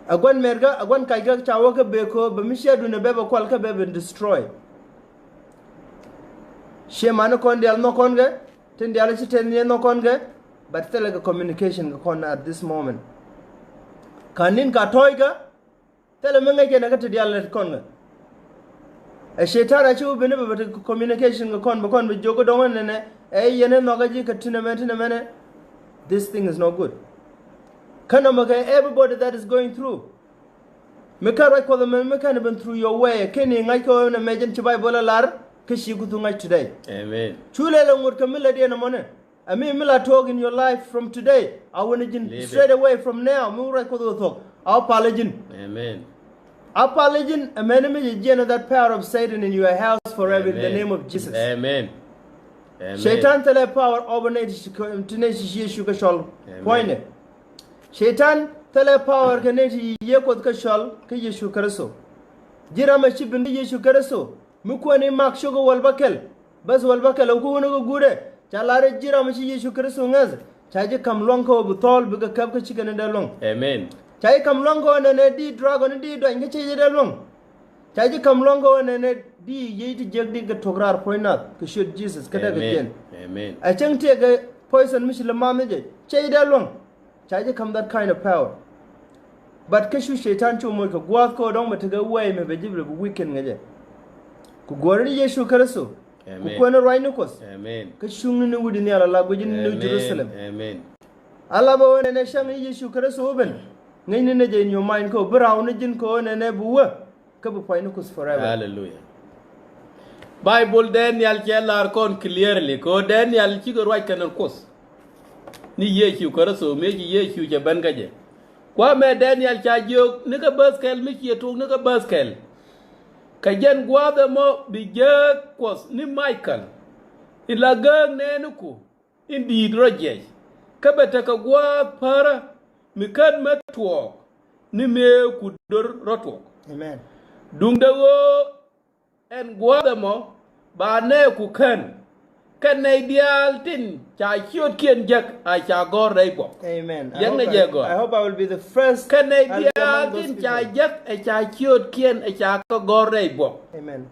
Agwan merga agwan kaiga chawo ka be ko ba michi dune beba kwal ka beba destroy. She mano kon dial no kon ga ten dial shi ten no kon ga but tell like communication kon at this moment. Kanin ka toiga tell me ngai na ka dial kon ga. A shaitan a chu bene ba communication kon ba kon be jogo don ne yene no ga ji ka tinamene this thing is not good. Kana maka everybody that is going through me ka right for the me ka been through your way keni ngai ko na mejen ci Bible lar ka shi ku ngai today. Amen. Chule la ngur ka mila de na mone. I mean mila talk in your life from today. I want to straight away from now. Mu right ko do talk. I'll apologize. Amen. Apology, a man of that power of Satan in your house forever. Amen. In the name of Jesus. Amen. Amen. Shaitan tell power over tenacious sugar shall point. Shaitan tell power can yekot kashal kayeshu karaso. Jirama shipin yeshu karaso. Mukwani mak sugar walbakel. Bas walbakel okuno gure. Chalare jirama yeshu karaso ngaz. Chaji kam lonko butol biga kapka chicken and along. Amen. Chai kam longo and di dragon di do and get along. Chai kam longo and di yeti jagdi get tograr point up to shoot Jesus. Amen. Amen. I think take a poison Michel Mamage. Chai along. Chai come that kind of power. But Kashu Shaitan to make a guac go down but to go away may be given weekend again. Kugori Yeshu Karasu. Kukwana Rhinocos. Amen. Kashung wood in the language in New Jerusalem. Amen. Alabo and a shang Yeshu Karasu open. In your mind ko brown jin ko ne buwa kabu painus forever. Hallelujah. Bible Daniel chelar kon clearly ko Daniel chigo right kan kos ni yechu karaso meji yechu je bangaje kwa me Daniel cha jog ne ka baskel mi chetu ne ka baskel ka jen gwa da mo bi je kos ni Michael ilagang ne nuku indi droje ka beta ka gwa para mikan matwo ni me kudur rotwo. Amen. Dungdago en guadamo ba ne ku kan ne dial tin cha chiot kien jak a cha gor reibo. Amen. I hope I will be the first. Kan ne dial tin cha jak a cha chiot kien a cha gor reibo. Amen.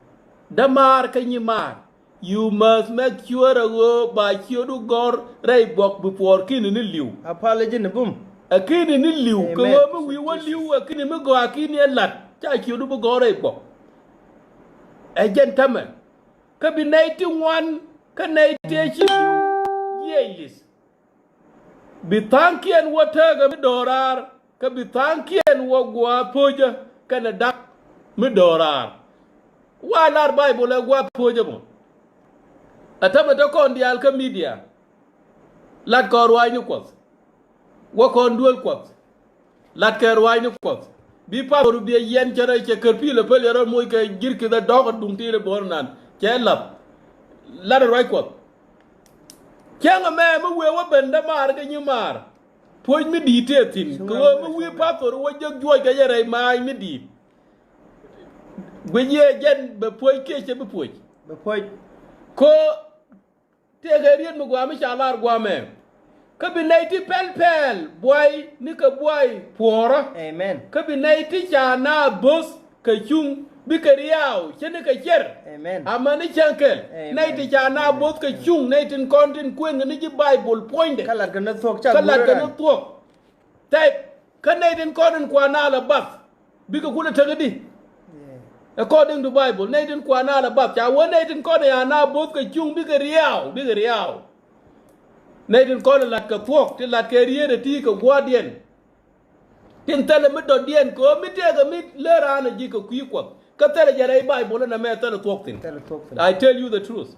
Damar kanyimar. You must make sure go by chiodu gor reibo before kin ni liu. Apology ne boom. akini ni liu ko mo wi wa liu akini mo go akini lat cha chi du go re ko e gentlemen ka bi 91 ka nei te chi yelis bi tankien wata ga mi dorar ka bi tankien wo gwa poja kana dak mi dorar walar bible gwa poja mo atama to kon dial ka media lat ko rwai ni ko wo kon duol ko lat ke rwai ni ko bi pa ru bi yen jara ke kerpi le pel yaro moy ke girki da dog dum tire bornan ke lat rwai ko Kyanga me we wa benda mar ga nyimar poj mi di te tin ko mo wi pator wo jeg joy ga yere mai mi di gwe gen be poj ke be poj ko te ga rien mo gwa mi chalar gwa me ka bi nayti pel boy ni ka boy pora amen ka bi nayti cha na bos ka chung bi ka riaw chene ka cher amen amani chankel nayti cha na bos ka chung nayti kontin kwen ni ji bible point kala kana thok cha kala kana thok tay ka nayti kontin kwa na la bas bi ka kula tagadi according to bible nayti kwa na la bas cha won nayti kontin ya na bos ka chung bi ka riaw nayti kontin lat ka thok ti lat ka riere ti ka guardian tin tele mi do dien ko mi te ga mi le rana ji ka kwi ko ka tele jare bible na me tele thok tin I tell you the truth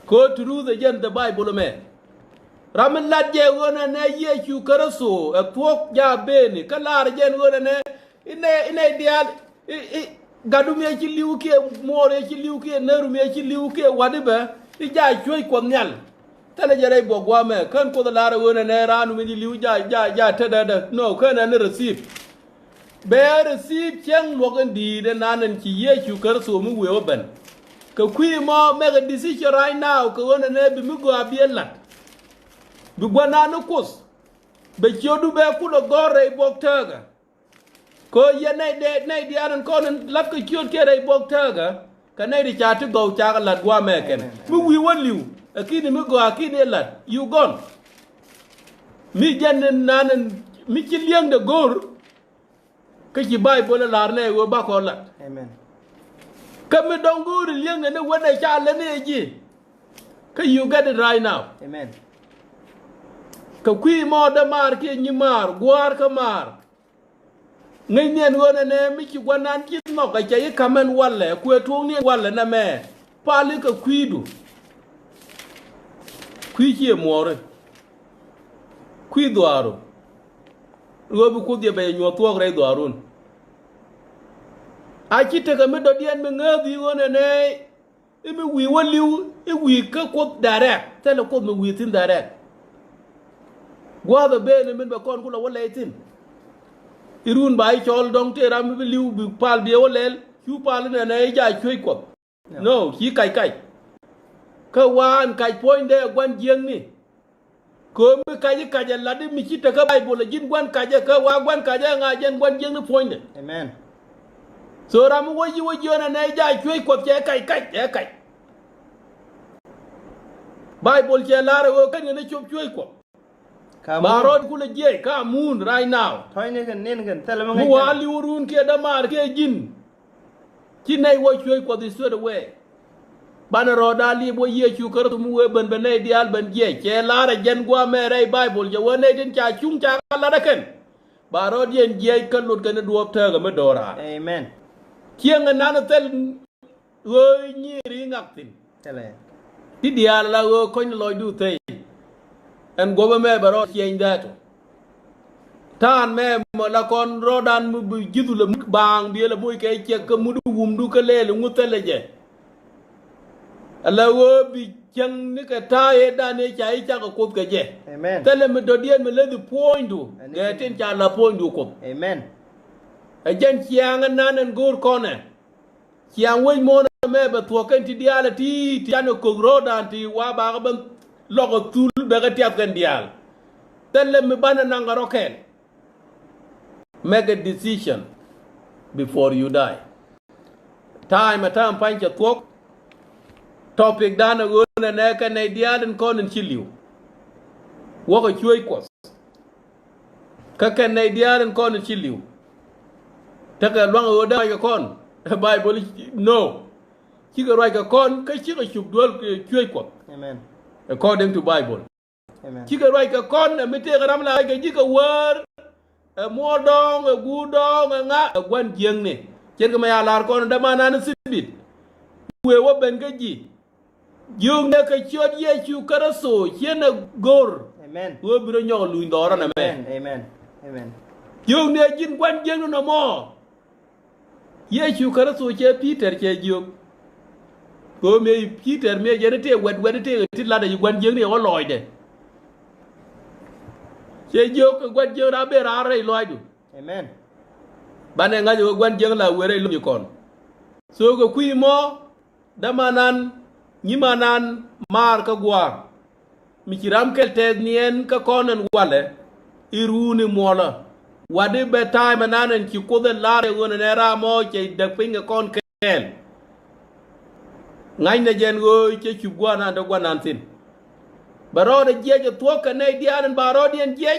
ko truth again the bible me ramen lat je wona na ye chu karaso e thok ja beni kala je wona ne ine dial gadu me ci liu ke more ci liu ke neru me ci liu ke wadiba I ja choy ko nyal tele jare bo gwa me kan ko da lara wona ne ranu mi liu ja tada no kana ne receive be receive cheng logan di de nanan ci ye chu karaso mu we ban ka kwi mo make a decision right now ko wona ne bi mi go abiela bi gwana no kos be jodu be ku lo gore bok taga ko ye nei di anan ko lat ko kiot ke re bok taga ka nei di cha to go cha lat gwa me ken mi wi won liu akini mi go akini lat you gone mi jen nanan mi ci liang de gor ka ci bible la ne wo ba ko lat amen Come don't go to young and when I shall energy. Can you get it right now? amen Kakui more the mark in Yimar, Guar Kamar. Ninian one and a Michi one and Kismok, I say, come and walle, quit only one and a man. Palika quidu. Quiki more. Quiduaro. Robu could you be your talk right, Arun? I take a middle dien me ngadi wona ne imi wi waliu I wi ka ko direct tele ko me wi tin direct gwa da be ne min be kon kula wala tin irun bay chol dong te ram bi liu bi pal bi wolel chu pal ne ja choi ko no hi kai ka wan kai point de gwan jeng ni ko mi kai la de mi ci te ka bible jin gwan ka wa gwan ka nga jen gwan jeng ni point de amen so ram woji ona na ja choi ko che kai bible che la ro kan ne chop choi ko marod kula je ka moon right now toy ne kan nen kan tele mu wali urun ke da mar ke jin ki nei wo choi ko this the way bana ro da li bo ye chu kar mu we ban ban nei dial ban je che la ra jen gwa me rai bible je wona din cha chung cha la da kan baro dien je kan lut kan duop ta ga me dora amen kieng nana tel wo nyiri ngaktin tele ti dia la wo kon loy du te en go me baro kien dato tan me mo la kon rodan mu bu jidu le bang bi la boy kay che ko mu du wum du ko le ngu tele je ala wo bi jang ni ka ta e dane chai cha ko ko je amen tele me do dien me le du point du ge tin cha la point du ko amen a jen chiang nanen gur kone chiang wey mo me be to kan ti diala ti ano ko rodan ti wa ba ban logo tul be ga tiap kan dial telle me bana nanga roken make a decision before you die time atam pancha tok topic dana gona ne kan ne dialen konen chiliu wo ko chuy ko ka ken ne diaren kon chi liu ta ka long o da ka kon bible no chi ka roi ka kon ka chi ka chup dol chue ko Amen. according to bible Amen. chi ka roi ka kon me te ka ram la ka ji ka war mo dong gu dong nga gwan jeng ne chen ka ma ya lar kon da mana na sibit we wo ben ka ji yung ne ka chot ye chu karaso chen gor Amen. wo biro nyo lu ndora na me Amen. Amen. Amen. yung ne jin gwan jeng no mo ye chu karaso che peter che jog ko me peter me je te wed te ti la da gwan jeng ne wo loy de che jog gwan jeng ra be ra re loy du Amen. bane nga jo gwan jeng la were lu kon so ko kui mo damanan nyimanan mar ka gwa mi kiram kel te nien ka konen wale iruni mola wadi be time nanen ki ko de lare wona ne ra mo che de pinga kon kel ngai ne jen go che chu gwa na do gwa nan sin baro de je je to ka ne dian baro dien je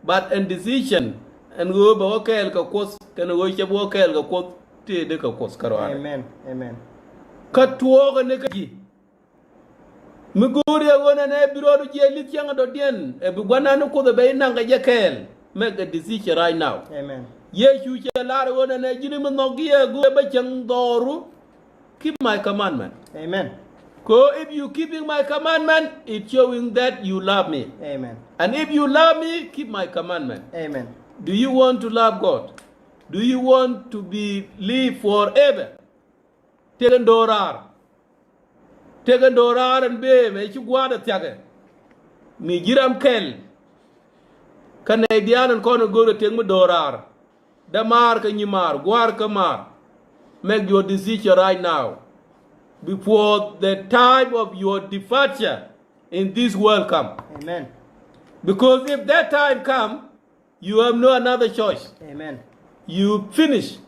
but in decision and go ba kel ka kos kan go che bo kel ka kos te de ka kos karo Amen. Amen. ka tuo ga ne ka ji mi gori wona ne biro do je lit yang do dien e bu gwana no ko be nanga je kel make a decision right now Amen. ye chu che la wona ne jini mo nogi e go be chang doru keep my commandment Amen. ko if you keeping my commandment it's showing that you love me Amen. and if you love me keep my commandment Amen. do you want to love god do you want to be live forever tegen dorar and be me chu gwada tiage mi jiram kel kane dianan kono goro teng mo dorar damar ka nyimar gwar ka mar make your decision right now before the time of your departure in this world come Amen. because if that time come you have no another choice Amen. you finish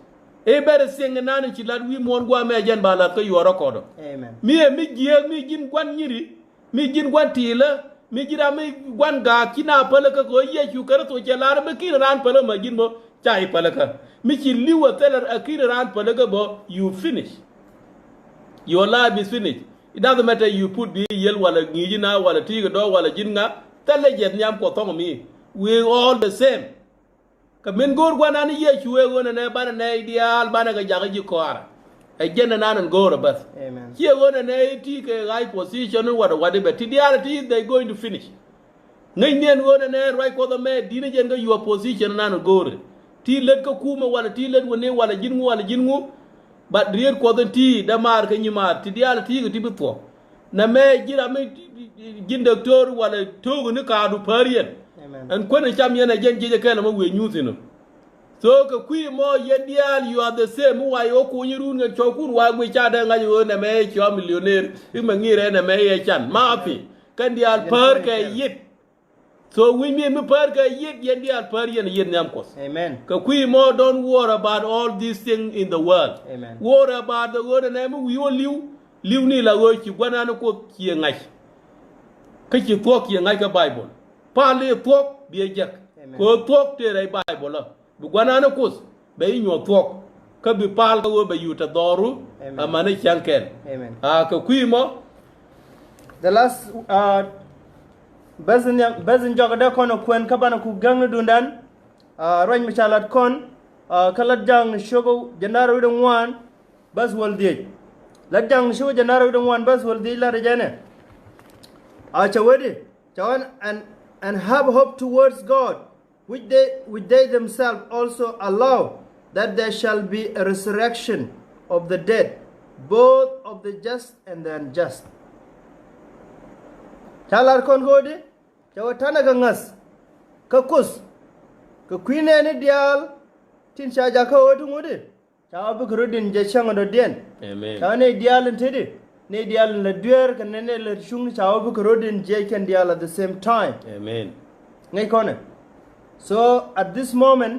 e better sing nan ci lat wi mon gwa me jen bala ko yoro kodo Amen. mi giye mi jin gwan nyiri mi jin gwan tila mi jira mi gwan ga kina pala ka ko ye chu kar to ce lar ba kin ran pala ma jin mo chai pala ka mi ci liwa telar akir ran pala ka bo you finish your life is finished it doesn't matter you put be yel wala ngiji na wala tiga do wala jin nga tele jet nyam ko to mi we all the same ka men gor gwana ni ye chuwe wona ne bana ne ideal bana ga jaga ji koara e jenna nanan goro bas Amen. ye wona ne ti ke right position wada be ti reality they going to finish ngai nen wona ne right ko the me dina jen ga your position nanan goro ti let ko kuma wala ti let wona wala jingu but real ko the ti da mar ka nyima ti reality ga ti bitwo na me jira me jin doctor wala togu ni ka du parien Amen. and when cham yana jen jeje kala ma we nyuthino so ka kui mo yedial you are the same wa yo ku nyiru nge chokun wa gwe cha da nga yo na me cho millionaire i ma ngire na me ye chan ma api kan dial par ka yit so we me par ka yit yedial par yen yen nyam kos Amen. ka kui mo don't worry about all these things in the world Amen. worry about the word na me we yo liu ni la wo chi gwana no ko ki ngai ka chi to ki ngai ka bible pale tok bie jak ko tok te rai bible la bu gwana na kus be nyo tok ka bi pal ka wo be yuta doru amane chanken Amen. ka kuimo The last bazin jogada kono kwen kabana ku gang dundan roñ michalat kon kala jang shogo janaro widon wan bas waldi la jang shogo janaro widon wan bas waldi la rejane chawedi chawan and have hope towards God which they themselves also allow that there shall be a resurrection of the dead both of the just and the unjust. Chalar kon gode chawatana gangas kakus ka kwine ni dial tin shaja ka wodu ngode chawabu krudin je chango den amen chawane dial ntede ne dial la duer kan ne la shung chawabu krudin je kan dial at the same time amen ngai kone so at this moment